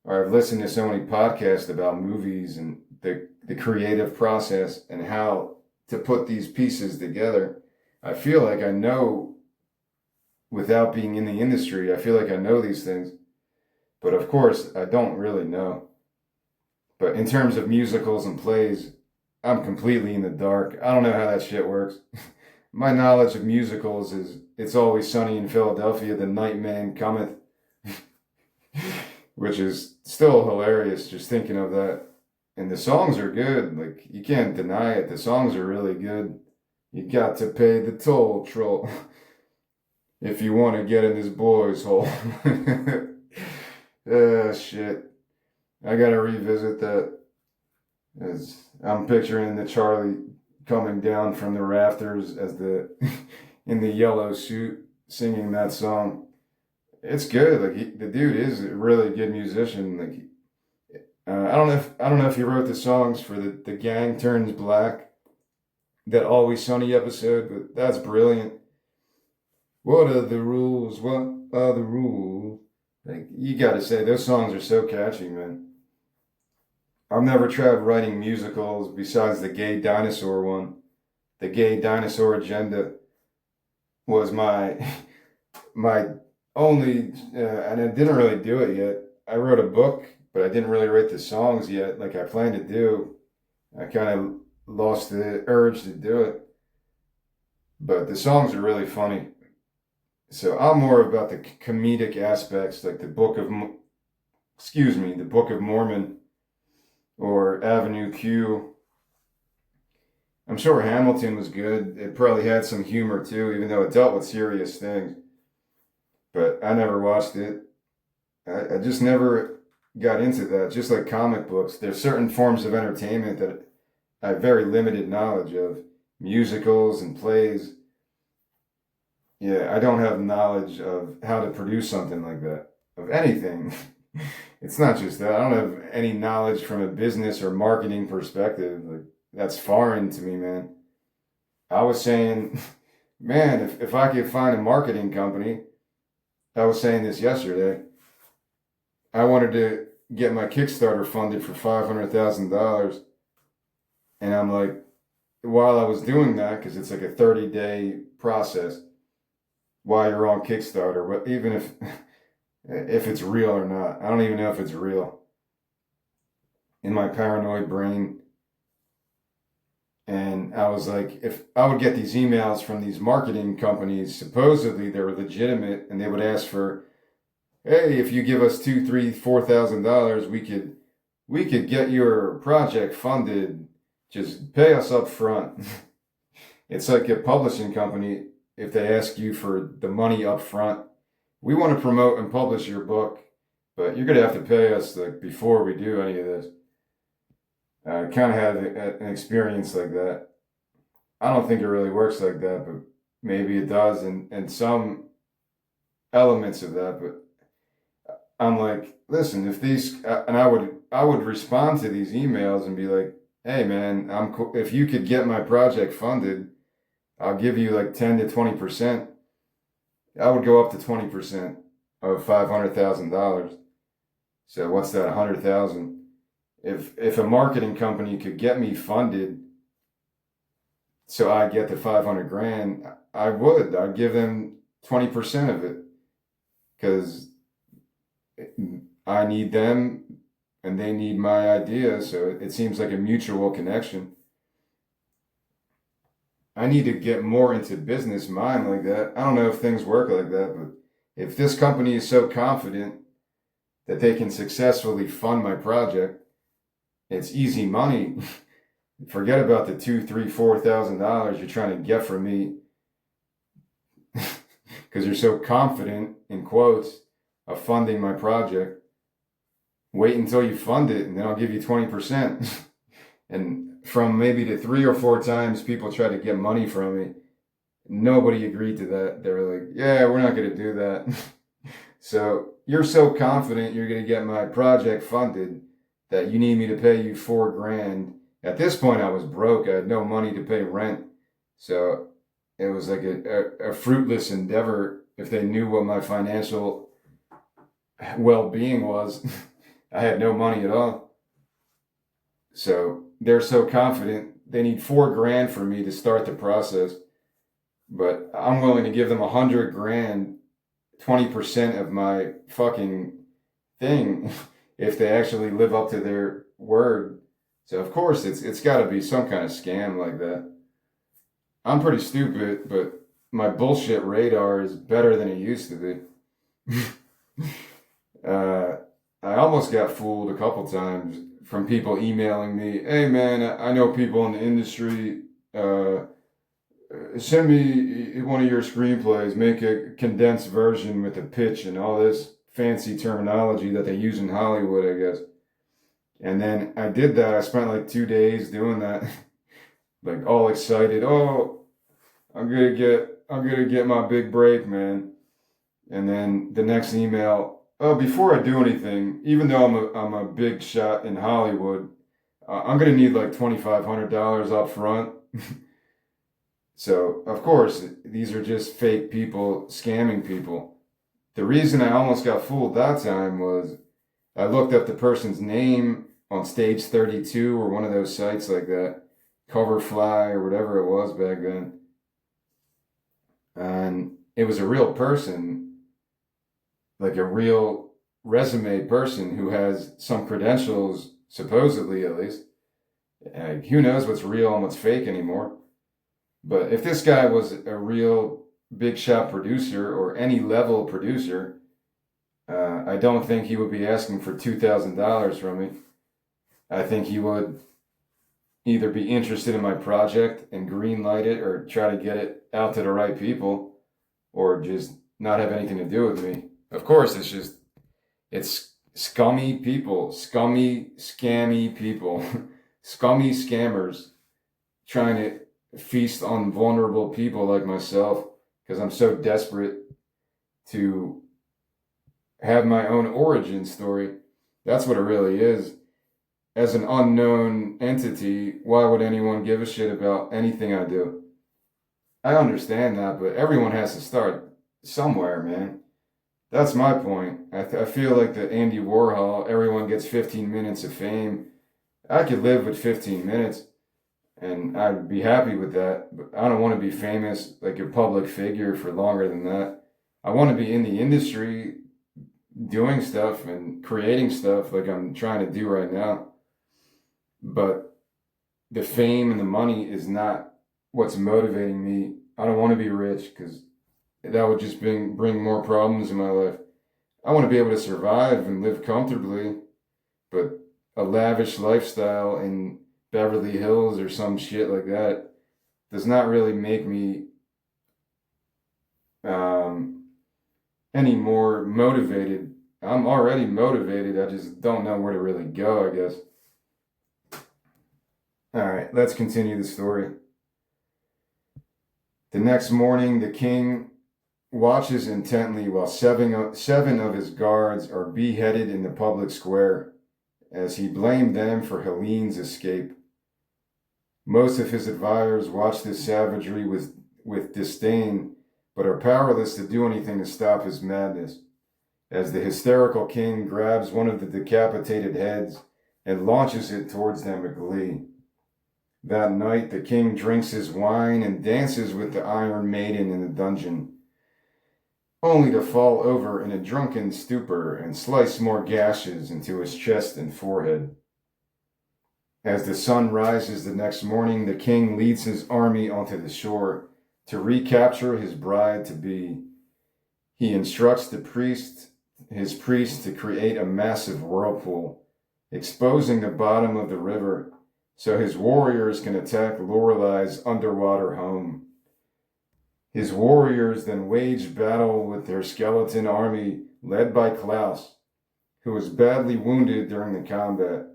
Or I've listened to so many podcasts about movies and the creative process and how to put these pieces together. I feel like I know, without being in the industry, I feel like I know these things. But of course, I don't really know. But in terms of musicals and plays, I'm completely in the dark. I don't know how that shit works. My knowledge of musicals is It's Always Sunny in Philadelphia, The Nightman Cometh, which is still hilarious just thinking of that. And the songs are good. Like, you can't deny it. The songs are really good. You got to pay the toll, troll, if you want to get in this boy's hole. Shit. I gotta revisit that. As I'm picturing the Charlie coming down from the rafters as in the yellow suit singing that song. It's good. Like, the dude is a really good musician. Like, I don't know if he wrote the songs for the Gang Turns Black, that Always Sunny episode, but that's brilliant. What are the rules? What are the rules? Like, you gotta say, those songs are so catchy, man. I've never tried writing musicals besides the Gay Dinosaur one. The Gay Dinosaur Agenda was my only, and I didn't really do it yet. I wrote a book, but I didn't really write the songs yet like I planned to do. I kind of lost the urge to do it. But the songs are really funny. So I'm more about the comedic aspects, like the Book of Mormon, or Avenue Q. I'm sure Hamilton was good. It probably had some humor too, even though it dealt with serious things. But I never watched it. I just never got into that. Just like comic books, there's certain forms of entertainment that I have very limited knowledge of. Musicals and plays. Yeah, I don't have knowledge of how to produce something like that, of anything. It's not just that. I don't have any knowledge from a business or marketing perspective. Like, that's foreign to me, man. I was saying, man, if I could find a marketing company, I was saying this yesterday, I wanted to get my Kickstarter funded for $500,000. And I'm like, while I was doing that, because it's like a 30-day process while you're on Kickstarter, but even if it's real or not, I don't even know if it's real. In my paranoid brain. And I was like, if I would get these emails from these marketing companies, supposedly they were legitimate, and they would ask for, hey, if you give us $2,000, $3,000, $4,000, we could get your project funded. Just pay us up front. It's like a publishing company. If they ask you for the money up front, we want to promote and publish your book, but you're going to have to pay us like before we do any of this. I kind of had an experience like that. I don't think it really works like that, but maybe it does, and some elements of that. But I'm like, listen, if these, and I would respond to these emails and be like, hey man, if you could get my project funded, I'll give you like 10 to 20%. I would go up to 20% of $500,000. So what's that, 100,000? If a marketing company could get me funded so I get the 500 grand, I would. I'd give them 20% of it because I need them and they need my idea. So it seems like a mutual connection. I need to get more into business mind like that. I don't know if things work like that, but if this company is so confident that they can successfully fund my project, it's easy money. Forget about the $2, $3, $4,000 you're trying to get from me because you're so confident, in quotes, of funding my project. Wait until you fund it, and then I'll give you 20%. And from maybe the 3 or 4 times people tried to get money from me, nobody agreed to that. They were like, yeah, we're not going to do that. So you're so confident you're going to get my project funded that you need me to pay you $4,000. At this point, I was broke. I had no money to pay rent. So it was like a fruitless endeavor if they knew what my financial well-being was. I had no money at all. So they're so confident they need $4,000 for me to start the process. But I'm willing to give them $100,000, 20% of my fucking thing, if they actually live up to their word. So of course it's got to be some kind of scam like that. I'm pretty stupid, but my bullshit radar is better than it used to be. I almost got fooled a couple times from people emailing me, hey man, I know people in the industry, send me one of your screenplays, make a condensed version with a pitch and all this fancy terminology that they use in Hollywood, I guess. And then I did that. I spent like 2 days doing that, like all excited. Oh, I'm gonna get my big break, man. And then the next email, oh, before I do anything, even though I'm a big shot in Hollywood, I'm gonna need like $2,500 up front. So of course these are just fake people scamming people. The reason I almost got fooled that time was I looked up the person's name on Stage 32 or one of those sites like that, Coverfly or whatever it was back then. And it was a real person, like a real resume person who has some credentials, supposedly at least. Who knows what's real and what's fake anymore. But if this guy was a real big shot producer or any level producer, I don't think he would be asking for $2,000 from me. I think he would either be interested in my project and green light it or try to get it out to the right people or just not have anything to do with me. Of course, it's scummy people, scammy people, scummy scammers trying to feast on vulnerable people like myself because I'm so desperate to have my own origin story. That's what it really is. As an unknown entity, why would anyone give a shit about anything I do? I understand that, but everyone has to start somewhere, man. That's my point. I feel like the Andy Warhol, everyone gets 15 minutes of fame. I could live with 15 minutes, and I'd be happy with that, but I don't want to be famous like a public figure for longer than that. I want to be in the industry doing stuff and creating stuff like I'm trying to do right now. But the fame and the money is not what's motivating me. I don't want to be rich because that would just bring more problems in my life. I want to be able to survive and live comfortably, but a lavish lifestyle in Beverly Hills or some shit like that does not really make me any more motivated. I'm already motivated. I just don't know where to really go, I guess. All right, let's continue the story. The next morning, the king watches intently while seven of his guards are beheaded in the public square, as he blamed them for Helene's escape. Most of his advisors watch this savagery with disdain, but are powerless to do anything to stop his madness. as the hysterical king grabs one of the decapitated heads and launches it towards them with glee. That night, the king drinks his wine and dances with the Iron Maiden in the dungeon, only to fall over in a drunken stupor and slice more gashes into his chest and forehead. As the sun rises the next morning, the king leads his army onto the shore to recapture his bride-to-be. He instructs his priest to create a massive whirlpool, exposing the bottom of the river so his warriors can attack Lorelai's underwater home. His warriors then wage battle with their skeleton army led by Klaus, who was badly wounded during the combat.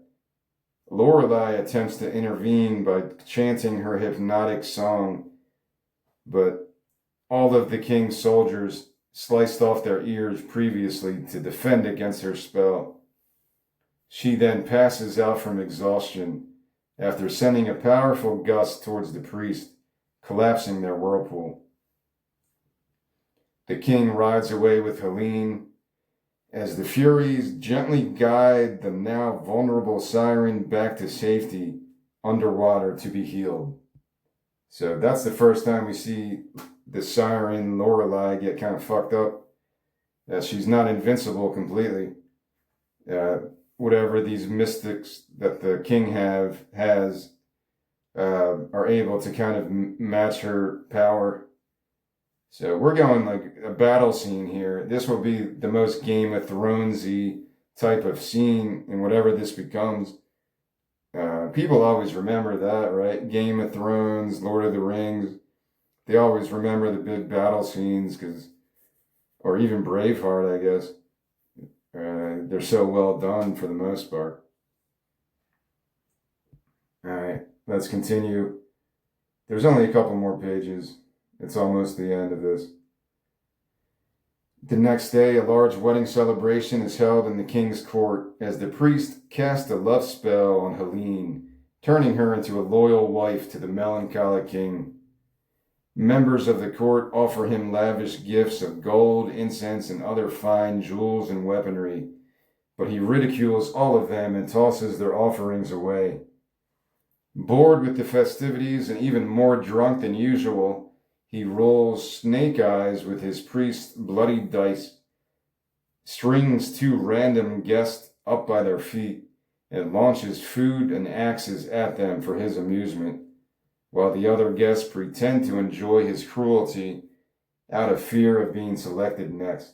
Lorelai attempts to intervene by chanting her hypnotic song, but all of the king's soldiers sliced off their ears previously to defend against her spell. She then passes out from exhaustion after sending a powerful gust towards the priest, collapsing their whirlpool. The king rides away with Helene as the Furies gently guide the now vulnerable siren back to safety underwater to be healed. So that's the first time we see the siren Lorelai get kind of fucked up. She's not invincible completely. Whatever these mystics that the king has are able to kind of match her power. So we're going like a battle scene here. This will be the most Game of Thrones-y type of scene in whatever this becomes. People always remember that, right? Game of Thrones, Lord of the Rings. They always remember the big battle scenes, or even Braveheart, I guess. They're so well done for the most part. All right, let's continue. There's only a couple more pages. It's almost the end of this. The next day, a large wedding celebration is held in the king's court as the priest casts a love spell on Helene, turning her into a loyal wife to the melancholy king. Members of the court offer him lavish gifts of gold, incense, and other fine jewels and weaponry, but he ridicules all of them and tosses their offerings away. Bored with the festivities and even more drunk than usual, he rolls snake eyes with his priest's bloody dice, strings two random guests up by their feet, and launches food and axes at them for his amusement, while the other guests pretend to enjoy his cruelty out of fear of being selected next.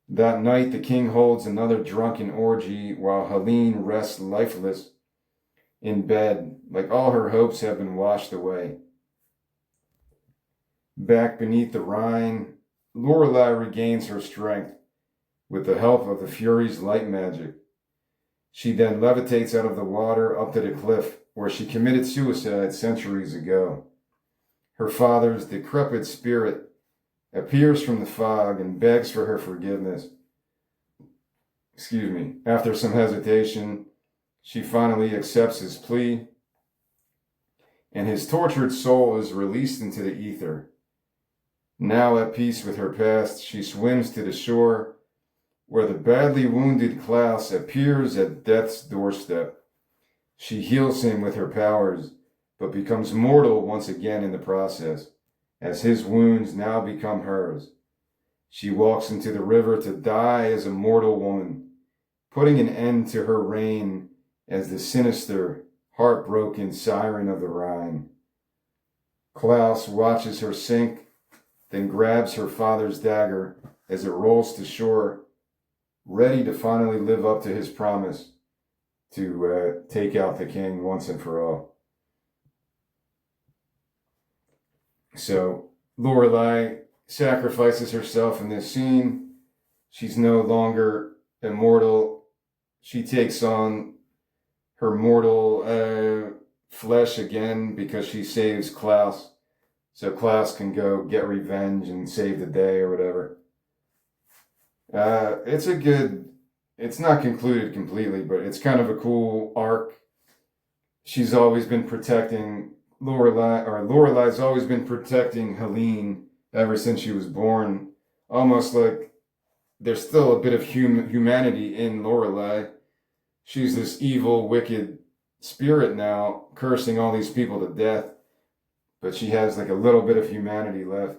That night, the king holds another drunken orgy while Helene rests lifeless in bed, like all her hopes have been washed away. Back beneath the Rhine, Lorelai regains her strength with the help of the Furies' light magic. She then levitates out of the water up to the cliff where she committed suicide centuries ago. Her father's decrepit spirit appears from the fog and begs for her forgiveness. After some hesitation, she finally accepts his plea, and his tortured soul is released into the ether. Now at peace with her past, she swims to the shore, where the badly wounded Klaus appears at death's doorstep. She heals him with her powers, but becomes mortal once again in the process, as his wounds now become hers. She walks into the river to die as a mortal woman, putting an end to her reign as the sinister, heartbroken siren of the Rhine. Klaus watches her sink, then grabs her father's dagger as it rolls to shore, ready to finally live up to his promise to take out the king once and for all. So Lorelai sacrifices herself in this scene. She's no longer immortal. She takes on her mortal flesh again because she saves Klaus. So Klaus can go get revenge and save the day or whatever. It's not concluded completely, but it's kind of a cool arc. She's always been protecting Lorelai's always been protecting Helene ever since she was born. Almost like there's still a bit of humanity in Lorelai. She's this evil, wicked spirit now, cursing all these people to death, but she has like a little bit of humanity left.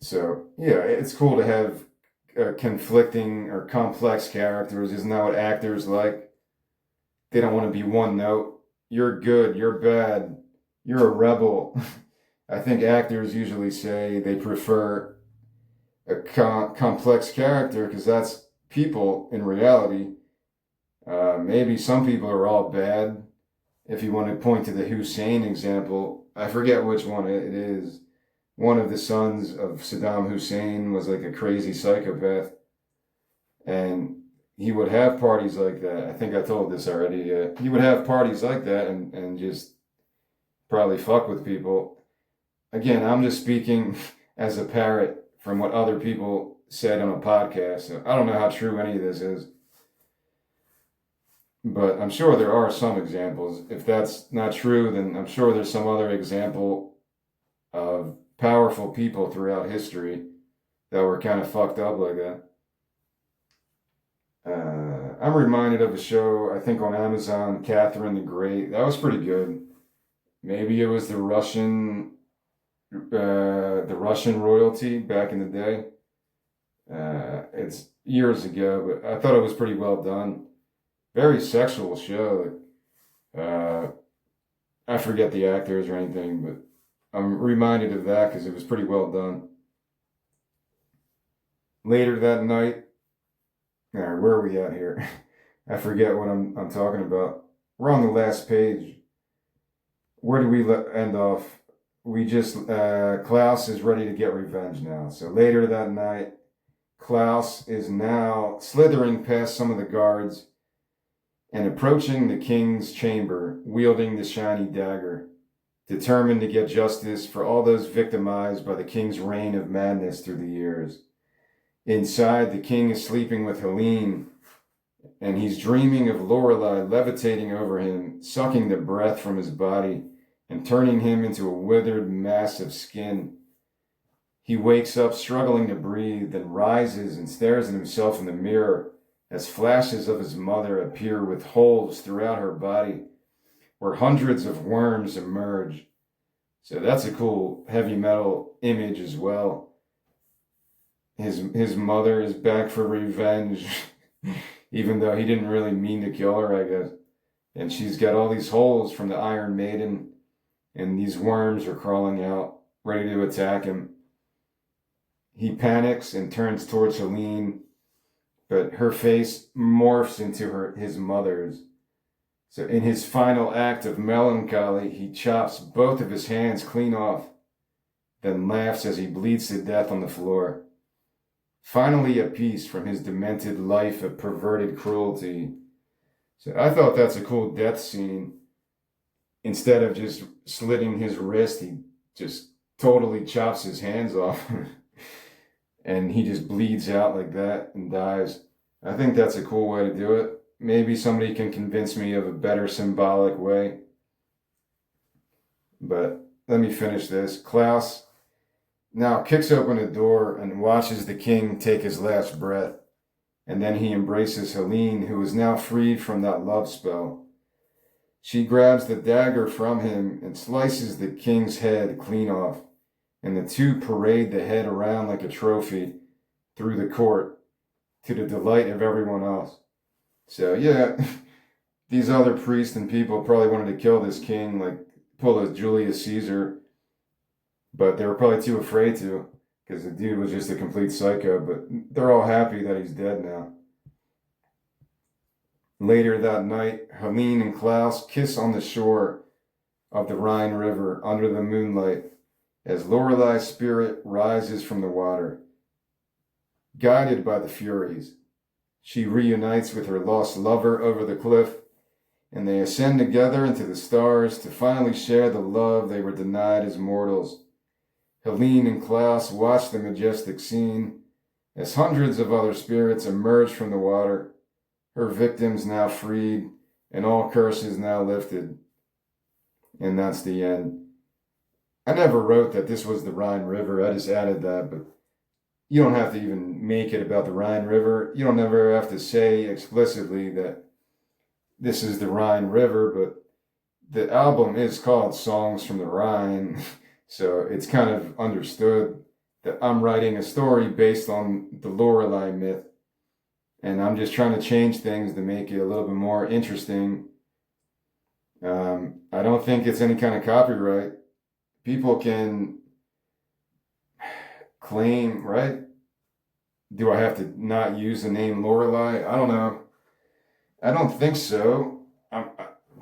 So yeah, it's cool to have conflicting or complex characters. Isn't that what actors like? They don't want to be one note. You're good, you're bad, you're a rebel. I think actors usually say they prefer a complex character because that's people in reality. Maybe some people are all bad. If you want to point to the Hussein example, I forget which one it is. One of the sons of Saddam Hussein was like a crazy psychopath, and he would have parties like that. I think I told this already. He would have parties like that and just probably fuck with people. Again, I'm just speaking as a parrot from what other people said on a podcast. So I don't know how true any of this is. But I'm sure there are some examples. If that's not true, then I'm sure there's some other example of powerful people throughout history that were kind of fucked up like that. I'm reminded of a show, I think on Amazon, Catherine the Great. That was pretty good. Maybe it was the Russian royalty back in the day. It's years ago, but I thought it was pretty well done. Very sexual show. I forget the actors or anything, but I'm reminded of that because it was pretty well done. Later that night, all right, where are we at here? I forget what I'm talking about. We're on the last page. Where do we end off? We just, Klaus is ready to get revenge now. So later that night, Klaus is now slithering past some of the guards and approaching the king's chamber, wielding the shiny dagger, determined to get justice for all those victimized by the king's reign of madness through the years. Inside, the king is sleeping with Helene, and he's dreaming of Lorelai levitating over him, sucking the breath from his body and turning him into a withered mass of skin. He wakes up struggling to breathe, then rises and stares at himself in the mirror as flashes of his mother appear with holes throughout her body where hundreds of worms emerge. So that's a cool heavy metal image as well. His mother is back for revenge, even though he didn't really mean to kill her, I guess. And she's got all these holes from the Iron Maiden, and these worms are crawling out, ready to attack him. He panics and turns towards Helene, but her face morphs into his mother's. So in his final act of melancholy, he chops both of his hands clean off, then laughs as he bleeds to death on the floor. Finally at peace from his demented life of perverted cruelty. So I thought that's a cool death scene. Instead of just slitting his wrist, he just totally chops his hands off. And he just bleeds out like that and dies. I think that's a cool way to do it. Maybe somebody can convince me of a better symbolic way. But let me finish this. Klaus now kicks open a door and watches the king take his last breath. And then he embraces Helene, who is now freed from that love spell. She grabs the dagger from him and slices the king's head clean off. And the two parade the head around like a trophy through the court to the delight of everyone else. So yeah, these other priests and people probably wanted to kill this king, like pull a Julius Caesar, but they were probably too afraid to, because the dude was just a complete psycho, but they're all happy that he's dead now. Later that night, Helene and Klaus kiss on the shore of the Rhine River under the moonlight as Lorelai's spirit rises from the water. Guided by the Furies, she reunites with her lost lover over the cliff, and they ascend together into the stars to finally share the love they were denied as mortals. Helene and Klaus watch the majestic scene as hundreds of other spirits emerge from the water, her victims now freed, and all curses now lifted. And that's the end. I never wrote that this was the Rhine River, I just added that, but you don't have to even make it about the Rhine River. You don't ever have to say explicitly that this is the Rhine River, but the album is called Songs from the Rhine, so it's kind of understood that I'm writing a story based on the Lorelei myth, and I'm just trying to change things to make it a little bit more interesting. I don't think it's any kind of copyright. People can claim, right? Do I have to not use the name Lorelei? I don't know. I don't think so.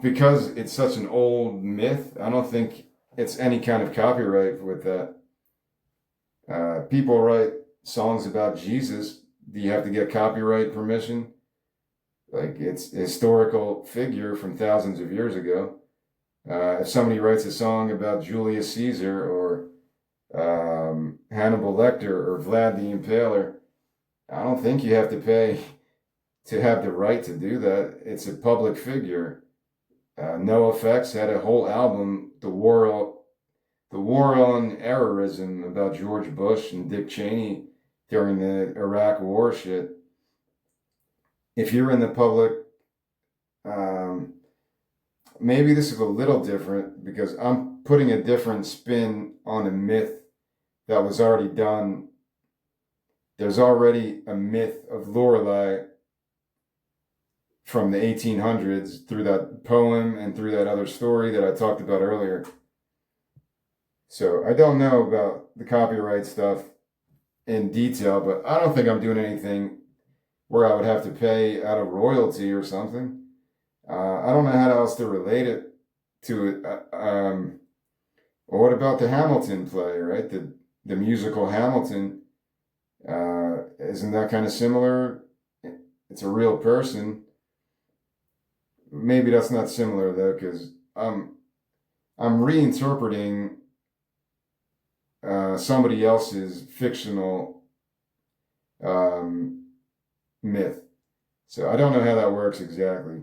Because it's such an old myth, I don't think it's any kind of copyright with that. People write songs about Jesus. Do you have to get copyright permission? Like, it's a historical figure from thousands of years ago. If somebody writes a song about Julius Caesar or Hannibal Lecter or Vlad the Impaler, I don't think you have to pay to have the right to do that. It's a public figure. NoFX had a whole album, the war on errorism about George Bush and Dick Cheney during the Iraq War shit. If you're in the public, um, maybe this is a little different because I'm putting a different spin on a myth that was already done. There's already a myth of Lorelei from the 1800s through that poem and through that other story that I talked about earlier. So I don't know about the copyright stuff in detail, but I don't think I'm doing anything where I would have to pay out of royalty or something. I don't know how else to relate it to it. Well, what about the Hamilton play, right? The musical Hamilton. Isn't that kind of similar? It's a real person. Maybe that's not similar though, because I'm reinterpreting somebody else's fictional myth. So I don't know how that works exactly.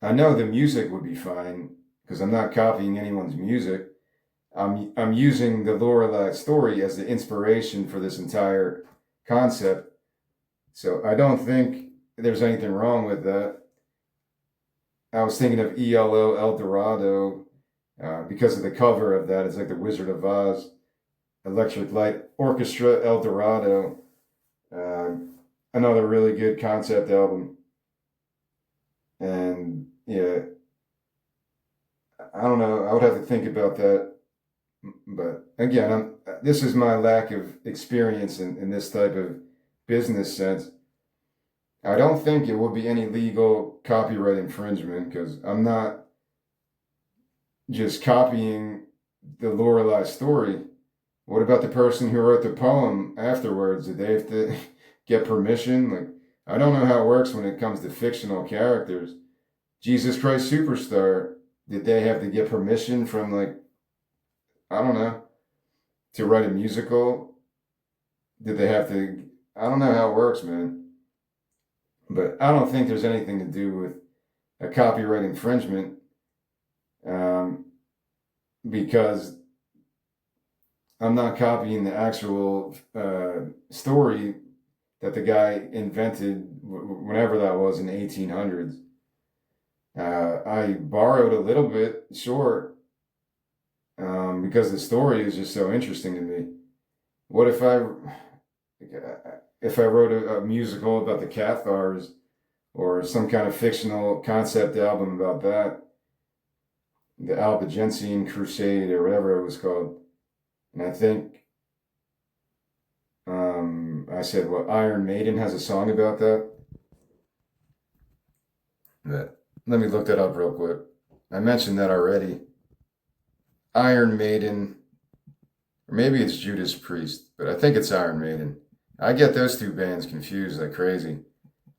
I know the music would be fine because I'm not copying anyone's music. I'm using the Lorelei story as the inspiration for this entire concept. So I don't think there's anything wrong with that. I was thinking of ELO El Dorado because of the cover of that. It's like the Wizard of Oz, Electric Light Orchestra El Dorado. Another really good concept album. And yeah, I don't know. I would have to think about that. But again, this is my lack of experience in this type of business sense. I don't think it will be any legal copyright infringement because I'm not just copying the Lorelei story. What about the person who wrote the poem afterwards? Did they have to get permission? Like, I don't know how it works when it comes to fictional characters. Jesus Christ Superstar, did they have to get permission from, like, I don't know, to write a musical? Did they have to? I don't know how it works, man. But I don't think there's anything to do with a copyright infringement um, because I'm not copying the actual story that the guy invented, whenever that was in the 1800s. I borrowed a little bit, sure, because the story is just so interesting to me. What if I wrote a musical about the Cathars or some kind of fictional concept album about that, the Albigensian Crusade or whatever it was called, and I think I said what Iron Maiden has a song about that. But let me look that up real quick. I mentioned that already. Iron Maiden, or maybe it's Judas Priest, but I think it's Iron Maiden. I get those two bands confused like crazy.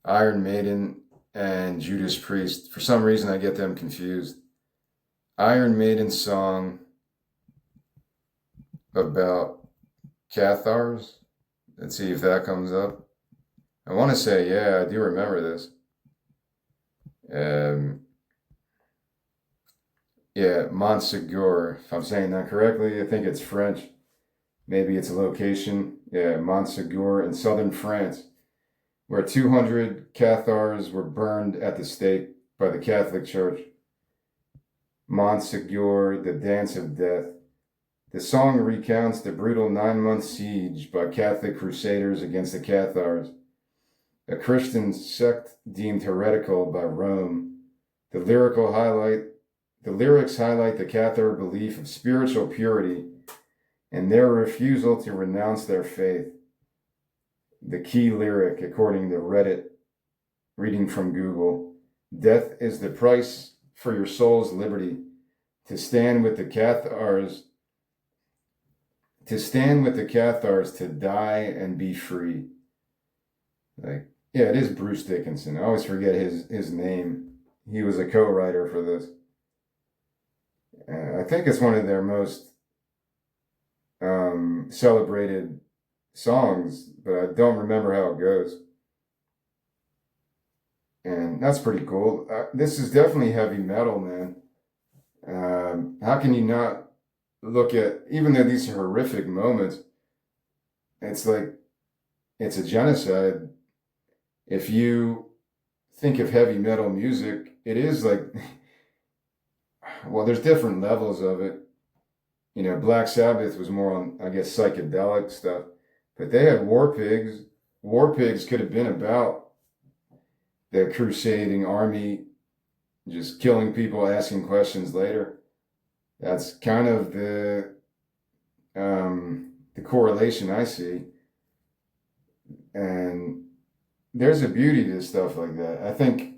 Iron Maiden and Judas Priest. For some reason, I get them confused. Iron Maiden song about Cathars. Let's see if that comes up. I want to say, yeah, I do remember this. Yeah, Montsegur, if I'm saying that correctly. I think it's French. Maybe it's a location. Yeah, Montségur in southern France, where 200 Cathars were burned at the stake by the Catholic Church. Montségur, the Dance of Death. The song recounts the brutal 9-month siege by Catholic crusaders against the Cathars, a Christian sect deemed heretical by Rome. The lyrics highlight the Cathar belief of spiritual purity and their refusal to renounce their faith. The key lyric, according to Reddit, reading from Google: death is the price for your soul's liberty. To stand with the Cathars, to die and be free. Like, yeah, it is Bruce Dickinson. I always forget his name. He was a co-writer for this. I think it's one of their most celebrated songs, but I don't remember how it goes. And that's pretty cool. This is definitely heavy metal, man. How can you not look at, even though these are horrific moments, it's like, it's a genocide. If you think of heavy metal music, it is like, well, there's different levels of it. You know, Black Sabbath was more on, I guess, psychedelic stuff, but they had War Pigs. War Pigs could have been about the crusading army just killing people, asking questions later. That's kind of the correlation I see. And there's a beauty to stuff like that. I think,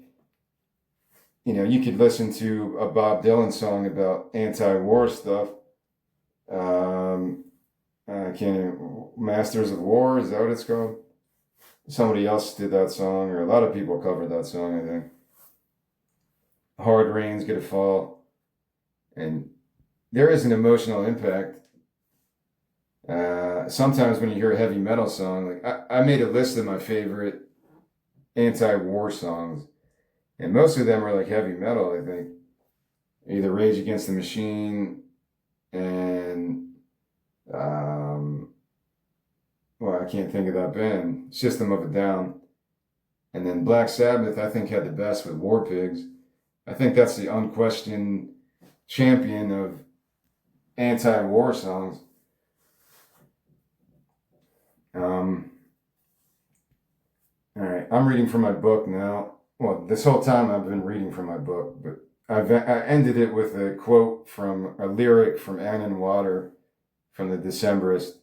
you know, you could listen to a Bob Dylan song about anti-war stuff. I can't even, Masters of War, is that what it's called? Somebody else did that song, or a lot of people covered that song, I think. Hard Rain's Gonna Fall. And there is an emotional impact. Sometimes when you hear a heavy metal song, like I made a list of my favorite anti-war songs, and most of them are like heavy metal, I think. Either Rage Against the Machine and well, I can't think of that band, System of a Down. And then Black Sabbath, I think, had the best with War Pigs. I think that's the unquestioned champion of anti-war songs. All right, I'm reading from my book now. Well, this whole time I've been reading from my book, but I ended it with a quote from a lyric from Ann Water from the Decemberist.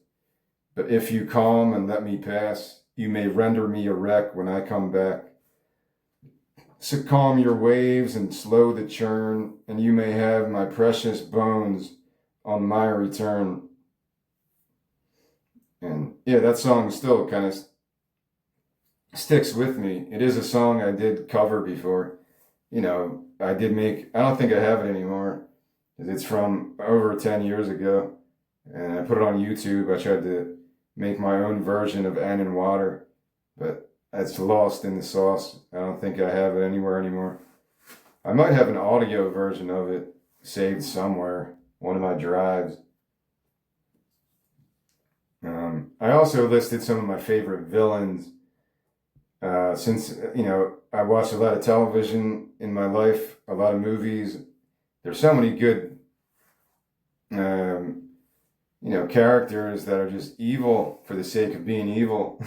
But if you calm and let me pass, you may render me a wreck when I come back. So calm your waves and slow the churn, and you may have my precious bones on my return. And yeah, that song still kind of sticks with me. It is a song I did cover before. You know, I don't think I have it anymore. It's from over 10 years ago. And I put it on YouTube. I tried to make my own version of Ann and Water, but it's lost in the sauce. I don't think I have it anywhere anymore. I might have an audio version of it saved somewhere, one of my drives. I also listed some of my favorite villains. Since, you know, I watched a lot of television in my life, a lot of movies. There's so many good, you know, characters that are just evil for the sake of being evil.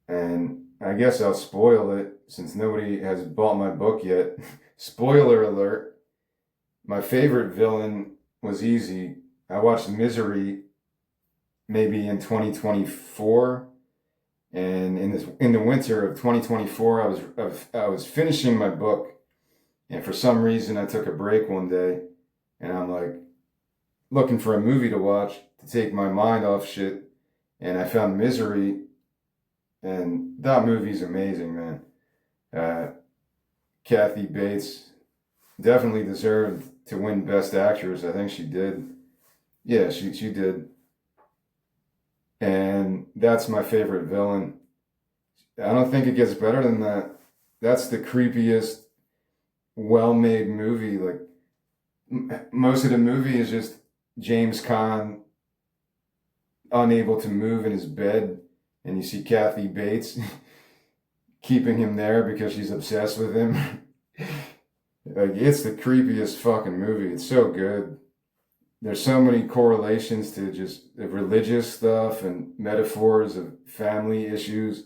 And I guess I'll spoil it since nobody has bought my book yet. Spoiler alert. My favorite villain was easy. I watched Misery maybe in 2024. And in the winter of 2024, I was finishing my book, and for some reason I took a break one day, and I'm like looking for a movie to watch to take my mind off shit, and I found Misery, and that movie's amazing, man. Kathy Bates definitely deserved to win Best Actress. I think she did. Yeah, she did. And that's my favorite villain. I don't think it gets better than that. That's the creepiest, well-made movie. Like, most of the movie is just James Caan unable to move in his bed, and you see Kathy Bates keeping him there because she's obsessed with him. Like, it's the creepiest fucking movie. It's so good. There's so many correlations to just the religious stuff and metaphors of family issues.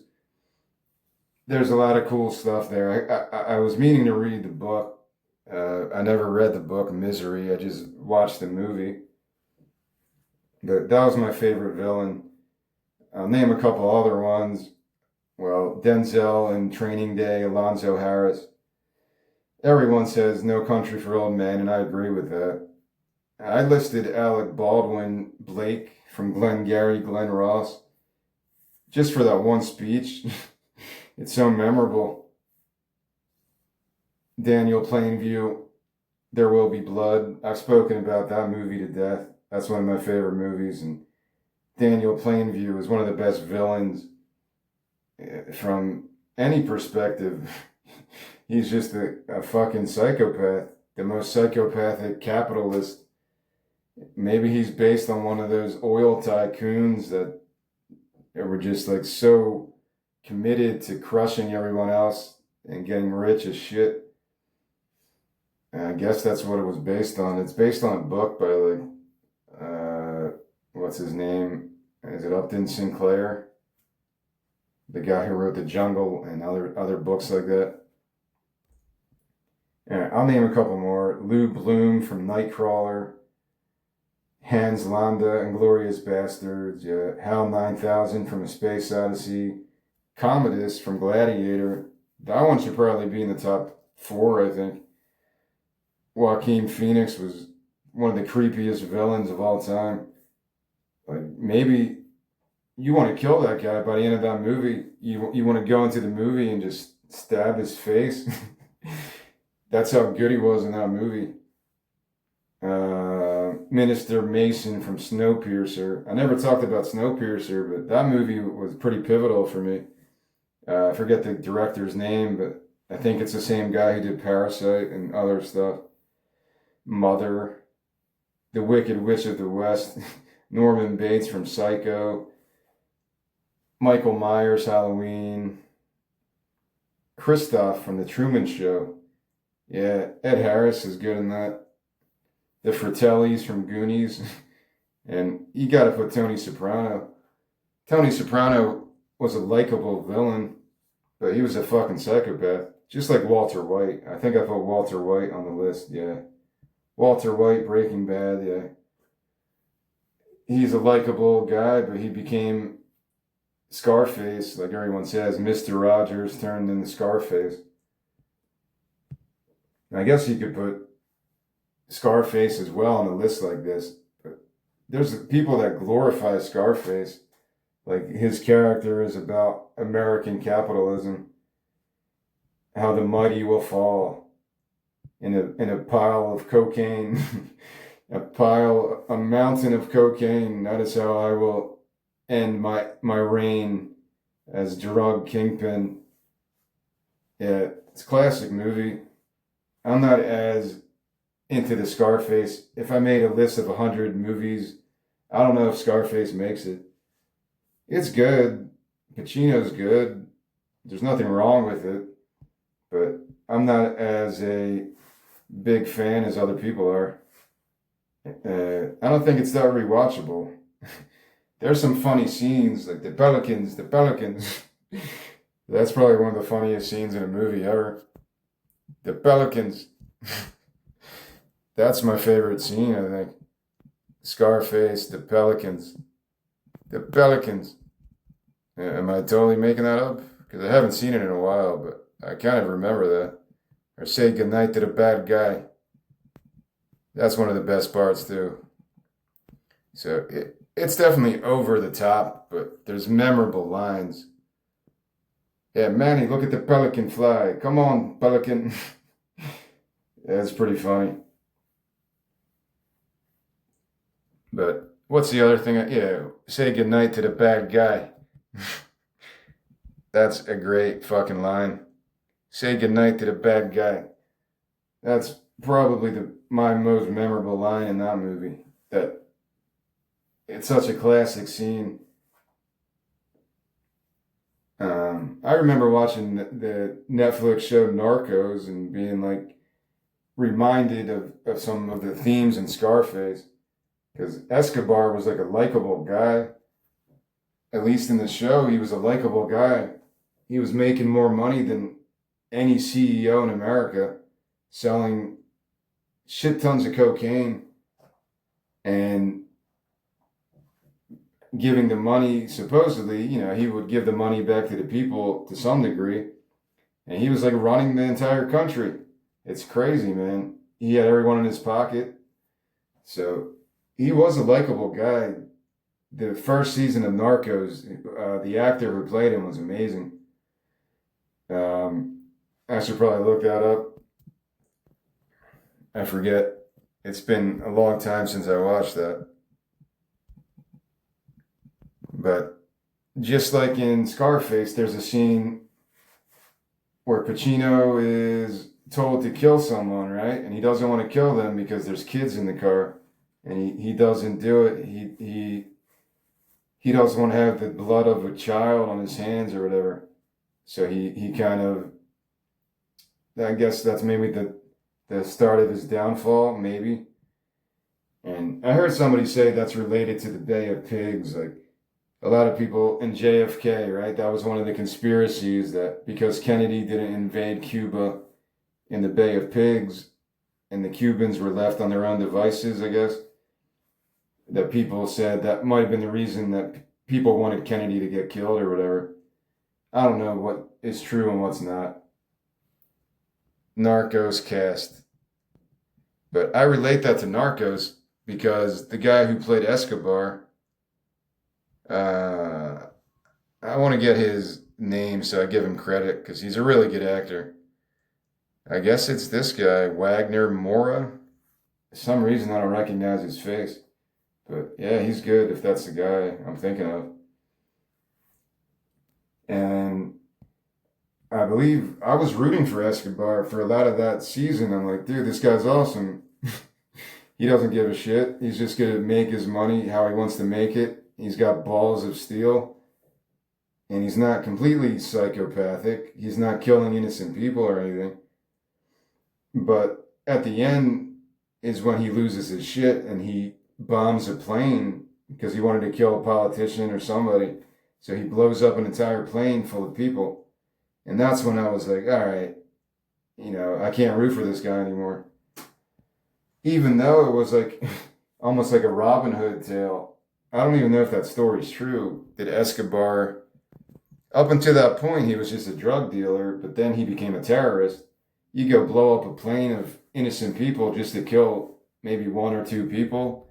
There's a lot of cool stuff there. I was meaning to read the book. I never read the book, Misery. I just watched the movie. But that was my favorite villain. I'll name a couple other ones. Well, Denzel in Training Day, Alonzo Harris. Everyone says No Country for Old Men, and I agree with that. I listed Alec Baldwin Blake from Glengarry Glen Ross just for that one speech. It's so memorable. Daniel Plainview, There Will Be Blood. I've spoken about that movie to death. That's one of my favorite movies, and Daniel Plainview is one of the best villains from any perspective. He's just a fucking psychopath, the most psychopathic capitalist. Maybe he's based on one of those oil tycoons that were just like so committed to crushing everyone else and getting rich as shit. And I guess that's what it was based on. It's based on a book by what's his name? Is it Upton Sinclair? The guy who wrote The Jungle and other books like that. Yeah, I'll name a couple more. Lou Bloom from Nightcrawler, Hans Landa, Inglourious Bastards, Hal 9000 from A Space Odyssey, Commodus from Gladiator. That one should probably be in the top 4, I think. Joaquin Phoenix was one of the creepiest villains of all time. Like, maybe you want to kill that guy by the end of that movie. You want to go into the movie and just stab his face. That's how good he was in that movie. Minister Mason from Snowpiercer. I never talked about Snowpiercer, but that movie was pretty pivotal for me. I forget the director's name, but I think it's the same guy who did Parasite and other stuff. Mother, The Wicked Witch of the West, Norman Bates from Psycho, Michael Myers, Halloween, Christoph from The Truman Show. Yeah, Ed Harris is good in that. The Fratellis from Goonies. And you gotta put Tony Soprano. Tony Soprano was a likable villain, but he was a fucking psychopath. Just like Walter White. I think I put Walter White on the list, yeah. Walter White, Breaking Bad, yeah. He's a likable guy, but he became Scarface, like everyone says. Mr. Rogers turned into Scarface. I guess you could put Scarface as well on a list like this. But there's people that glorify Scarface. Like, his character is about American capitalism. How the mighty will fall in a pile of cocaine. a mountain of cocaine. That is how I will end my reign as drug kingpin. Yeah, it's a classic movie. I'm not as into the Scarface. If I made a list of 100 movies, I don't know if Scarface makes it. It's good. Pacino's good. There's nothing wrong with it. But I'm not as a big fan as other people are. I don't think it's that rewatchable. There's some funny scenes, like the Pelicans. That's probably one of the funniest scenes in a movie ever. The Pelicans. That's my favorite scene, I think. Scarface, the Pelicans. The Pelicans. Am I totally making that up? Because I haven't seen it in a while, but I kind of remember that. Or say goodnight to the bad guy. That's one of the best parts, too. So it's definitely over the top, but there's memorable lines. Yeah, Manny, look at the pelican fly. Come on, pelican. That's pretty funny. But what's the other thing? Yeah, say goodnight to the bad guy. That's a great fucking line. Say goodnight to the bad guy. That's probably my most memorable line in that movie. That it's such a classic scene. I remember watching the Netflix show Narcos and being like reminded of some of the themes in Scarface, because Escobar was like a likable guy. At least in the show, he was a likable guy. He was making more money than any CEO in America, selling shit tons of cocaine and giving the money, supposedly, he would give the money back to the people to some degree. And he was like running the entire country. It's crazy, man. He had everyone in his pocket. So he was a likable guy. The first season of Narcos, the actor who played him was amazing. I should probably look that up. I forget. It's been a long time since I watched that. But just like in Scarface, there's a scene where Pacino is told to kill someone, right? And he doesn't want to kill them because there's kids in the car. And he doesn't do it. He doesn't want to have the blood of a child on his hands or whatever. So he kind of, I guess that's maybe the start of his downfall, maybe. And I heard somebody say that's related to the Bay of Pigs. Like a lot of people in JFK, right? That was one of the conspiracies, that because Kennedy didn't invade Cuba in the Bay of Pigs and the Cubans were left on their own devices, I guess, that people said that might have been the reason that people wanted Kennedy to get killed or whatever. I don't know what is true and what's not. Narcos cast. But I relate that to Narcos because the guy who played Escobar, I want to get his name so I give him credit because he's a really good actor. I guess it's this guy, Wagner Moura. For some reason I don't recognize his face. But yeah, he's good if that's the guy I'm thinking of. And I believe I was rooting for Escobar for a lot of that season. I'm like, dude, this guy's awesome. He doesn't give a shit. He's just going to make his money how he wants to make it. He's got balls of steel. And he's not completely psychopathic. He's not killing innocent people or anything. But at the end is when he loses his shit and he bombs a plane because he wanted to kill a politician or somebody. So he blows up an entire plane full of people. And that's when I was like, all right, I can't root for this guy anymore. Even though it was like almost like a Robin Hood tale. I don't even know if that story's true. That Escobar, up until that point, he was just a drug dealer, but then he became a terrorist. You go blow up a plane of innocent people just to kill maybe one or two people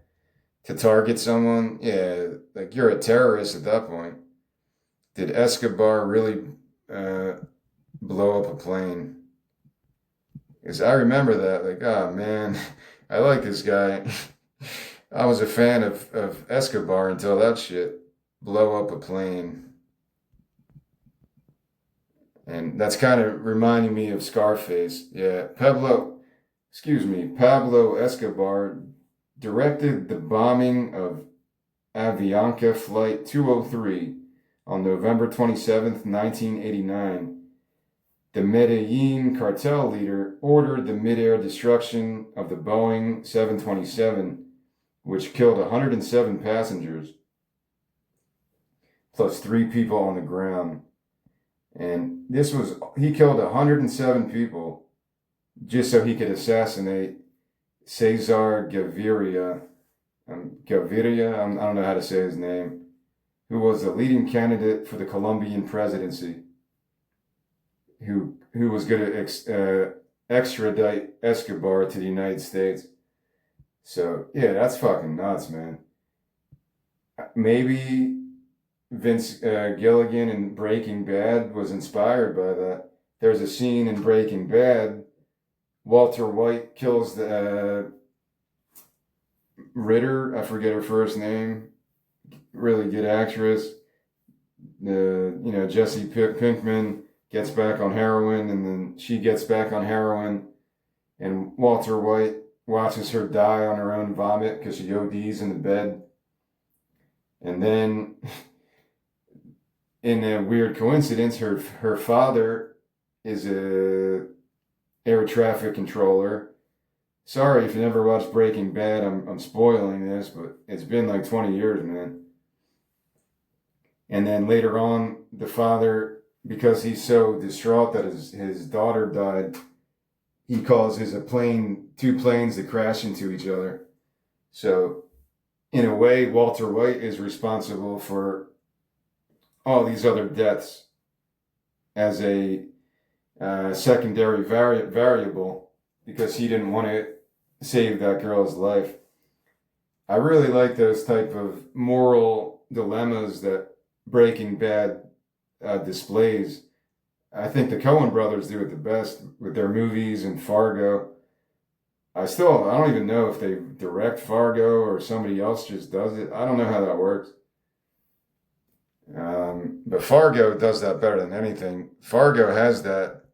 to target someone. Yeah, like you're a terrorist at that point. Did Escobar really blow up a plane? Because I remember that, like, oh man, I like this guy. I was a fan of Escobar until that shit. Blow up a plane. And that's kind of reminding me of Scarface. Yeah, Pablo Escobar directed the bombing of Avianca Flight 203 on November 27th, 1989. The Medellin cartel leader ordered the mid-air destruction of the Boeing 727, which killed 107 passengers, plus 3 people on the ground. And he killed 107 people just so he could assassinate Cesar Gaviria. I don't know how to say his name, who was the leading candidate for the Colombian presidency, who was going to extradite Escobar to the United States. So, yeah, that's fucking nuts, man. Maybe Vince Gilligan in Breaking Bad was inspired by that. There's a scene in Breaking Bad. Walter White kills the Ritter. I forget her first name. Really good actress. Jesse Pinkman gets back on heroin, and then she gets back on heroin, and Walter White watches her die on her own vomit because she ODs in the bed. And then, in a weird coincidence, her father is a air traffic controller. Sorry if you never watched Breaking Bad, I'm spoiling this, but it's been like 20 years, man. And then later on, the father, because he's so distraught that his daughter died, he causes two planes to crash into each other. So, in a way, Walter White is responsible for all these other deaths as a secondary variable because he didn't want to save that girl's life. I really like those type of moral dilemmas that Breaking Bad displays. I think the Coen brothers do it the best with their movies and Fargo. I don't even know if they direct Fargo or somebody else just does it. I don't know how that works. But Fargo does that better than anything. Fargo has that,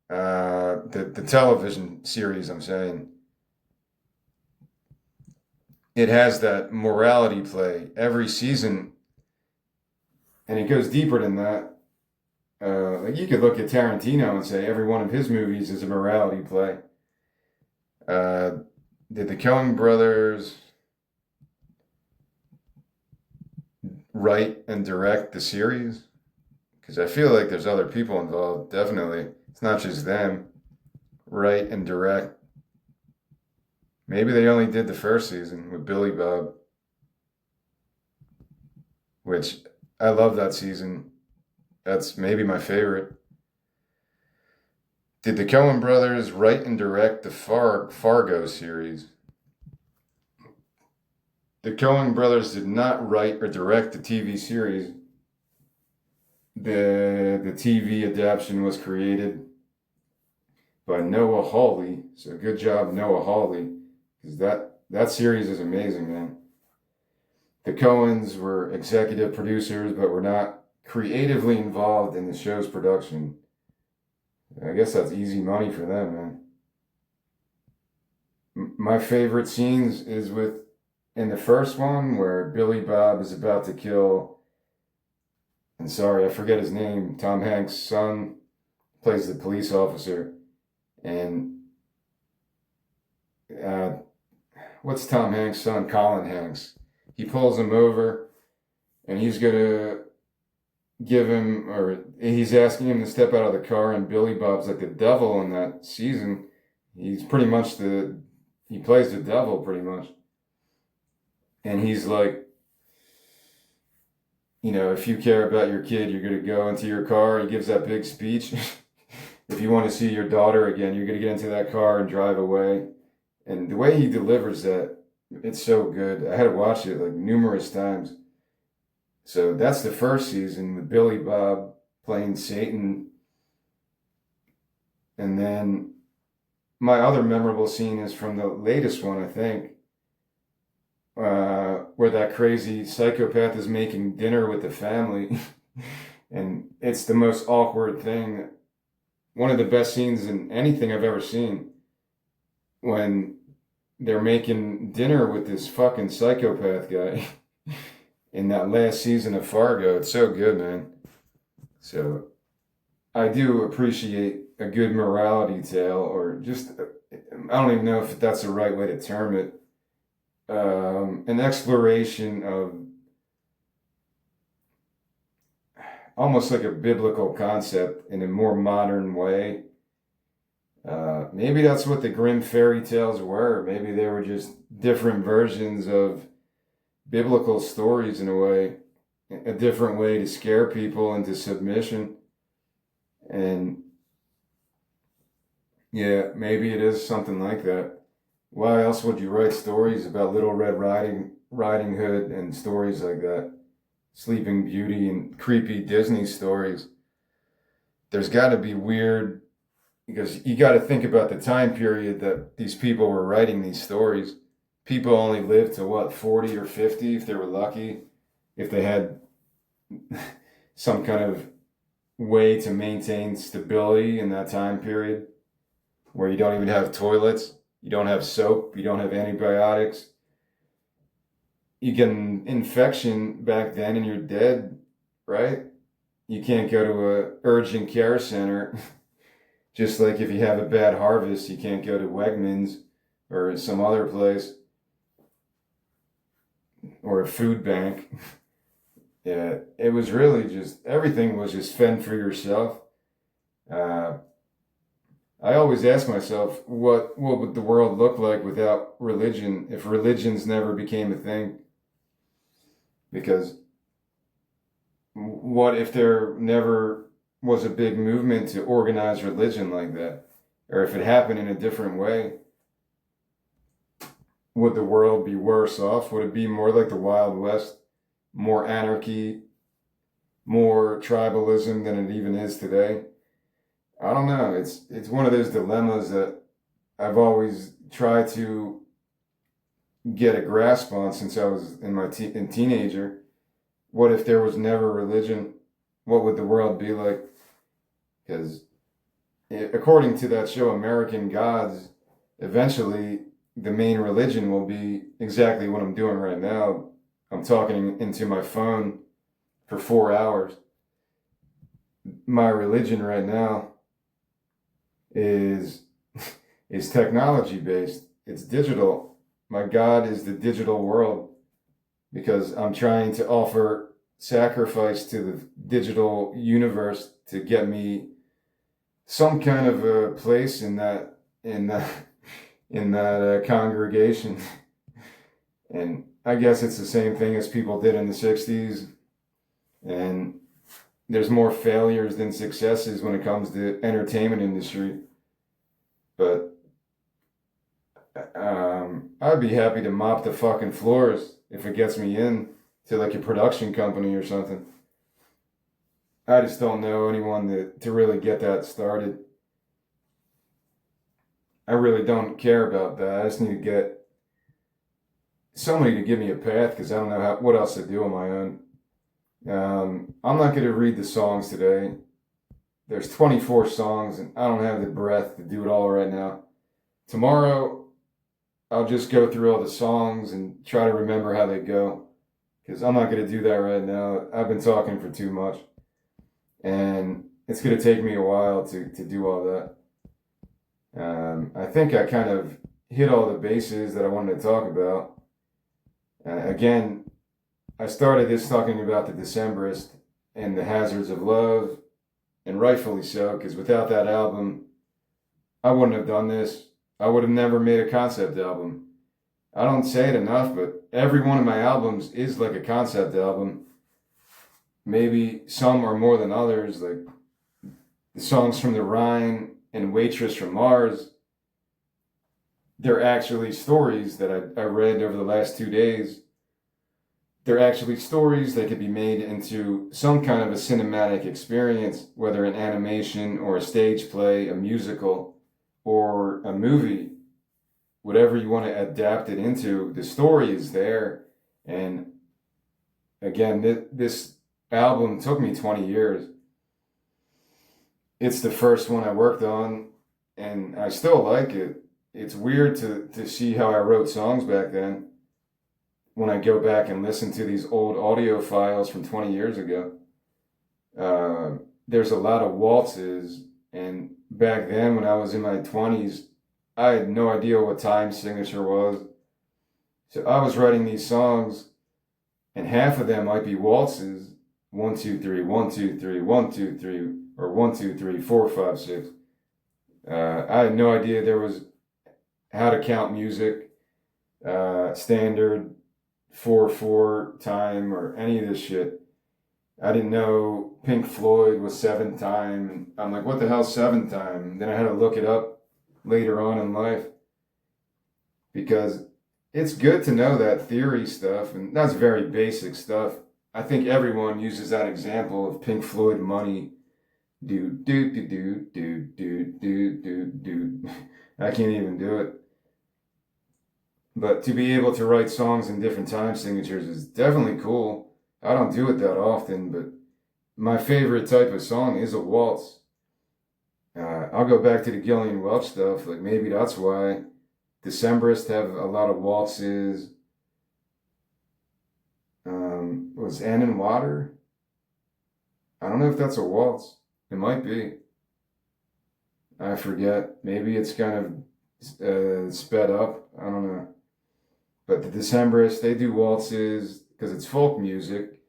the television series, I'm saying. It has that morality play every season, and it goes deeper than that. Like you could look at Tarantino and say every one of his movies is a morality play. Did the Coen brothers write and direct the series? Because I feel like there's other people involved, definitely. It's not just them. Write and direct. Maybe they only did the first season with Billy Bob, which I love that season. That's maybe my favorite. Did the Coen brothers write and direct the Fargo series? The Coen brothers did not write or direct the TV series. The TV adaptation was created by Noah Hawley. So good job, Noah Hawley, because that series is amazing, man. The Coens were executive producers, but were not creatively involved in the show's production. I guess that's easy money for them, man. My favorite scenes is in the first one where Billy Bob is about to kill, and sorry, I forget his name, Tom Hanks' son plays the police officer, and what's Tom Hanks' son? Colin Hanks. He pulls him over, and he's gonna he's asking him to step out of the car, and Billy Bob's like the devil in that season. He's pretty much he plays the devil pretty much. And he's like, if you care about your kid, you're going to go into your car. He gives that big speech. If you want to see your daughter again, you're going to get into that car and drive away. And the way he delivers that, it's so good. I had to watch it like numerous times. So that's the first season with Billy Bob playing Satan. And then my other memorable scene is from the latest one, I think, where that crazy psychopath is making dinner with the family. And it's the most awkward thing. One of the best scenes in anything I've ever seen. When they're making dinner with this fucking psychopath guy in that last season of Fargo. It's so good, man. So I do appreciate a good morality tale, or just, I don't even know if that's the right way to term it. An exploration of almost like a biblical concept in a more modern way. Maybe that's what the Grimm fairy tales were. Maybe they were just different versions of biblical stories in a way, a different way to scare people into submission. And yeah, maybe it is something like that. Why else would you write stories about Little Red Riding Hood and stories like that? Sleeping Beauty and creepy Disney stories. There's got to be weird, because you got to think about the time period that these people were writing these stories. People only lived to 40 or 50 if they were lucky, if they had some kind of way to maintain stability in that time period, where you don't even have toilets, you don't have soap, you don't have antibiotics. you get an infection back then and you're dead, right? You can't go to a urgent care center. Just like if you have a bad harvest, you can't go to Wegmans or some other place or a food bank. Yeah, it was really just everything was just fend for yourself. Uh, I always ask myself, what would the world look like without religion if religions never became a thing? Because what if there never was a big movement to organize religion like that? Or if it happened in a different way, would the world be worse off? Would it be more like the Wild West, more anarchy, more tribalism than it even is today? I don't know. It's one of those dilemmas that I've always tried to get a grasp on since I was in my teenager. What if there was never religion? What would the world be like? Because according to that show, American Gods, eventually the main religion will be exactly what I'm doing right now. I'm talking into my phone for 4 hours. My religion right now is is technology based. It's digital. My God is the digital world because I'm trying to offer sacrifice to the digital universe to get me some kind of a place in that in that congregation. And I guess it's the same thing as people did in the 60s. And there's more failures than successes when it comes to entertainment industry. But I'd be happy to mop the fucking floors if it gets me in to like a production company or something. I just don't know anyone to really get that started. I really don't care about that. I just need to get somebody to give me a path because I don't know what else to do on my own. I'm not going to read the songs today. There's 24 songs and I don't have the breath to do it all right now. Tomorrow, I'll just go through all the songs and try to remember how they go because I'm not going to do that right now. I've been talking for too much and it's going to take me a while to do all that. I think I kind of hit all the bases that I wanted to talk about. Again, I started this talking about the Decemberist and the hazards of love, and rightfully so, because without that album, I wouldn't have done this. I would have never made a concept album. I don't say it enough, but every one of my albums is like a concept album. Maybe some are more than others, like the songs from the Rhine and Waitress from Mars. They're actually stories that I read over the last 2 days. They're actually stories that could be made into some kind of a cinematic experience, whether an animation or a stage play, a musical, or a movie. Whatever you want to adapt it into, the story is there. And again, this album took me 20 years. It's the first one I worked on, and I still like it. It's weird to see how I wrote songs back then when I go back and listen to these old audio files from 20 years ago. There's a lot of waltzes, and back then when I was in my 20s, I had no idea what time signature was. So I was writing these songs, and half of them might be waltzes. 1, 2, 3, 1, 2, 3, 1, 2, 3, or 1, 2, 3, 4, 5, 6. I had no idea there was how to count music, standard 4/4 time, or any of this shit. I didn't know Pink Floyd was 7 time, and I'm like, what the hell's 7 time? And then I had to look it up later on in life because it's good to know that theory stuff, and that's very basic stuff. I think everyone uses that example of Pink Floyd Money. Do do do do do do do do do. I can't even do it. But to be able to write songs in different time signatures is definitely cool. I don't do it that often, but my favorite type of song is a waltz. I'll go back to the Gillian Welch stuff. Like maybe that's why Decemberists have a lot of waltzes. was N and Water. I don't know if that's a waltz. It might be. I forget. Maybe it's kind of sped up. I don't know. But the Decemberists, they do waltzes because it's folk music.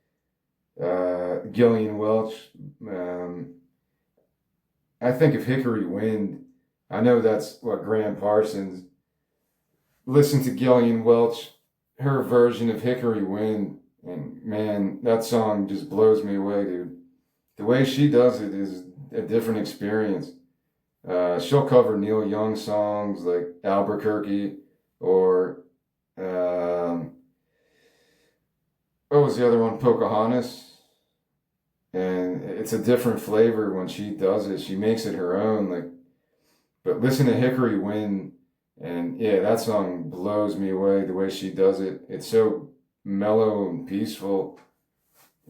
Gillian Welch. Um, I think of Hickory Wind. I know that's what Graham Parsons. Listen to Gillian Welch, her version of Hickory Wind, and man, that song just blows me away, dude. The way she does it is a different experience. She'll cover Neil Young songs like Albuquerque or what was the other one? Pocahontas. And it's a different flavor when she does it. She makes it her own. Like, but listen to Hickory Wind, and yeah, that song blows me away. The way she does it, it's so mellow and peaceful.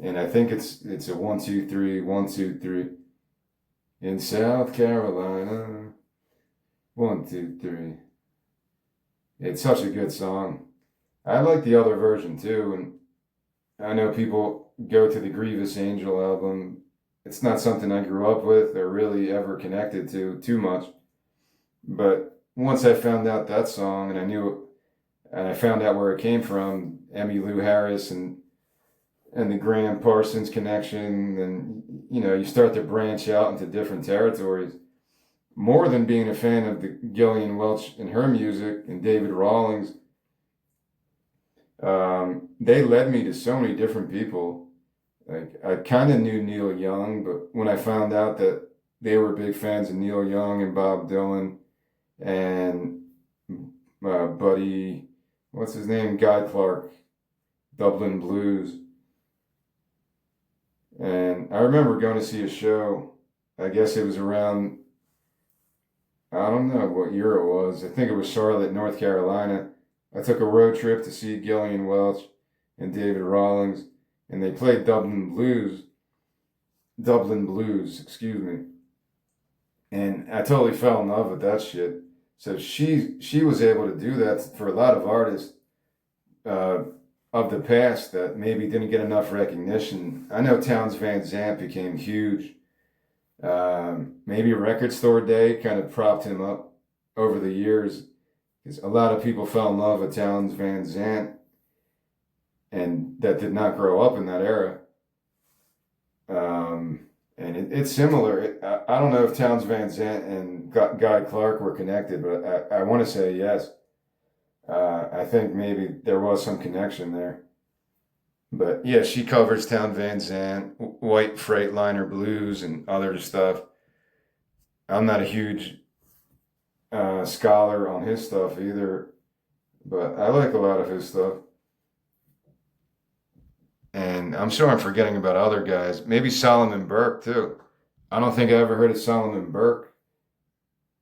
And I think it's a 1 2 3 1 2 3 in South Carolina. 1 2 3. It's such a good song. I like the other version too, and I know people go to the Grievous Angel album. It's not something I grew up with or really ever connected to too much. But once I found out that song and I found out where it came from, Emmylou Harris and the Graham Parsons connection, then you start to branch out into different territories. More than being a fan of the Gillian Welch and her music and David Rawlings, they led me to so many different people. Like, I kind of knew Neil Young, but when I found out that they were big fans of Neil Young and Bob Dylan and Buddy, what's his name? Guy Clark, Dublin Blues. And I remember going to see a show. I guess it was around, I don't know what year it was. I think it was Charlotte, North Carolina. I took a road trip to see Gillian Welch and David Rawlings, and they played Dublin Blues, excuse me. And I totally fell in love with that shit. So she was able to do that for a lot of artists of the past that maybe didn't get enough recognition. I know Townes Van Zandt became huge. Maybe Record Store Day kind of propped him up over the years, because a lot of people fell in love with Townes Van Zandt and that did not grow up in that era. And it's similar. I don't know if Townes Van Zandt and Guy Clark were connected, but I want to say yes. I think maybe there was some connection there. But yeah, she covers Townes Van Zandt, White Freightliner Blues, and other stuff. I'm not a huge scholar on his stuff either, but I like a lot of his stuff. And I'm sure I'm forgetting about other guys. Maybe Solomon Burke too. I don't think I ever heard of Solomon Burke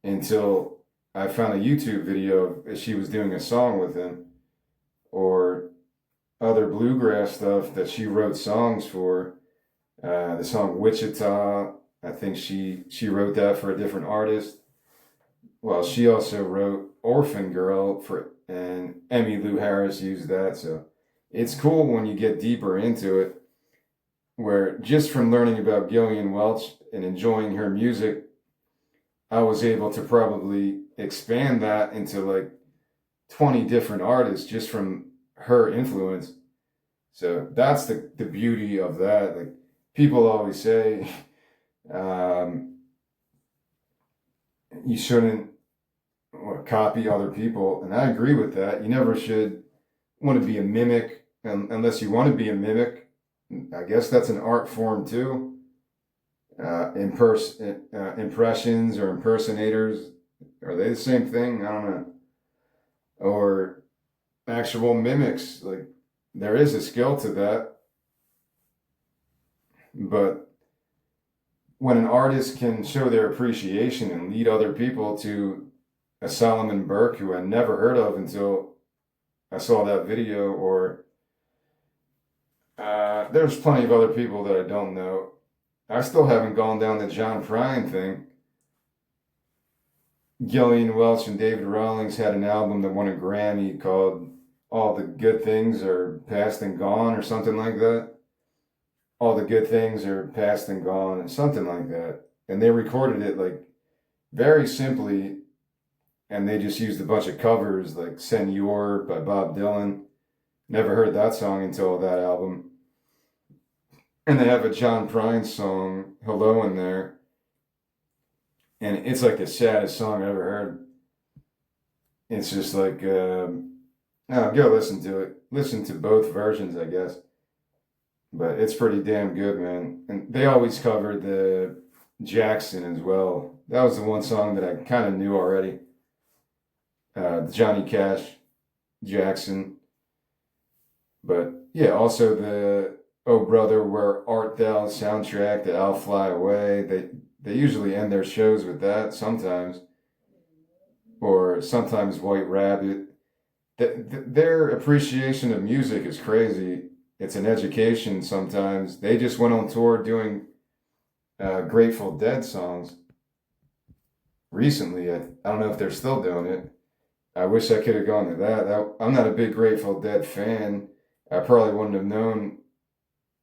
until I found a YouTube video of she was doing a song with him, or other bluegrass stuff that she wrote songs for. The song Wichita, I think she wrote that for a different artist. Well, she also wrote Orphan Girl and Emmylou Harris used that. So it's cool when you get deeper into it, where just from learning about Gillian Welch and enjoying her music, I was able to probably expand that into like 20 different artists just from her influence. So that's the beauty of that. Like, people always say, you shouldn't copy other people, and I agree with that. You never should want to be a mimic, unless you want to be a mimic. I guess that's an art form too. Impressions or impersonators, are they the same thing? I don't know. Or actual mimics, like, there is a skill to that. But when an artist can show their appreciation and lead other people to a Solomon Burke, who I never heard of until I saw that video, or there's plenty of other people that I don't know. I still haven't gone down the John Prine thing. Gillian Welch and David Rawlings had an album that won a Grammy called All the Good Things Are Past and Gone, or something like that. all the good things are past and gone, something like that. And they recorded it like very simply, and they just used a bunch of covers like Senor by Bob Dylan. Never heard that song until that album. And they have a John Prine song, Hello, in there. And it's like the saddest song I ever heard. It's just like, no, go listen to it. Listen to both versions, I guess. But it's pretty damn good, man. And they always covered the Jackson as well. That was the one song that I kind of knew already. Johnny Cash, Jackson. But yeah, also the Oh Brother, Where Art Thou soundtrack, the I'll Fly Away. They usually end their shows with that sometimes. Or sometimes White Rabbit. Their appreciation of music is crazy. It's an education sometimes. They just went on tour doing Grateful Dead songs recently. I don't know if they're still doing it. I wish I could have gone to that. I'm not a big Grateful Dead fan. I probably wouldn't have known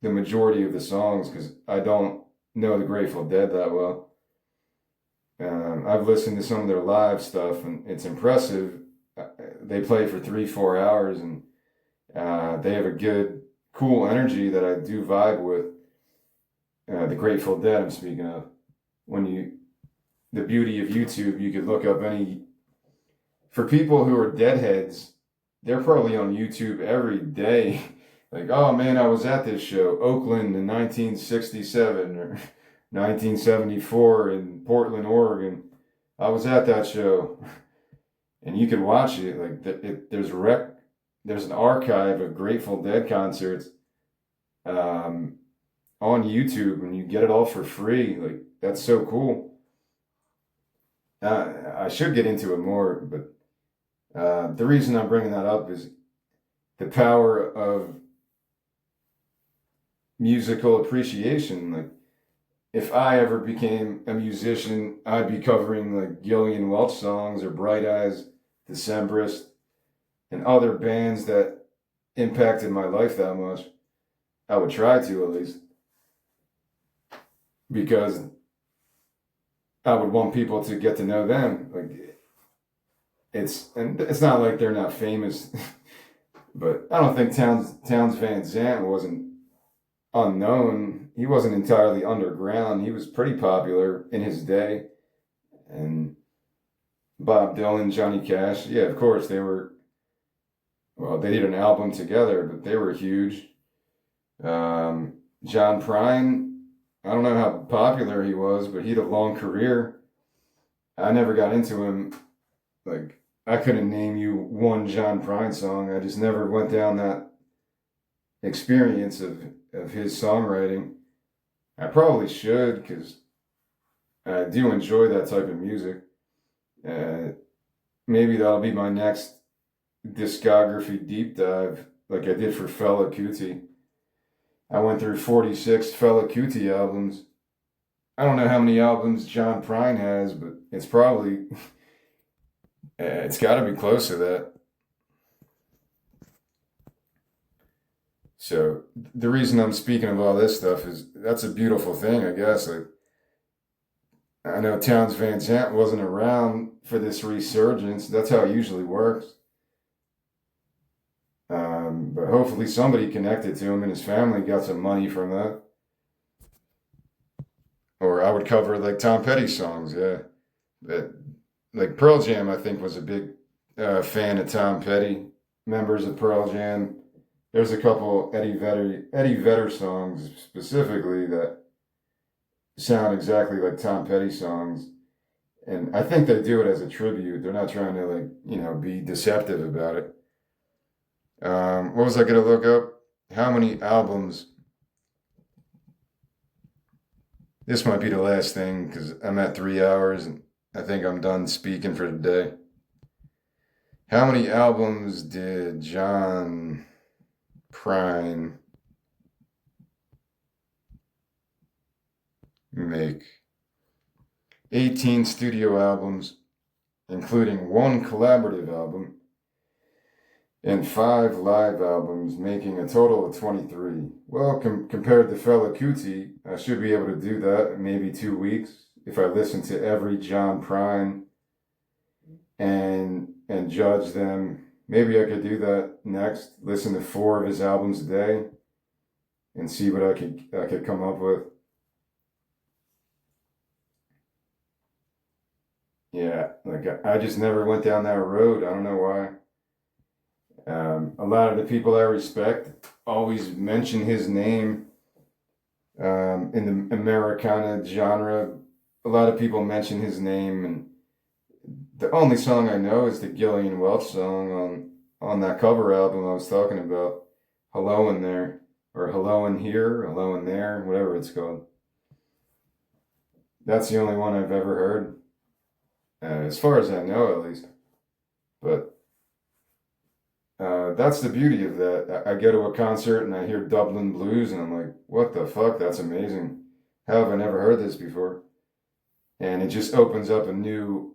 the majority of the songs because I don't know the Grateful Dead that well. I've listened to some of their live stuff and it's impressive. They play for 3-4 hours and they have a good, cool energy that I do vibe with. The Grateful Dead I'm speaking of. The beauty of YouTube, you could look up for people who are deadheads, they're probably on YouTube every day. Like, oh man, I was at this show, Oakland in 1967 or 1974 in Portland, Oregon. I was at that show. And you can watch it. Like, there's an archive of Grateful Dead concerts on YouTube, and you get it all for free. Like, that's so cool. I should get into it more, but the reason I'm bringing that up is the power of musical appreciation. Like, if I ever became a musician, I'd be covering like Gillian Welch songs or Bright Eyes, Decemberist, and other bands that impacted my life that much. I would try to at least, because I would want people to get to know them. Like, it's not like they're not famous, but I don't think Towns Van Zandt wasn't unknown. He wasn't entirely underground. He was pretty popular in his day. And Bob Dylan, Johnny Cash, yeah, of course they were. Well, they did an album together, but they were huge. John Prine, I don't know how popular he was, but he had a long career. I never got into him. Like, I couldn't name you one John Prine song. I just never went down that experience of his songwriting. I probably should, because I do enjoy that type of music. Maybe that'll be my next discography deep dive, like I did for Fela Kuti. I went through 46 Fela Kuti albums. I don't know how many albums John Prine has, but it's probably, it's got to be close to that. So the reason I'm speaking of all this stuff is that's a beautiful thing, I guess. Like, I know Towns Van Zandt wasn't around for this resurgence. That's how it usually works. But hopefully somebody connected to him and his family got some money from that. Or I would cover like Tom Petty songs, yeah. Like Pearl Jam, I think, was a big fan of Tom Petty. Members of Pearl Jam. There's a couple Eddie Vedder songs specifically that sound exactly like Tom Petty songs. And I think they do it as a tribute. They're not trying to, like, be deceptive about it. What was I going to look up? How many albums? This might be the last thing because I'm at 3 hours and I think I'm done speaking for today. How many albums did John Prine make? 18 studio albums, including one collaborative album. and 5 live albums, making a total of 23. Well, compared to Fela Kuti, I should be able to do that in maybe 2 weeks if I listen to every John Prine and judge them. Maybe I could do that next. Listen to 4 of his albums a day and see what I could come up with. Yeah, like I just never went down that road. I don't know why. A lot of the people I respect always mention his name in the Americana genre. A lot of people mention his name, and the only song I know is the Gillian Welch song on that cover album I was talking about, "Hello in There," or "Hello in Here," or "Hello in There," whatever it's called. That's the only one I've ever heard, as far as I know, at least. But that's the beauty of that. I go to a concert and I hear Dublin blues, and I'm like, what the fuck? That's amazing. How have I never heard this before? And it just opens up a new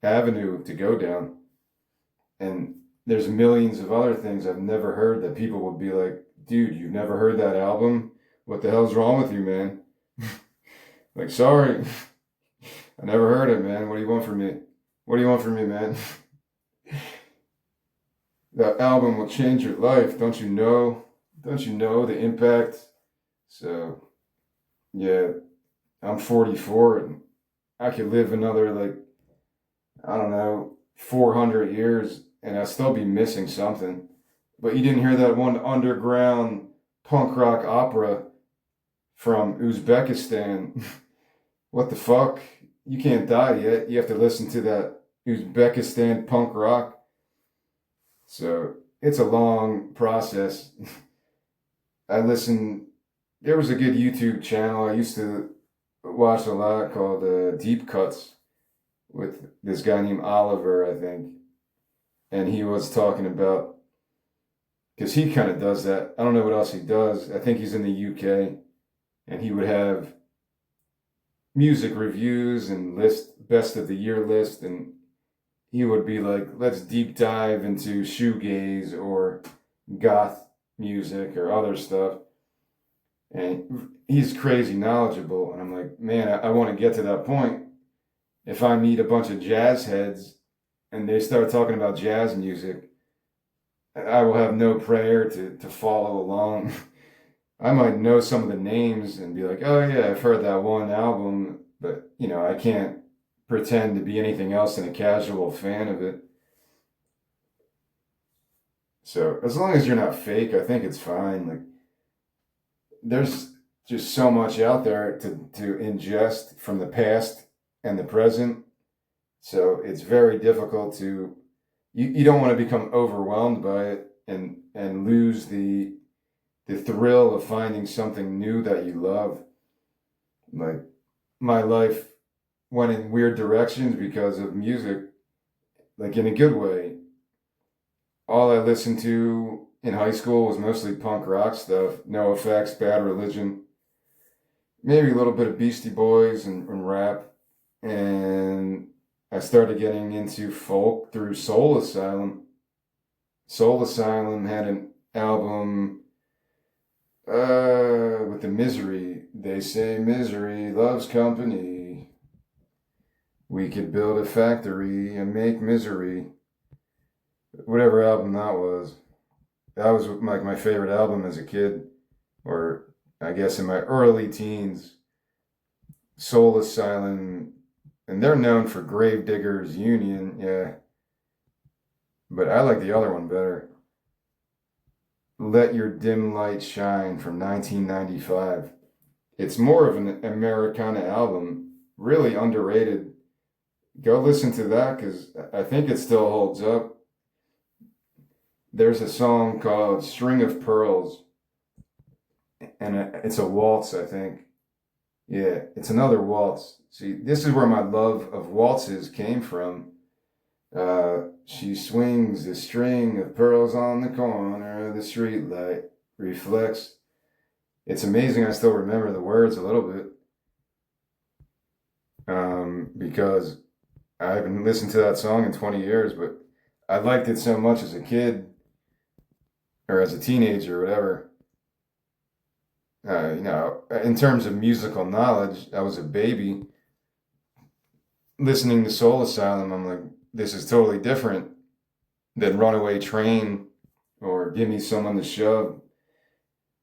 avenue to go down. And there's millions of other things I've never heard that people would be like, dude, you've never heard that album? What the hell's wrong with you, man? Like, sorry, I never heard it, man. What do you want from me? What do you want from me, man? That album will change your life. Don't you know? Don't you know the impact? So, yeah, I'm 44 and I could live another, like, I don't know, 400 years and I'll still be missing something. But you didn't hear that one underground punk rock opera from Uzbekistan. What the fuck? You can't die yet. You have to listen to that Uzbekistan punk rock. So it's a long process. There was a good YouTube channel I used to watch a lot called Deep Cuts with this guy named Oliver, I think. And he was talking about, because he kind of does that. I don't know what else he does. I think he's in the UK. And he would have music reviews and best of the year list, and he would be like, let's deep dive into shoegaze or goth music or other stuff. And he's crazy knowledgeable. And I'm like, man, I want to get to that point. If I meet a bunch of jazz heads and they start talking about jazz music, I will have no prayer to follow along. I might know some of the names and be like, oh yeah, I've heard that one album, but I can't pretend to be anything else than a casual fan of it. So as long as you're not fake, I think it's fine. Like, there's just so much out there to ingest from the past and the present. So it's very difficult you don't want to become overwhelmed by it and lose the thrill of finding something new that you love. Like, my life went in weird directions because of music, like in a good way. All I listened to in high school was mostly punk rock stuff. No Effects, Bad Religion, maybe a little bit of Beastie Boys and rap. And I started getting into folk through Soul Asylum. Soul Asylum had an album with the Misery. They say misery loves company. We could build a factory and make misery. Whatever album that was. That was like my favorite album as a kid, or I guess in my early teens. Soul Asylum, and they're known for Gravediggers Union, yeah. But I like the other one better. Let Your Dim Light Shine from 1995. It's more of an Americana album, really underrated. Go listen to that because I think it still holds up. There's a song called String of Pearls, and it's a waltz, I think. Yeah, it's another waltz. See, this is where my love of waltzes came from. She swings a string of pearls on the corner of the street light, reflects. It's amazing I still remember the words a little bit. Because I haven't listened to that song in 20 years, but I liked it so much as a kid or as a teenager or whatever. In terms of musical knowledge, I was a baby listening to Soul Asylum. I'm like, this is totally different than Runaway Train or Give Me Someone to Shove.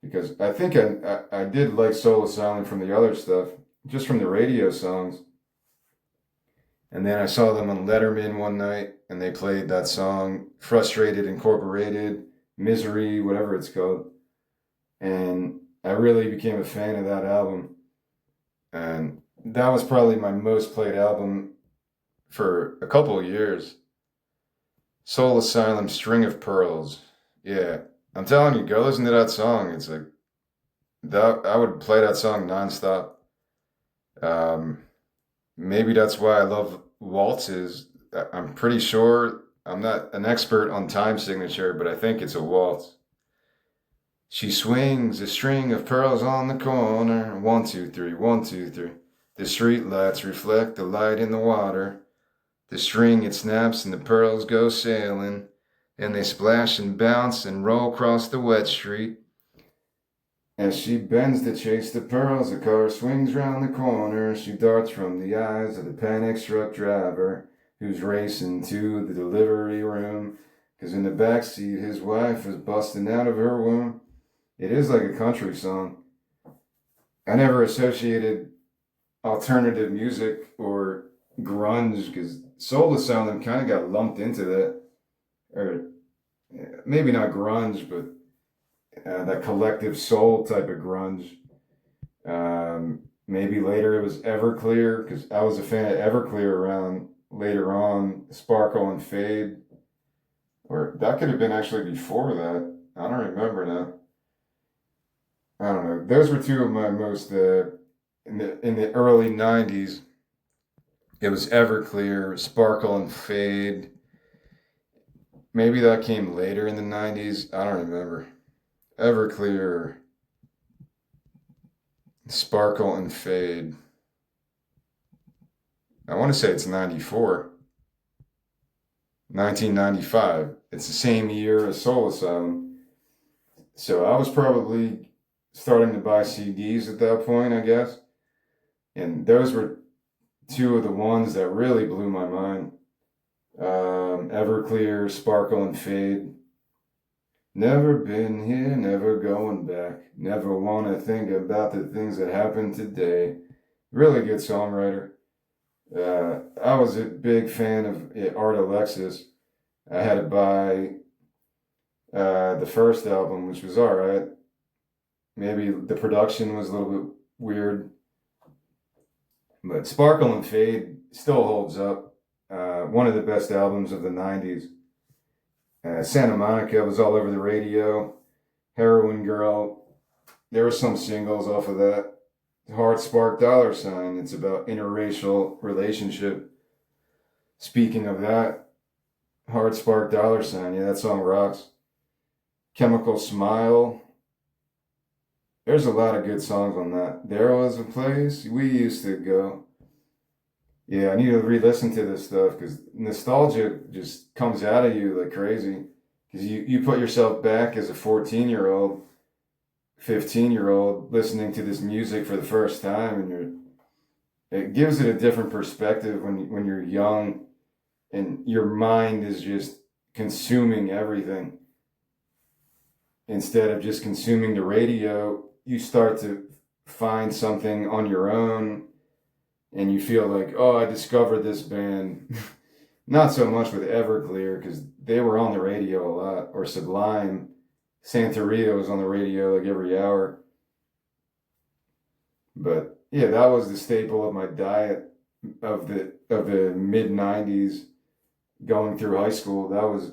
Because I think I did like Soul Asylum from the other stuff, just from the radio songs. And then I saw them on Letterman one night, and they played that song, Frustrated Incorporated, Misery, whatever it's called. And I really became a fan of that album. And that was probably my most played album for a couple of years. Soul Asylum, String of Pearls. Yeah, I'm telling you, go listen to that song. It's like, that I would play that song nonstop. Um, Maybe that's why I love waltzes. I'm pretty sure I'm not an expert on time signature, but I think it's a waltz. She swings a string of pearls on the corner. 1, 2, 3, 1, 2, 3. The street lights reflect the light in the water. The string it snaps and the pearls go sailing. And they splash and bounce and roll across the wet street. As she bends to chase the pearls, the car swings round the corner. She darts from the eyes of the panic-struck driver who's racing to the delivery room. 'Cause in the backseat, his wife is busting out of her womb. It is like a country song. I never associated alternative music or grunge because Soul Asylum kind of got lumped into that. Or maybe not grunge, but that collective soul type of grunge. Maybe later it was Everclear because I was a fan of Everclear around later on, Sparkle and Fade. Or that could have been actually before that. I don't remember now. I don't know. Those were two of my most in the early '90s. It was Everclear, Sparkle and Fade. Maybe that came later in the '90s. I don't remember. Everclear, Sparkle and Fade. I want to say it's 94. 1995. It's the same year as Soul Asylum. So I was probably starting to buy CDs at that point, I guess. And those were two of the ones that really blew my mind. Everclear, Sparkle and Fade. Never been here, never going back. Never want to think about the things that happened today. Really good songwriter. I was a big fan of Art Alexis. I had to buy the first album, which was alright. Maybe the production was a little bit weird. But Sparkle and Fade still holds up. One of the best albums of the '90s. Santa Monica was all over the radio. Heroin Girl. There were some singles off of that. Heart Spark Dollar Sign. It's about interracial relationship. Speaking of that, Heart Spark Dollar Sign. Yeah, that song rocks. Chemical Smile. There's a lot of good songs on that. There was a place we used to go. Yeah, I need to re-listen to this stuff because nostalgia just comes out of you like crazy. Because you put yourself back as a 14-year-old, 15-year-old listening to this music for the first time, and it gives it a different perspective when you're young, and your mind is just consuming everything. Instead of just consuming the radio, you start to find something on your own and you feel like, oh, I discovered this band. Not so much with Everclear because they were on the radio a lot, or Sublime. Santeria was on the radio like every hour. But yeah, that was the staple of my diet of the mid '90s going through high school. That was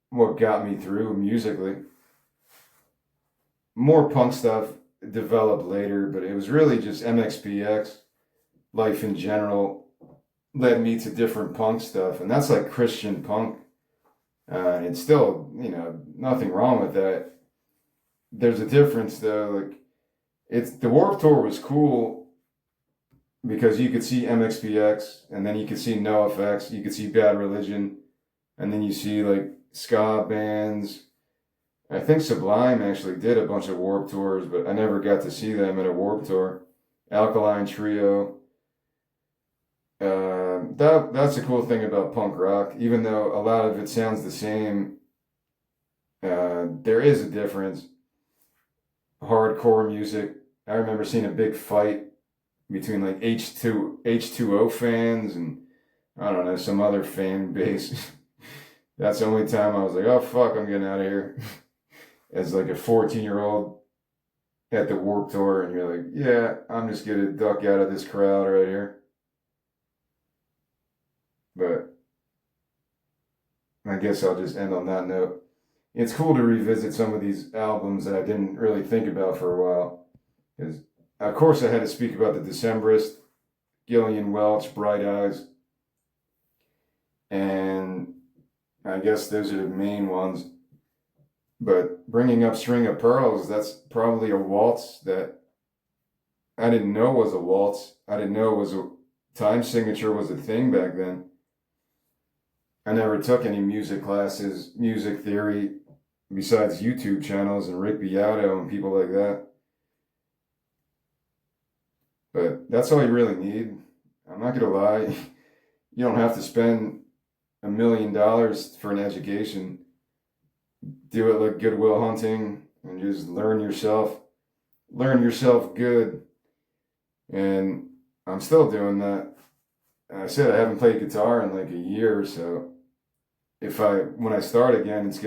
what got me through musically. More punk stuff developed later, but it was really just MXPX. Life in general led me to different punk stuff, and that's like Christian punk. It's still, nothing wrong with that. There's a difference though. Like, it's the Warped Tour was cool because you could see MXPX, and then you could see NoFX, you could see Bad Religion, And then you see like ska bands. I think Sublime actually did a bunch of Warped Tours, but I never got to see them at a Warped Tour. Alkaline Trio. That's the cool thing about punk rock. Even though a lot of it sounds the same, there is a difference. Hardcore music. I remember seeing a big fight between like H2O fans and I don't know some other fan base. That's the only time I was like, oh fuck, I'm getting out of here. As like a 14-year-old at the Warped Tour, and you're like, yeah, I'm just gonna duck out of this crowd right here. But I guess I'll just end on that note. It's cool to revisit some of these albums that I didn't really think about for a while. Because, of course, I had to speak about the Decemberist, Gillian Welch, Bright Eyes, and I guess those are the main ones. But bringing up String of Pearls, that's probably a waltz that I didn't know was a waltz. I didn't know it was a time signature was a thing back then. I never took any music classes, music theory, besides YouTube channels and Rick Beato and people like that. But that's all you really need. I'm not gonna lie. You don't have to spend $1 million for an education. Do it like Goodwill Hunting and just learn yourself. Learn yourself good. And I'm still doing that. I said I haven't played guitar in like a year, so when I start again, it's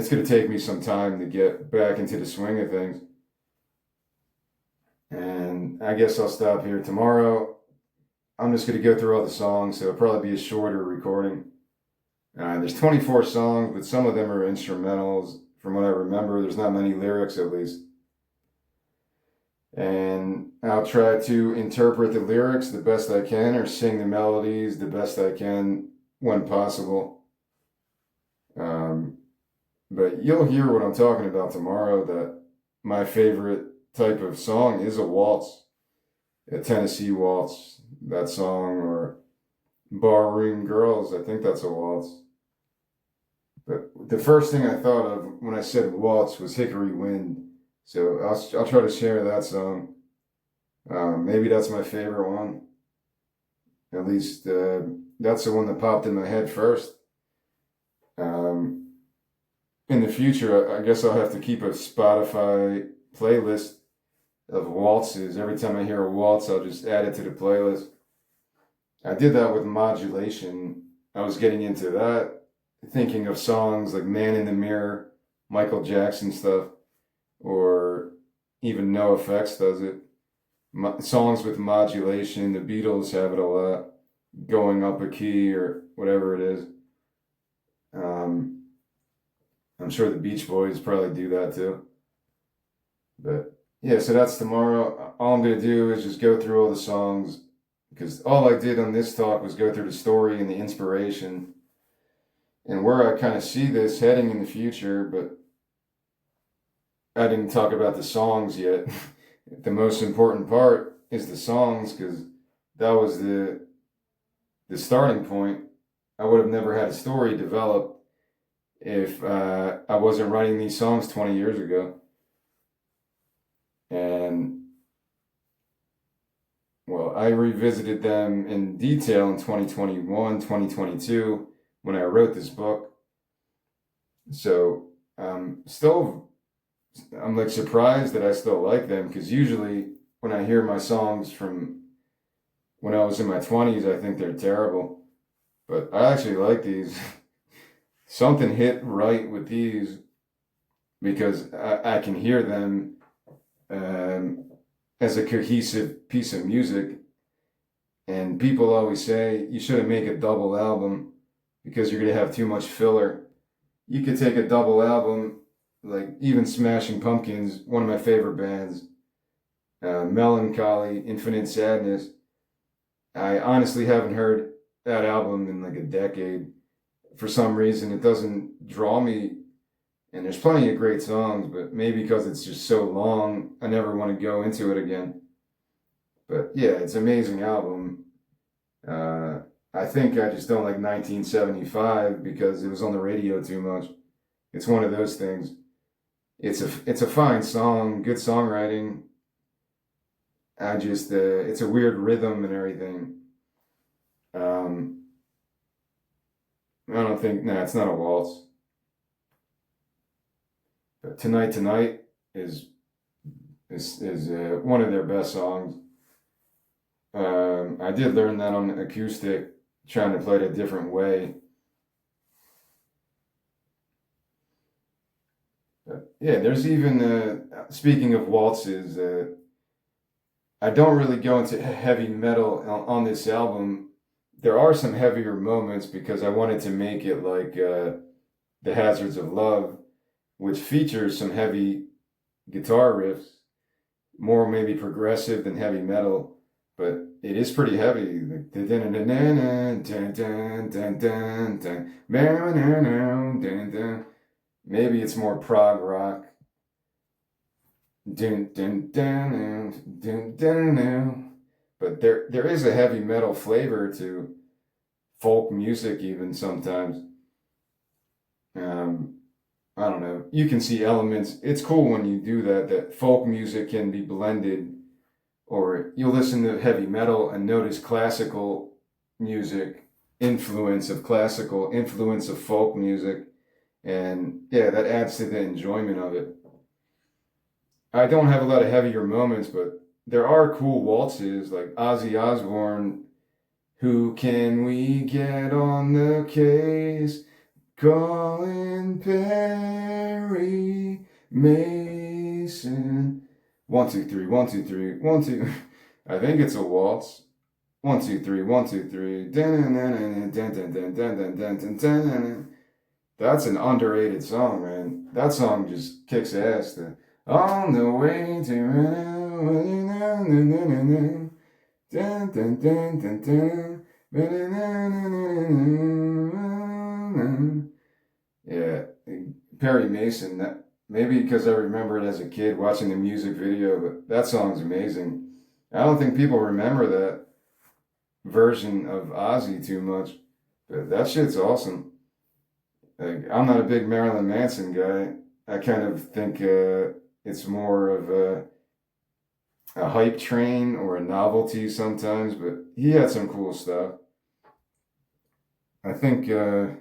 gonna take me some time to get back into the swing of things. And I guess I'll stop here tomorrow. I'm just gonna go through all the songs, so it'll probably be a shorter recording. There's 24 songs, but some of them are instrumentals. From what I remember, there's not many lyrics at least. And I'll try to interpret the lyrics the best I can or sing the melodies the best I can when possible. But you'll hear what I'm talking about tomorrow, that my favorite type of song is a waltz, a Tennessee waltz, that song, or Barroom Girls, I think that's a waltz. But the first thing I thought of when I said waltz was Hickory Wind. So I'll try to share that song. Maybe that's my favorite one. At least that's the one that popped in my head first. In the future, I guess I'll have to keep a Spotify playlist of waltzes. Every time I hear a waltz, I'll just add it to the playlist. I did that with modulation. I was getting into that, thinking of songs like Man in the Mirror, Michael Jackson stuff, or even NoFX does it. Songs with modulation, the Beatles have it a lot, going up a key or whatever it is. I'm sure the Beach Boys probably do that too. But yeah, so that's tomorrow. All I'm going to do is just go through all the songs, because all I did on this talk was go through the story and the inspiration and where I kind of see this heading in the future, but I didn't talk about the songs yet. The most important part is the songs, because that was the starting point. I would have never had a story develop if I wasn't writing these songs 20 years ago. And well, I revisited them in detail in 2021, 2022 when I wrote this book. So I'm like surprised that I still like them, because usually when I hear my songs from when I was in my 20s, I think they're terrible. But I actually like these. Something hit right with these, because I can hear them as a cohesive piece of music. And people always say you shouldn't make a double album because you're going to have too much filler. You could take a double album, like even Smashing Pumpkins, one of my favorite bands, Melancholy, Infinite Sadness. I honestly haven't heard that album in like a decade. For some reason, it doesn't draw me. And there's plenty of great songs, but maybe because it's just so long, I never want to go into it again. But yeah, it's an amazing album. I think I just don't like 1975 because it was on the radio too much. It's one of those things. It's a fine song, good songwriting. I just it's a weird rhythm and everything. Um, I don't think nah, it's not a waltz. But Tonight is is one of their best songs. I did learn that on acoustic, trying to play it a different way. But yeah, there's even speaking of waltzes. I don't really go into heavy metal on this album. There are some heavier moments because I wanted to make it like The Hazards of Love, which features some heavy guitar riffs, more maybe progressive than heavy metal, but it is pretty heavy. Maybe it's more prog rock. But there is a heavy metal flavor to folk music even sometimes. Um, I don't know. You can see elements. It's cool when you do that, that folk music can be blended, or you'll listen to heavy metal and notice classical music, influence of folk music. And yeah, that adds to the enjoyment of it. I don't have a lot of heavier moments, but there are cool waltzes like Ozzy Osbourne. Who can we get on the case? Colin Perry Mason. 1 2 3, 1 2 3, 1 2. I think it's a waltz. 1 2 3, 1 2 3. That's an underrated song, man. That song just kicks ass. On the way to dun, dun, dun, dun, dun. Yeah, Perry Mason. That maybe because I remember it as a kid watching the music video, but that song's amazing. I don't think people remember that version of Ozzy too much, but that shit's awesome. Like, I'm not a big Marilyn Manson guy. I kind of think it's more of a hype train or a novelty sometimes, but he had some cool stuff. I think I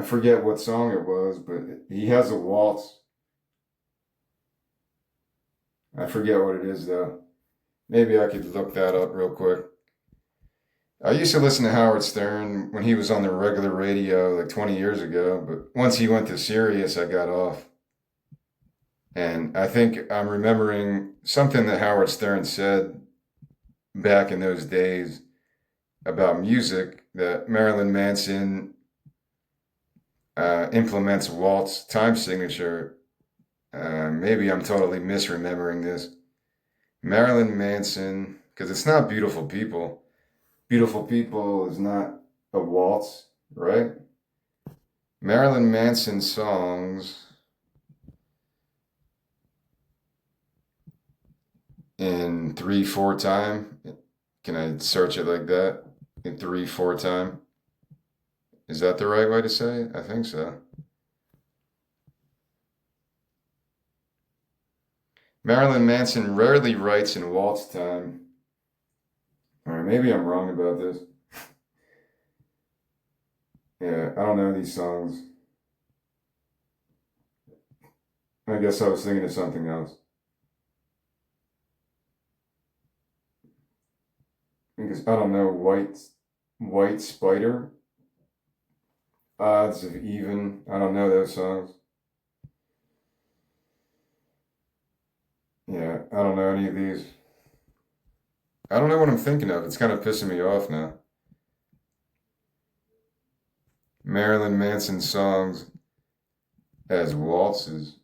forget what song it was, but he has a waltz. I forget what it is though. Maybe I could look that up real quick. I used to listen to Howard Stern when he was on the regular radio like 20 years ago, but once he went to Sirius, I got off. And I think I'm remembering something that Howard Stern said back in those days about music, that Marilyn Manson implements waltz time signature. Maybe I'm totally misremembering this. Marilyn Manson, because it's not Beautiful People. Beautiful People is not a waltz, right? Marilyn Manson songs in 3/4 time. Can I search it like that? In 3/4 time? Is that the right way to say it? I think so. Marilyn Manson rarely writes in waltz time. Or maybe I'm wrong about this. Yeah, I don't know these songs. I guess I was thinking of something else. Because I don't know, White Spider, Odds of Even. I don't know those songs. Yeah, I don't know any of these. I don't know what I'm thinking of. It's kind of pissing me off now. Marilyn Manson songs as waltzes.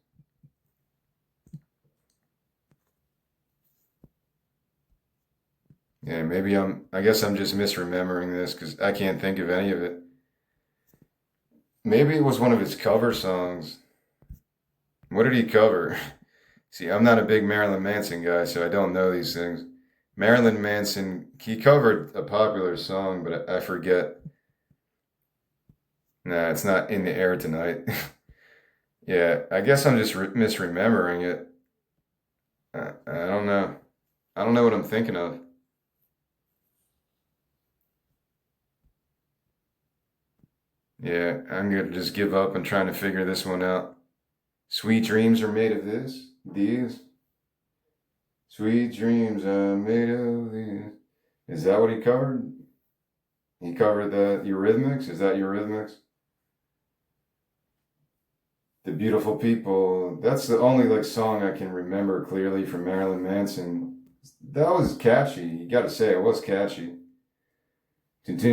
Yeah, I guess I'm just misremembering this because I can't think of any of it. Maybe it was one of his cover songs. What did he cover? See, I'm not a big Marilyn Manson guy, so I don't know these things. Marilyn Manson, he covered a popular song, but I forget. Nah, it's not in the air tonight. Yeah, I guess I'm just misremembering it. I don't know. I don't know what I'm thinking of. Yeah, I'm gonna just give up and trying to figure this one out. Sweet dreams are made of this, these. Sweet dreams are made of these. Is that what he covered? He covered the Eurythmics? Is that Eurythmics? The Beautiful People. That's the only like song I can remember clearly from Marilyn Manson. That was catchy. You gotta say it was catchy. It's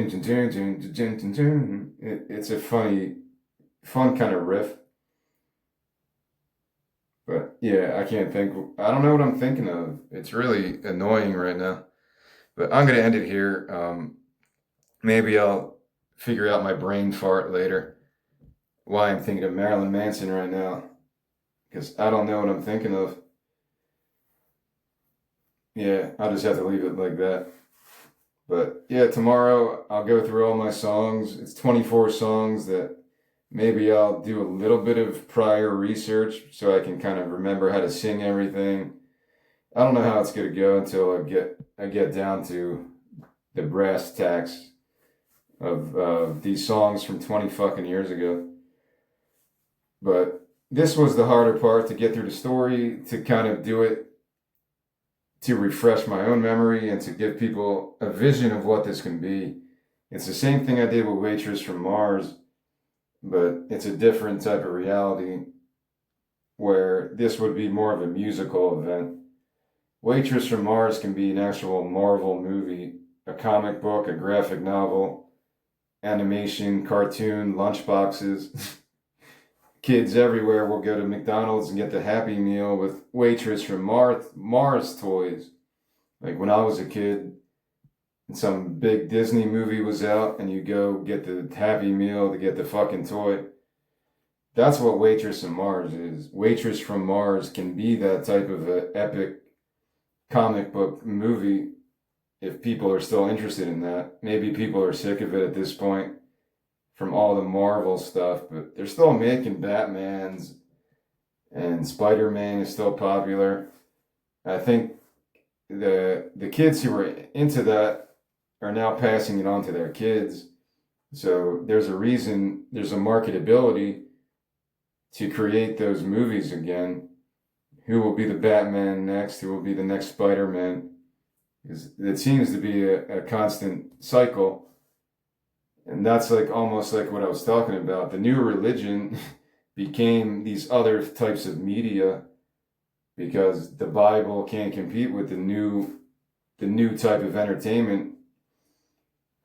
a fun kind of riff. But yeah, I can't think. I don't know what I'm thinking of. It's really annoying right now. But I'm gonna end it here. Maybe I'll figure out my brain fart later. Why I'm thinking of Marilyn Manson right now, because I don't know what I'm thinking of. Yeah, I'll just have to leave it like that. But yeah, tomorrow I'll go through all my songs. It's 24 songs that maybe I'll do a little bit of prior research so I can kind of remember how to sing everything. I don't know how it's gonna go until I get down to the brass tacks of these songs from 20 fucking years ago. But this was the harder part to get through the story, to kind of do it to refresh my own memory and to give people a vision of what this can be. It's the same thing I did with Waitress from Mars, but it's a different type of reality where this would be more of a musical event. Waitress from Mars can be an actual Marvel movie, a comic book, a graphic novel, animation, cartoon, lunchboxes. Kids everywhere will go to McDonald's and get the Happy Meal with Waitress from Mars toys. Like when I was a kid and some big Disney movie was out and you go get the Happy Meal to get the fucking toy. That's what Waitress from Mars is. Waitress from Mars can be that type of a epic comic book movie if people are still interested in that. Maybe people are sick of it at this point from all the Marvel stuff, but they're still making Batmans and Spider-Man is still popular. I think the kids who were into that are now passing it on to their kids. So there's a reason, there's a marketability to create those movies again. Who will be the Batman next? Who will be the next Spider-Man? Because it seems to be a constant cycle. And that's like almost like what I was talking about. The new religion became these other types of media because the Bible can't compete with the new type of entertainment.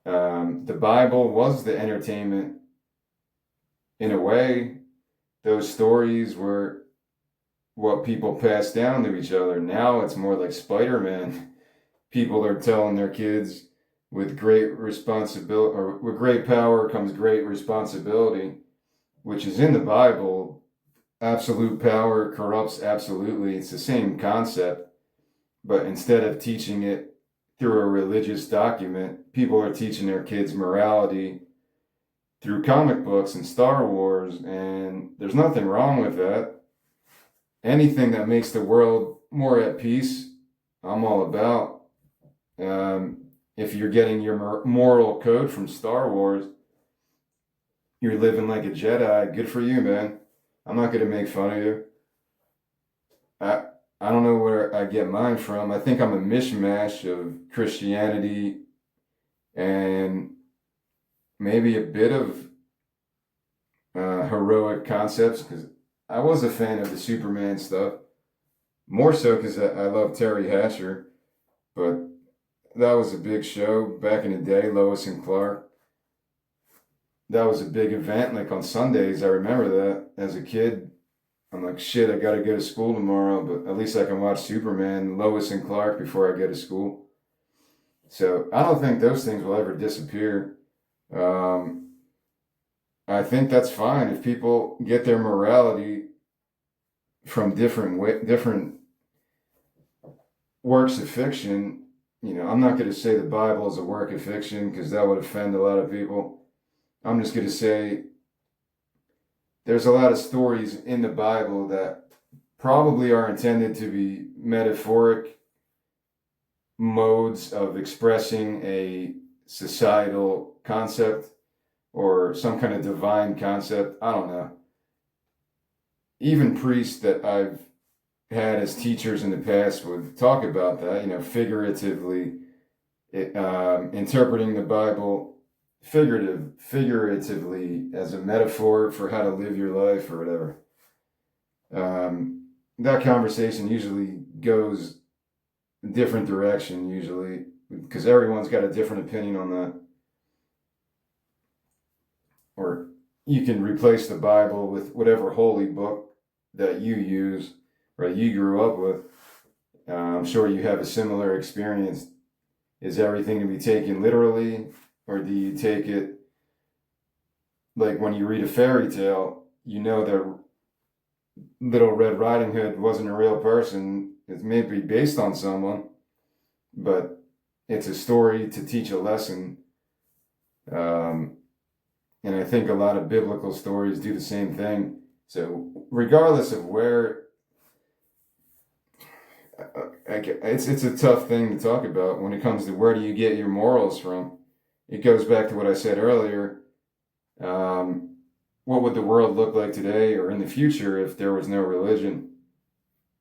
The Bible was the entertainment in a way. Those stories were what people passed down to each other. Now it's more like Spider-Man. People are telling their kids with great responsibility, or with great power comes great responsibility, which is in the Bible. Absolute power corrupts absolutely. It's the same concept, but instead of teaching it through a religious document, people are teaching their kids morality through comic books and Star Wars, and there's nothing wrong with that. Anything that makes the world more at peace, I'm all about. If you're getting your moral code from Star Wars, you're living like a Jedi. Good for you, man. I'm not gonna make fun of you. I I don't know where I get mine from. I think I'm a mishmash of Christianity and maybe a bit of heroic concepts because I was a fan of the Superman stuff. More so because I love Terry Hatcher, but that was a big show back in the day, Lois and Clark. That was a big event, like on Sundays. I remember that as a kid. I'm like, shit, I gotta go to school tomorrow, but at least I can watch Superman, Lois and Clark before I go to school. So I don't think those things will ever disappear. Um, I think that's fine if people get their morality from different works of fiction. I'm not going to say the Bible is a work of fiction because that would offend a lot of people. I'm just going to say there's a lot of stories in the Bible that probably are intended to be metaphoric modes of expressing a societal concept or some kind of divine concept. I don't know. Even priests that I've had as teachers in the past would talk about that, figuratively, interpreting the Bible figuratively as a metaphor for how to live your life or whatever. That conversation usually goes a different direction, usually, because everyone's got a different opinion on that. Or you can replace the Bible with whatever holy book that you use, right? You grew up with. I'm sure you have a similar experience. Is everything to be taken literally, or do you take it like when you read a fairy tale? You know that Little Red Riding Hood wasn't a real person. It's maybe based on someone, but it's a story to teach a lesson. And I think a lot of biblical stories do the same thing. So regardless of where, it's a tough thing to talk about when it comes to where do you get your morals from. It goes back to what I said earlier. What would the world look like today or in the future if there was no religion?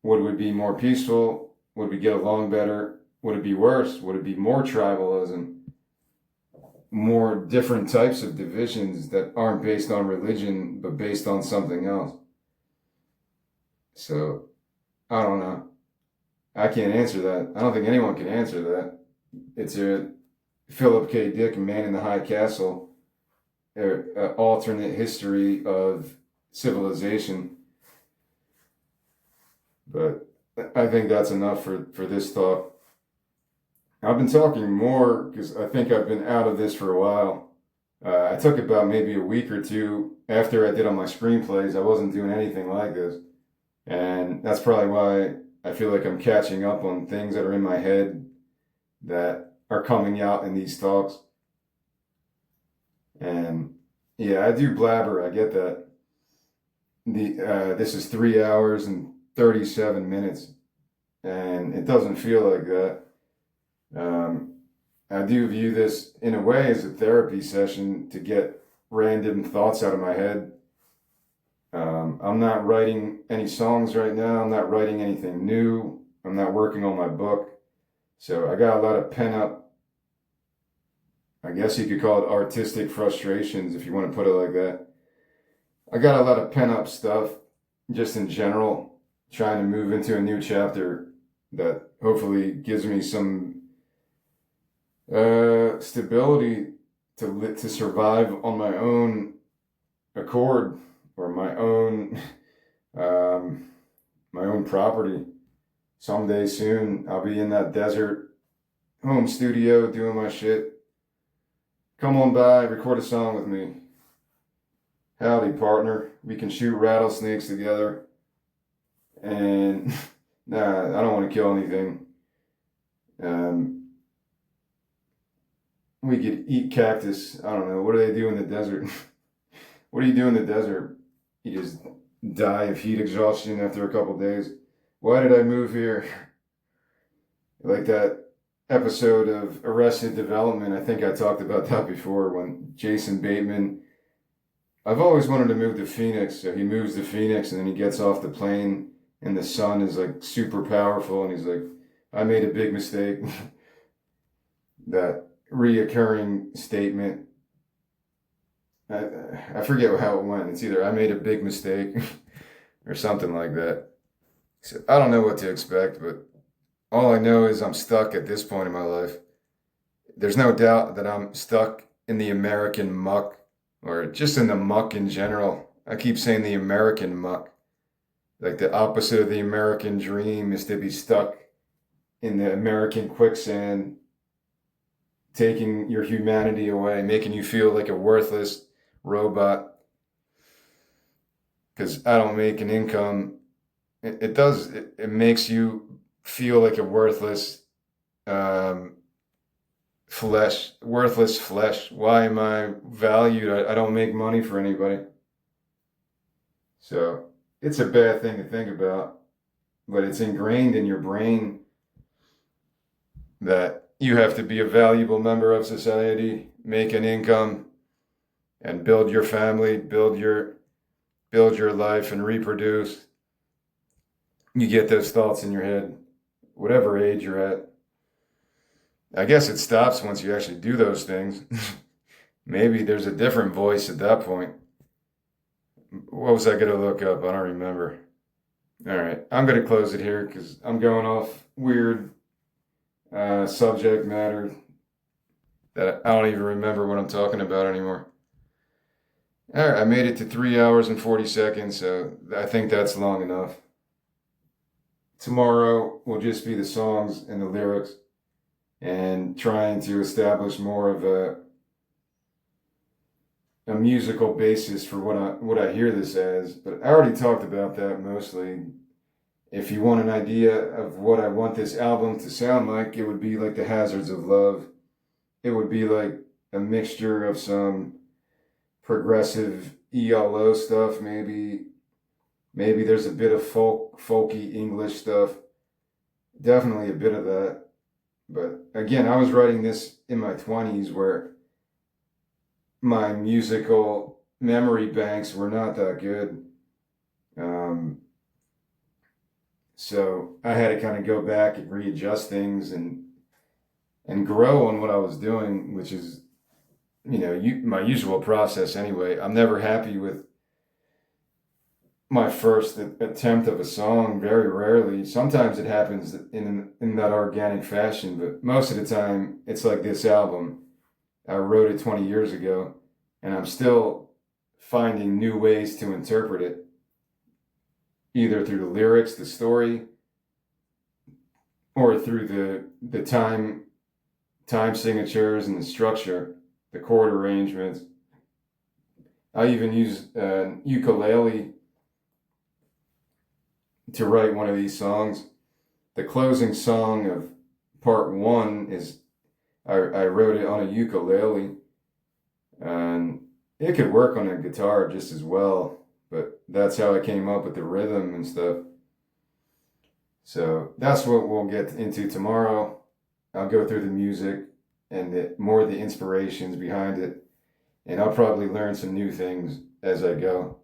Would we be more peaceful? Would we get along better? Would it be worse? Would it be more tribalism? More different types of divisions that aren't based on religion, but based on something else? So, I don't know. I can't answer that. I don't think anyone can answer that. It's a Philip K. Dick, Man in the High Castle, alternate history of civilization. But I think that's enough for this talk. I've been talking more because I think I've been out of this for a while. I took about maybe a week or two after I did on my screenplays. I wasn't doing anything like this. And that's probably why I feel like I'm catching up on things that are in my head that are coming out in these talks. And yeah, I do blabber. I get that. This is 3 hours and 37 minutes, and it doesn't feel like that. I do view this in a way as a therapy session to get random thoughts out of my head. I'm not writing any songs right now. I'm not writing anything new. I'm not working on my book. So I got a lot of pent up, I guess you could call it artistic frustrations if you want to put it like that. I got a lot of pent up stuff just in general, trying to move into a new chapter that hopefully gives me some stability to survive on my own accord, or my own property. Someday soon I'll be in that desert home studio doing my shit. Come on by, record a song with me. Howdy, partner. We can shoot rattlesnakes together. And nah, I don't want to kill anything. We could eat cactus. I don't know. What do they do in the desert? What do you do in the desert? You just die of heat exhaustion after a couple days. Why did I move here? Like that episode of Arrested Development, I think I talked about that before, when Jason Bateman, I've always wanted to move to Phoenix, so he moves to Phoenix and then he gets off the plane and the sun is like super powerful and he's like, I made a big mistake. That reoccurring statement, I forget how it went. It's either I made a big mistake or something like that. So I don't know what to expect, but all I know is I'm stuck at this point in my life. There's no doubt that I'm stuck in the American muck, or just in the muck in general. I keep saying the American muck. Like the opposite of the American dream is to be stuck in the American quicksand, taking your humanity away, making you feel like a worthless robot. Because I don't make an income. It makes you feel like a worthless Um, Flesh, worthless flesh. Why am I valued? I don't make money for anybody. So it's a bad thing to think about, but it's ingrained in your brain that you have to be a valuable member of society, make an income, and build your family, build your life, and reproduce. You get those thoughts in your head, whatever age you're at. I guess it stops once you actually do those things. Maybe there's a different voice at that point. What was I going to look up? I don't remember. All right, I'm going to close it here because I'm going off weird subject matter that I don't even remember what I'm talking about anymore. All right, I made it to 3 hours and 40 seconds, so I think that's long enough. Tomorrow will just be the songs and the lyrics and trying to establish more of a musical basis for what I hear this as. But I already talked about that mostly. If you want an idea of what I want this album to sound like, it would be like the Hazards of Love. It would be like a mixture of some progressive ELO stuff, maybe there's a bit of folky English stuff. Definitely a bit of that. But again, I was writing this in my 20s where my musical memory banks were not that good. So I had to kind of go back and readjust things and grow on what I was doing, which is, my usual process anyway. I'm never happy with my first attempt of a song, very rarely. Sometimes it happens in that organic fashion, but most of the time it's like this album. I wrote it 20 years ago, and I'm still finding new ways to interpret it, either through the lyrics, the story, or through the time signatures and the structure, the chord arrangements. I even use ukulele to write one of these songs. The closing song of part one is I wrote it on a ukulele, and it could work on a guitar just as well, but that's how I came up with the rhythm and stuff. So that's what we'll get into tomorrow. I'll go through the music and more of the inspirations behind it, and I'll probably learn some new things as I go.